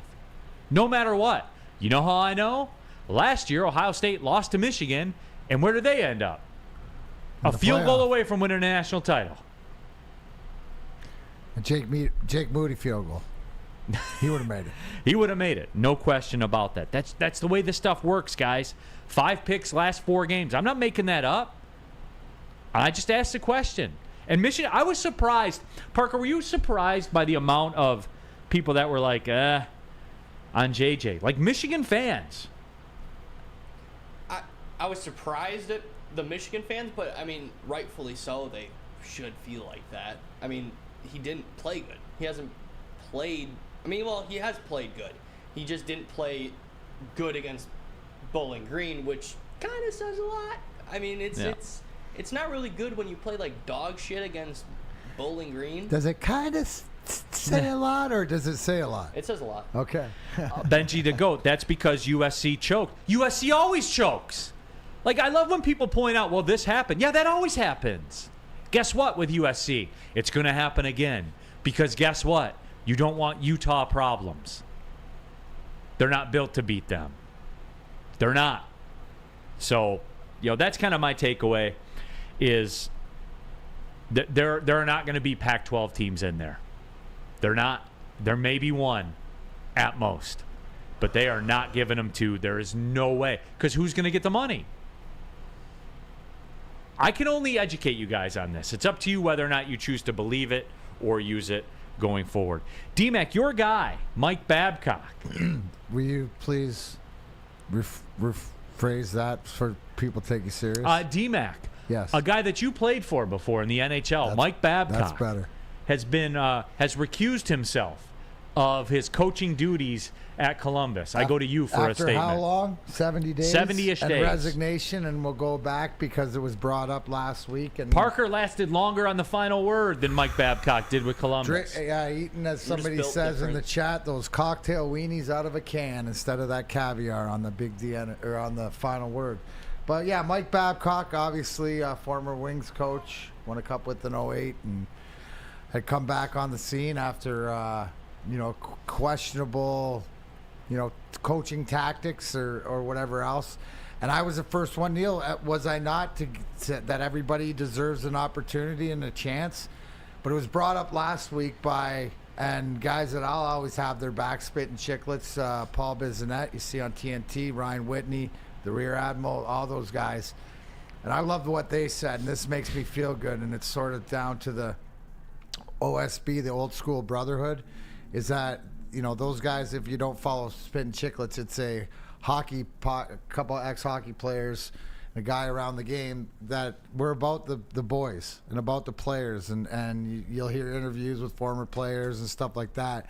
Speaker 2: no matter what. You know how I know? Last year, Ohio State lost to Michigan, and where did they end up? A field goal away from winning a national title.
Speaker 3: A Jake Moody field goal. He would have made it.
Speaker 2: He would have made it. No question about that. That's the way this stuff works, guys. 5 picks last 4 games. I'm not making that up. I just asked a question. And Michigan, I was surprised. Parker, were you surprised by the amount of people that were like, on JJ? Like Michigan fans.
Speaker 4: I was surprised at the Michigan fans, but, I mean, rightfully so. They should feel like that. I mean, he didn't play good. He hasn't played. I mean, well, he has played good. He just didn't play good against Bowling Green, which kind of says a lot. I mean, it's not really good when you play like dog shit against Bowling Green.
Speaker 3: Does it kind of say a lot, or does it say a lot?
Speaker 4: It says a lot.
Speaker 3: Okay.
Speaker 2: Benji the GOAT. That's because USC choked. USC always chokes. Like, I love when people point out, well, this happened. Yeah, that always happens. Guess what with USC? It's going to happen again. Because guess what? You don't want Utah problems. They're not built to beat them. They're not. So, that's kind of my takeaway is that there are not going to be Pac-12 teams in there. They're not. There may be one at most. But they are not giving them to. There is no way. Because who's going to get the money? I can only educate you guys on this. It's up to you whether or not you choose to believe it or use it going forward. D-Mac, your guy, Mike Babcock.
Speaker 3: Will you please rephrase that for people to take you serious?
Speaker 2: D-Mac.
Speaker 3: Yes.
Speaker 2: A guy that you played for before in the NHL, Mike Babcock.
Speaker 3: That's better.
Speaker 2: Has recused himself of his coaching duties at Columbus. I go to you for a statement.
Speaker 3: After how long? 70 days?
Speaker 2: 70-ish
Speaker 3: and
Speaker 2: days.
Speaker 3: Resignation, and we'll go back because it was brought up last week. And
Speaker 2: Parker lasted longer on the final word than Mike Babcock did with Columbus.
Speaker 3: Eating, as somebody says in the chat, those cocktail weenies out of a can instead of that caviar on the big or on the final word. But yeah, Mike Babcock, obviously former Wings coach, won a cup with an 08 and had come back on the scene after questionable coaching tactics or whatever else. And I was the first one, Neal, was I not, to that everybody deserves an opportunity and a chance? But it was brought up last week and guys that I'll always have their back spitting chicklets, Paul Bissonnette, you see on TNT, Ryan Whitney, the Rear Admiral, all those guys. And I loved what they said, and this makes me feel good, and it's sort of down to the OSB, the old school brotherhood, is that those guys, if you don't follow Spittin' Chicklets, it's a couple ex-hockey players, a guy around the game, that we're about the boys and about the players, and you'll hear interviews with former players and stuff like that.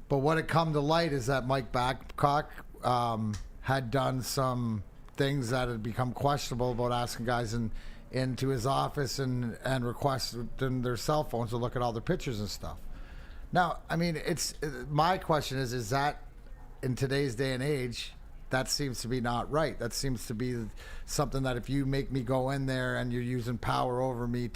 Speaker 3: But what had come to light is that Mike Babcock had done some things that had become questionable about asking guys into his office and requesting their cell phones to look at all their pictures and stuff. Now, I mean, my question is that in today's day and age, that seems to be not right. That seems to be something that if you make me go in there and you're using power over me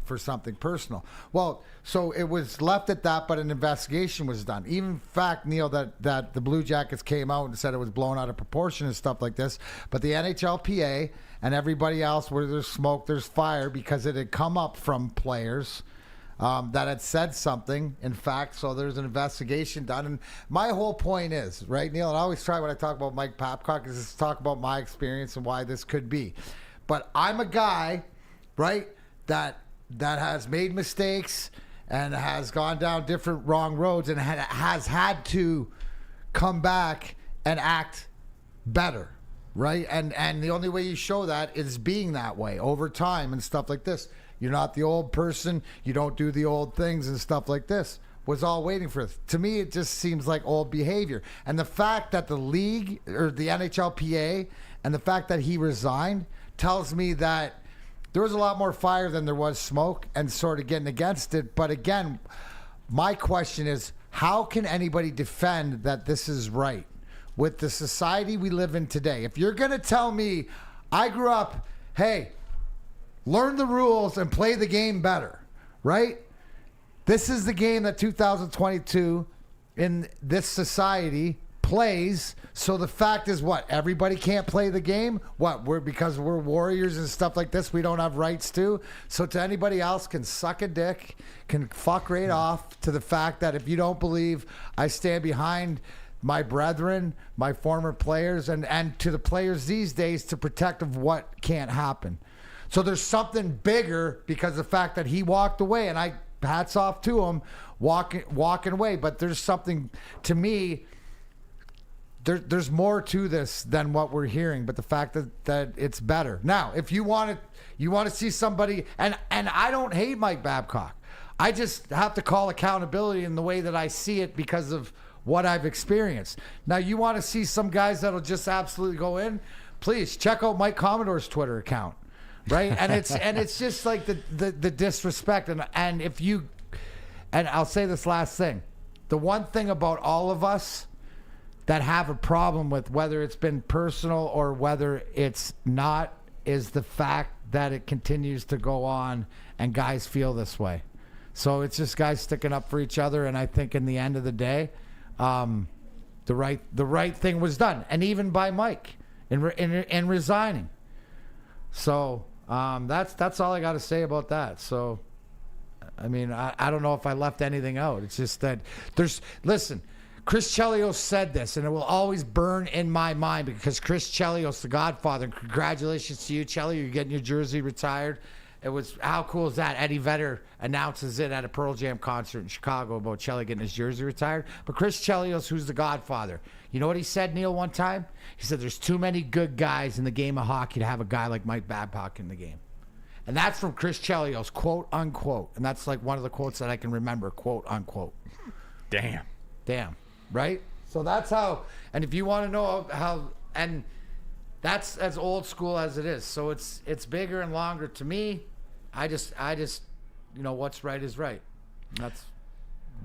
Speaker 3: for something personal. Well, so it was left at that, but an investigation was done. Even in fact, Neal, that the Blue Jackets came out and said it was blown out of proportion and stuff like this. But the NHLPA and everybody else, where there's smoke, there's fire, because it had come up from players that had said something, in fact. So there's an investigation done. And my whole point is, right, Neal, and I always try when I talk about Mike Babcock is to talk about my experience and why this could be. But I'm a guy, right, that has made mistakes and has gone down different wrong roads and has had to come back and act better, right? And the only way you show that is being that way over time and stuff like this. You're not the old person. You don't do the old things and stuff like this. Was all waiting for it. To me, it just seems like old behavior. And the fact that the league or the NHLPA and the fact that he resigned tells me that there was a lot more fire than there was smoke and sort of getting against it. But again, my question is, how can anybody defend that this is right with the society we live in today? If you're going to tell me, I grew up, hey, learn the rules and play the game better, right? This is the game that 2022 in this society plays. So the fact is what? Everybody can't play the game? What? Because we're warriors and stuff like this, we don't have rights to? So to anybody else can suck a dick, can fuck right off to the fact that if you don't believe I stand behind my brethren, my former players, and to the players these days to protect of what can't happen. So there's something bigger because of the fact that he walked away, and I hats off to him walking away. But there's something, to me, there's more to this than what we're hearing. But the fact that it's better. Now, if you want to see somebody, and I don't hate Mike Babcock. I just have to call accountability in the way that I see it because of what I've experienced. Now, you want to see some guys that'll just absolutely go in? Please check out Mike Commodore's Twitter account. Right, and it's just like the disrespect, and if you and I'll say this last thing. The one thing about all of us that have a problem with whether it's been personal or whether it's not is the fact that it continues to go on and guys feel this way. So it's just guys sticking up for each other, and I think in the end of the day, the right thing was done, and even by Mike in resigning. So that's all I got to say about that. So, I mean, I don't know if I left anything out. It's just that listen, Chris Chelios said this, and it will always burn in my mind because Chris Chelios, the Godfather, and congratulations to you, Chelly. You're getting your jersey retired. How cool is that? Eddie Vedder announces it at a Pearl Jam concert in Chicago about Chelly getting his jersey retired. But Chris Chelios, who's the Godfather, you know what he said, Neal, one time? He said, there's too many good guys in the game of hockey to have a guy like Mike Babcock in the game. And that's from Chris Chelios, quote, unquote. And that's like one of the quotes that I can remember, quote, unquote.
Speaker 2: Damn.
Speaker 3: Right? So that's how, and if you want to know how, and that's as old school as it is. So it's bigger and longer to me. I just, what's right is right. That's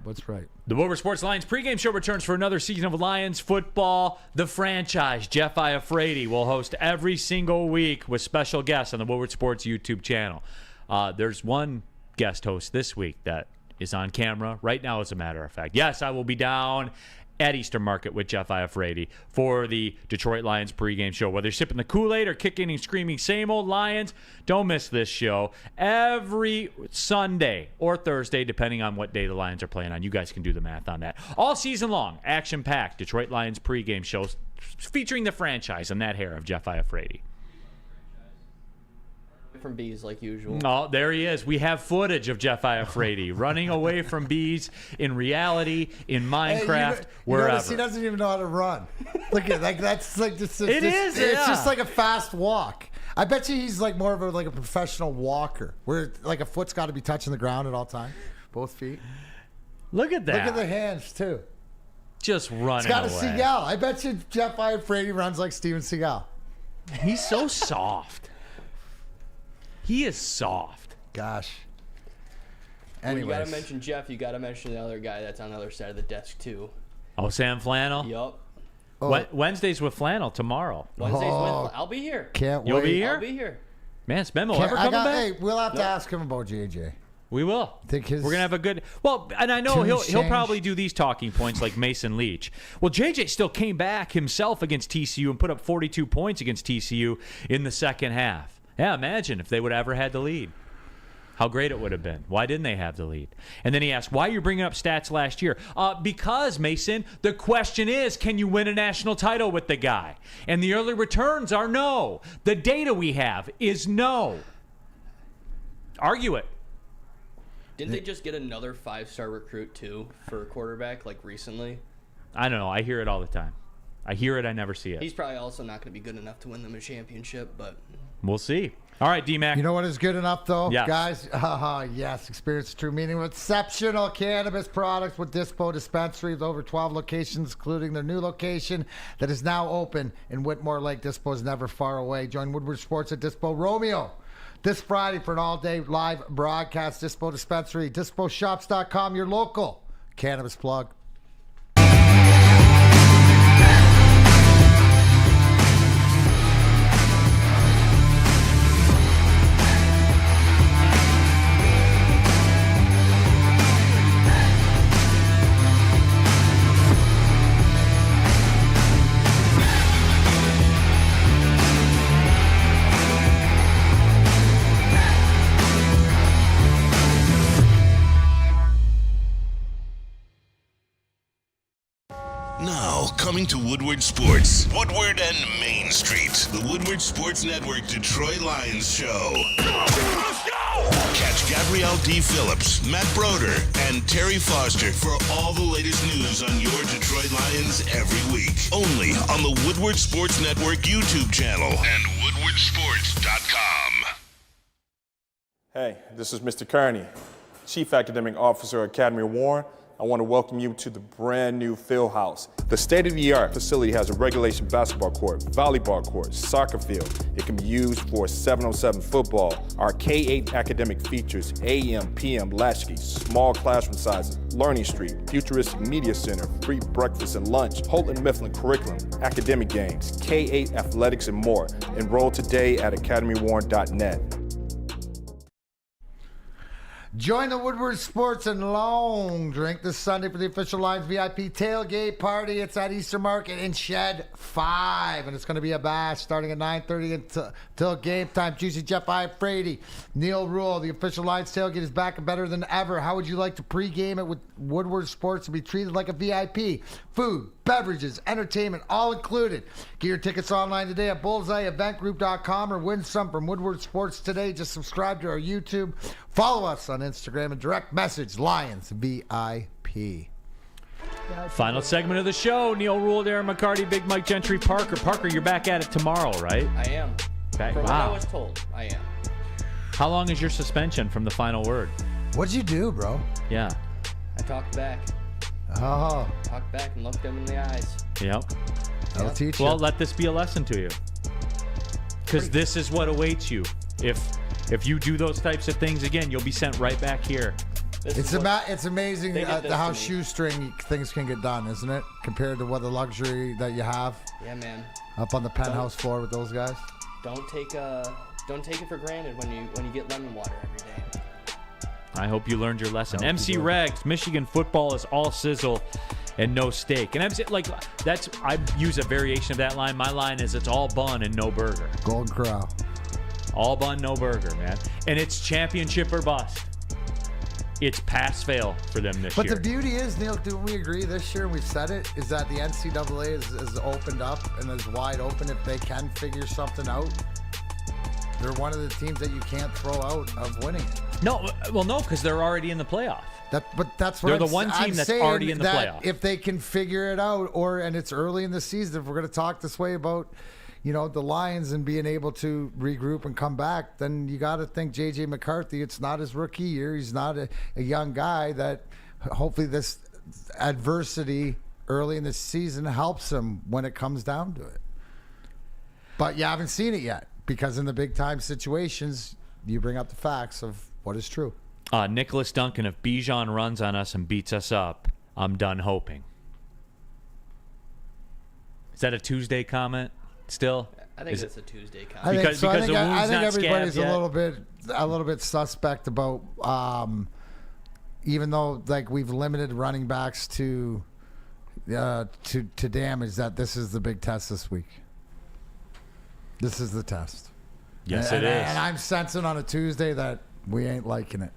Speaker 3: what's right.
Speaker 2: The Woodward Sports Lions pregame show returns for another season of Lions football. The franchise, Jeff Iafrate, will host every single week with special guests on the Woodward Sports YouTube channel. There's one guest host this week that is on camera right now, as a matter of fact. Yes, I will be down at Eastern Market with Jeff Iafrate for the Detroit Lions pregame show. Whether you're sipping the Kool-Aid or kicking and screaming, same old Lions, don't miss this show every Sunday or Thursday, depending on what day the Lions are playing on. You guys can do the math on that. All season long, action-packed Detroit Lions pregame shows featuring the franchise and that hair of Jeff Iafrate.
Speaker 4: From bees like usual.
Speaker 2: Oh, there he is. We have footage of Jeff Iafrate running away from bees in reality, in Minecraft, wherever.
Speaker 3: Notice he doesn't even know how to run. Look at that's like just
Speaker 2: it's
Speaker 3: just like a fast walk. I bet you he's like more of a professional walker, where like a foot's got to be touching the ground at all time, both feet.
Speaker 2: Look at that.
Speaker 3: Look at the hands too.
Speaker 2: Just running away.
Speaker 3: It's got a Seagal. I bet you Jeff Iafrate runs like Steven Seagal.
Speaker 2: He's so soft. He is soft.
Speaker 3: Gosh.
Speaker 4: When you got to mention Jeff, you got to mention the other guy that's on the other side of the desk, too.
Speaker 2: Oh, Sam Flannel?
Speaker 4: Yup.
Speaker 2: Wednesdays with Flannel tomorrow.
Speaker 4: I'll be here.
Speaker 3: Can't wait.
Speaker 2: You'll be here?
Speaker 4: I'll be here.
Speaker 2: Man, Spemo ever coming back?
Speaker 3: Hey, we'll have to ask him about JJ.
Speaker 2: We will.
Speaker 3: Think
Speaker 2: We're gonna have a good. Well, and I know he'll probably do these talking points like Mason Leach. Well, JJ still came back himself against TCU and put up 42 points against TCU in the second half. Yeah, imagine if they would have ever had the lead. How great it would have been. Why didn't they have the lead? And then he asked, why are you bringing up stats last year? Because, Mason, the question is, can you win a national title with the guy? And the early returns are no. The data we have is no. Argue it.
Speaker 4: Didn't they just get another 5-star recruit, too, for a quarterback, like recently?
Speaker 2: I don't know. I hear it all the time. I hear it. I never see it.
Speaker 4: He's probably also not going to be good enough to win them a championship, but
Speaker 2: we'll see. All right, D-Mac.
Speaker 3: You know what is good enough, though,
Speaker 2: yes.
Speaker 3: guys? Yes, experience the true meaning of exceptional cannabis products with Dispo Dispensary with over 12 locations, including their new location that is now open in Whitmore Lake. Dispo is never far away. Join Woodward Sports at Dispo Romeo this Friday for an all-day live broadcast. Dispo Dispensary, disposhops.com, your local cannabis plug.
Speaker 1: Now, coming to Woodward Sports. Woodward and Main Street. The Woodward Sports Network Detroit Lions Show. Let's go! Catch Gabrielle D. Phillips, Matt Broder, and Terry Foster for all the latest news on your Detroit Lions every week. Only on the Woodward Sports Network YouTube channel and woodwardsports.com.
Speaker 9: Hey, this is Mr. Kearney, Chief Academic Officer, Academy of Warren, I want to welcome you to the brand new Field House. The state-of-the-art facility has a regulation basketball court, volleyball court, soccer field. It can be used for 7-on-7 football. Our K-8 academic features AM, PM, latchkey, small classroom sizes, Learning Street, futuristic media center, free breakfast and lunch, Holton Mifflin curriculum, academic games, K-8 athletics, and more. Enroll today at academywarren.net.
Speaker 3: Join the Woodward Sports and Long Drink this Sunday for the official Lions VIP tailgate party. It's at Easter Market in Shed 5, and it's going to be a bash starting at 9:30 until game time. Juicy Jeff Frady, Neal, Rhul. The official Lions tailgate is back and better than ever. How would you like to pregame it with Woodward Sports and be treated like a VIP? Food, beverages, entertainment, all included. Get your tickets online today at bullseyeeventgroup.com or win some from Woodward Sports today. Just subscribe to our YouTube. Follow us on Instagram and direct message Lions VIP.
Speaker 2: Final segment of the show. Neal, Rhul, Darren McCarty, Big Mike Gentry, Parker. Parker, you're back at it tomorrow, right?
Speaker 4: I am.
Speaker 2: Back,
Speaker 4: From
Speaker 2: wow.
Speaker 4: what I was told, I am.
Speaker 2: How long is your suspension from the final word?
Speaker 3: What'd you do, bro?
Speaker 2: Yeah.
Speaker 4: I talked back.
Speaker 3: Oh.
Speaker 4: Talked back and looked them in the eyes.
Speaker 2: Yep.
Speaker 3: I'll teach you.
Speaker 2: Well, let this be a lesson to you. Because this is what awaits you. If you do those types of things again, you'll be sent right back here.
Speaker 3: It's amazing how shoestring things can get done, isn't it? Compared to what the luxury that you have.
Speaker 4: Yeah, man.
Speaker 3: Up on the penthouse floor with those guys.
Speaker 4: Don't take it for granted when you get lemon water every day.
Speaker 2: I hope you learned your lesson. MC Regs, Michigan football is all sizzle and no steak. And I use a variation of that line. My line is it's all bun and no burger.
Speaker 3: Golden Corral.
Speaker 2: All bun, no burger, man. And it's championship or bust. It's pass-fail for them this year.
Speaker 3: But the beauty is, Neal, do we agree this year, we've said it, is that the NCAA is opened up and is wide open if they can figure something out. They're one of the teams that you can't throw out of winning it.
Speaker 2: No, because they're already in the playoff.
Speaker 3: But that's what
Speaker 2: they're the one team that's already in the playoff.
Speaker 3: If they can figure it out, and it's early in the season, if we're going to talk this way about, the Lions and being able to regroup and come back, then you got to think J.J. McCarthy. It's not his rookie year. He's not a young guy that hopefully this adversity early in the season helps him when it comes down to it. But you haven't seen it yet because in the big-time situations, you bring up the facts of what is true.
Speaker 2: Nicholas Duncan, if Bijan runs on us and beats us up, I'm done hoping. Is that a Tuesday comment still?
Speaker 4: I think it's a Tuesday comment.
Speaker 3: I think everybody's a little bit suspect about, even though we've limited running backs to damage, that this is the big test this week. This is the test.
Speaker 2: Yes, it is.
Speaker 3: And I'm sensing on a Tuesday that we ain't liking it.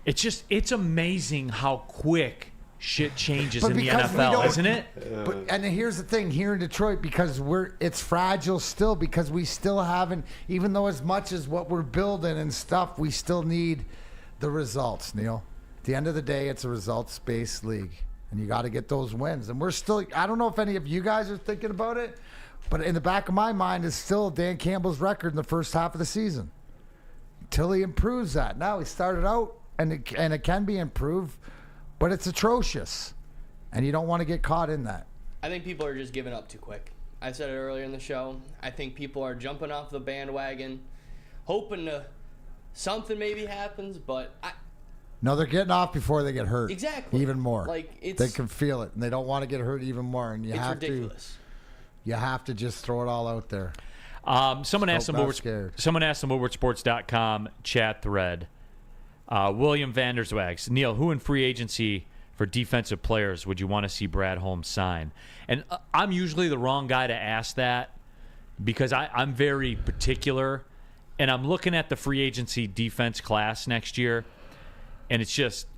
Speaker 2: It's amazing how quick shit changes in the NFL, isn't it?
Speaker 3: And here's the thing here in Detroit, because it's fragile still, because we still haven't, even though as much as what we're building and stuff, we still need the results, Neal. At the end of the day, it's a results-based league, and you got to get those wins. And we're still, I don't know if any of you guys are thinking about it, but in the back of my mind is still Dan Campbell's record in the first half of the season. Until he improves that. Now he started out, and it can be improved, but it's atrocious, and you don't want to get caught in that.
Speaker 4: I think people are just giving up too quick. I said it earlier in the show. I think people are jumping off the bandwagon, hoping something maybe happens, but
Speaker 3: No, they're getting off before they get hurt.
Speaker 4: Exactly.
Speaker 3: Even more.
Speaker 4: They
Speaker 3: can feel it, and they don't want to get hurt even more. And
Speaker 4: ridiculous.
Speaker 3: You have to just throw it all out there.
Speaker 2: Someone asked on WoodwardSports.com chat thread. William Vanderswags, Neal, who in free agency for defensive players would you want to see Brad Holmes sign? And I'm usually the wrong guy to ask that because I'm very particular, and I'm looking at the free agency defense class next year, and it's just,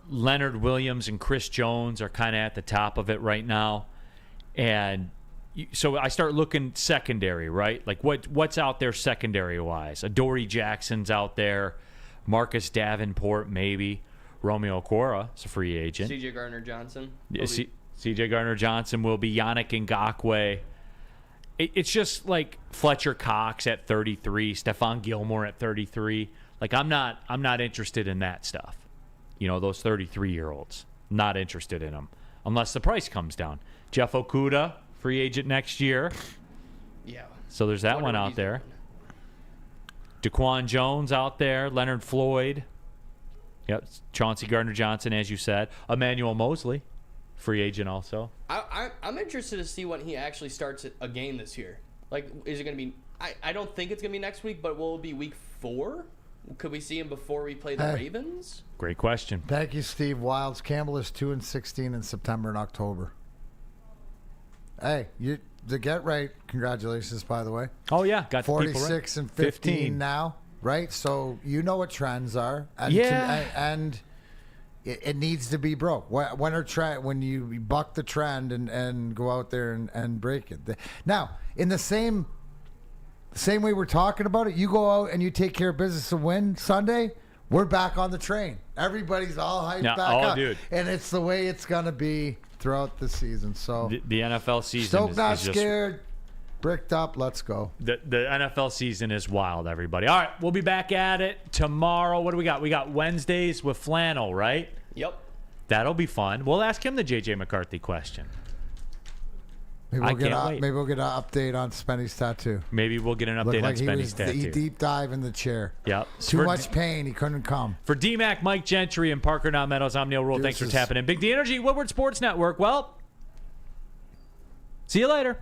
Speaker 2: Leonard Williams and Chris Jones are kind of at the top of it right now. And so I start looking secondary, right? Like what's out there secondary-wise? Adoree Jackson's out there. Marcus Davenport, maybe. Romeo Okwara is a free agent.
Speaker 4: C.J. Gardner Johnson.
Speaker 2: C.J. Gardner Johnson will be. Yannick Ngakoue. It's just like Fletcher Cox at 33, Stephon Gilmore at 33. Like I'm not interested in that stuff. those 33-year-olds. Not interested in them unless the price comes down. Jeff Okudah, free agent next year.
Speaker 4: Yeah.
Speaker 2: So there's that one out there. Daquan Jones out there. Leonard Floyd. Yep. Chauncey Gardner Johnson, as you said. Emmanuel Mosley, free agent also.
Speaker 4: I'm interested to see when he actually starts a game this year. Like, is it going to be... I don't think it's going to be next week, but will it be week 4? Could we see him before we play the Ravens?
Speaker 2: Great question.
Speaker 3: Thank you, Steve Wilds. Campbell is 2-16 in September and October. Hey, the get right. Congratulations, by the way.
Speaker 2: Oh yeah, got
Speaker 3: 46 and 15 now, right? So you know what trends are, and and it needs to be broke. When you buck the trend and go out there and break it. Now, in the same way we're talking about it, you go out and you take care of business and win Sunday, we're back on the train. Everybody's all hyped back up.
Speaker 2: Dude.
Speaker 3: And it's the way it's going to be throughout the season. So
Speaker 2: the NFL season
Speaker 3: Stoke
Speaker 2: is
Speaker 3: not
Speaker 2: just
Speaker 3: scared, bricked up, let's go.
Speaker 2: The NFL season is wild, everybody. All right, we'll be back at it tomorrow. What do we got? We got Wednesdays with Flannel, right?
Speaker 4: Yep.
Speaker 2: That'll be fun. We'll ask him the J.J. McCarthy question.
Speaker 3: Maybe we'll get an update on Spenny's tattoo.
Speaker 2: Maybe we'll get an update on Spenny's tattoo.
Speaker 3: He deep dive in the chair.
Speaker 2: Yep.
Speaker 3: Too much pain. He couldn't come.
Speaker 2: For DMAC, Mike Gentry, and Parker Not Meadows, I'm Neal Rhul. Thanks for tapping in. Big D Energy, Woodward Sports Network. Well, see you later.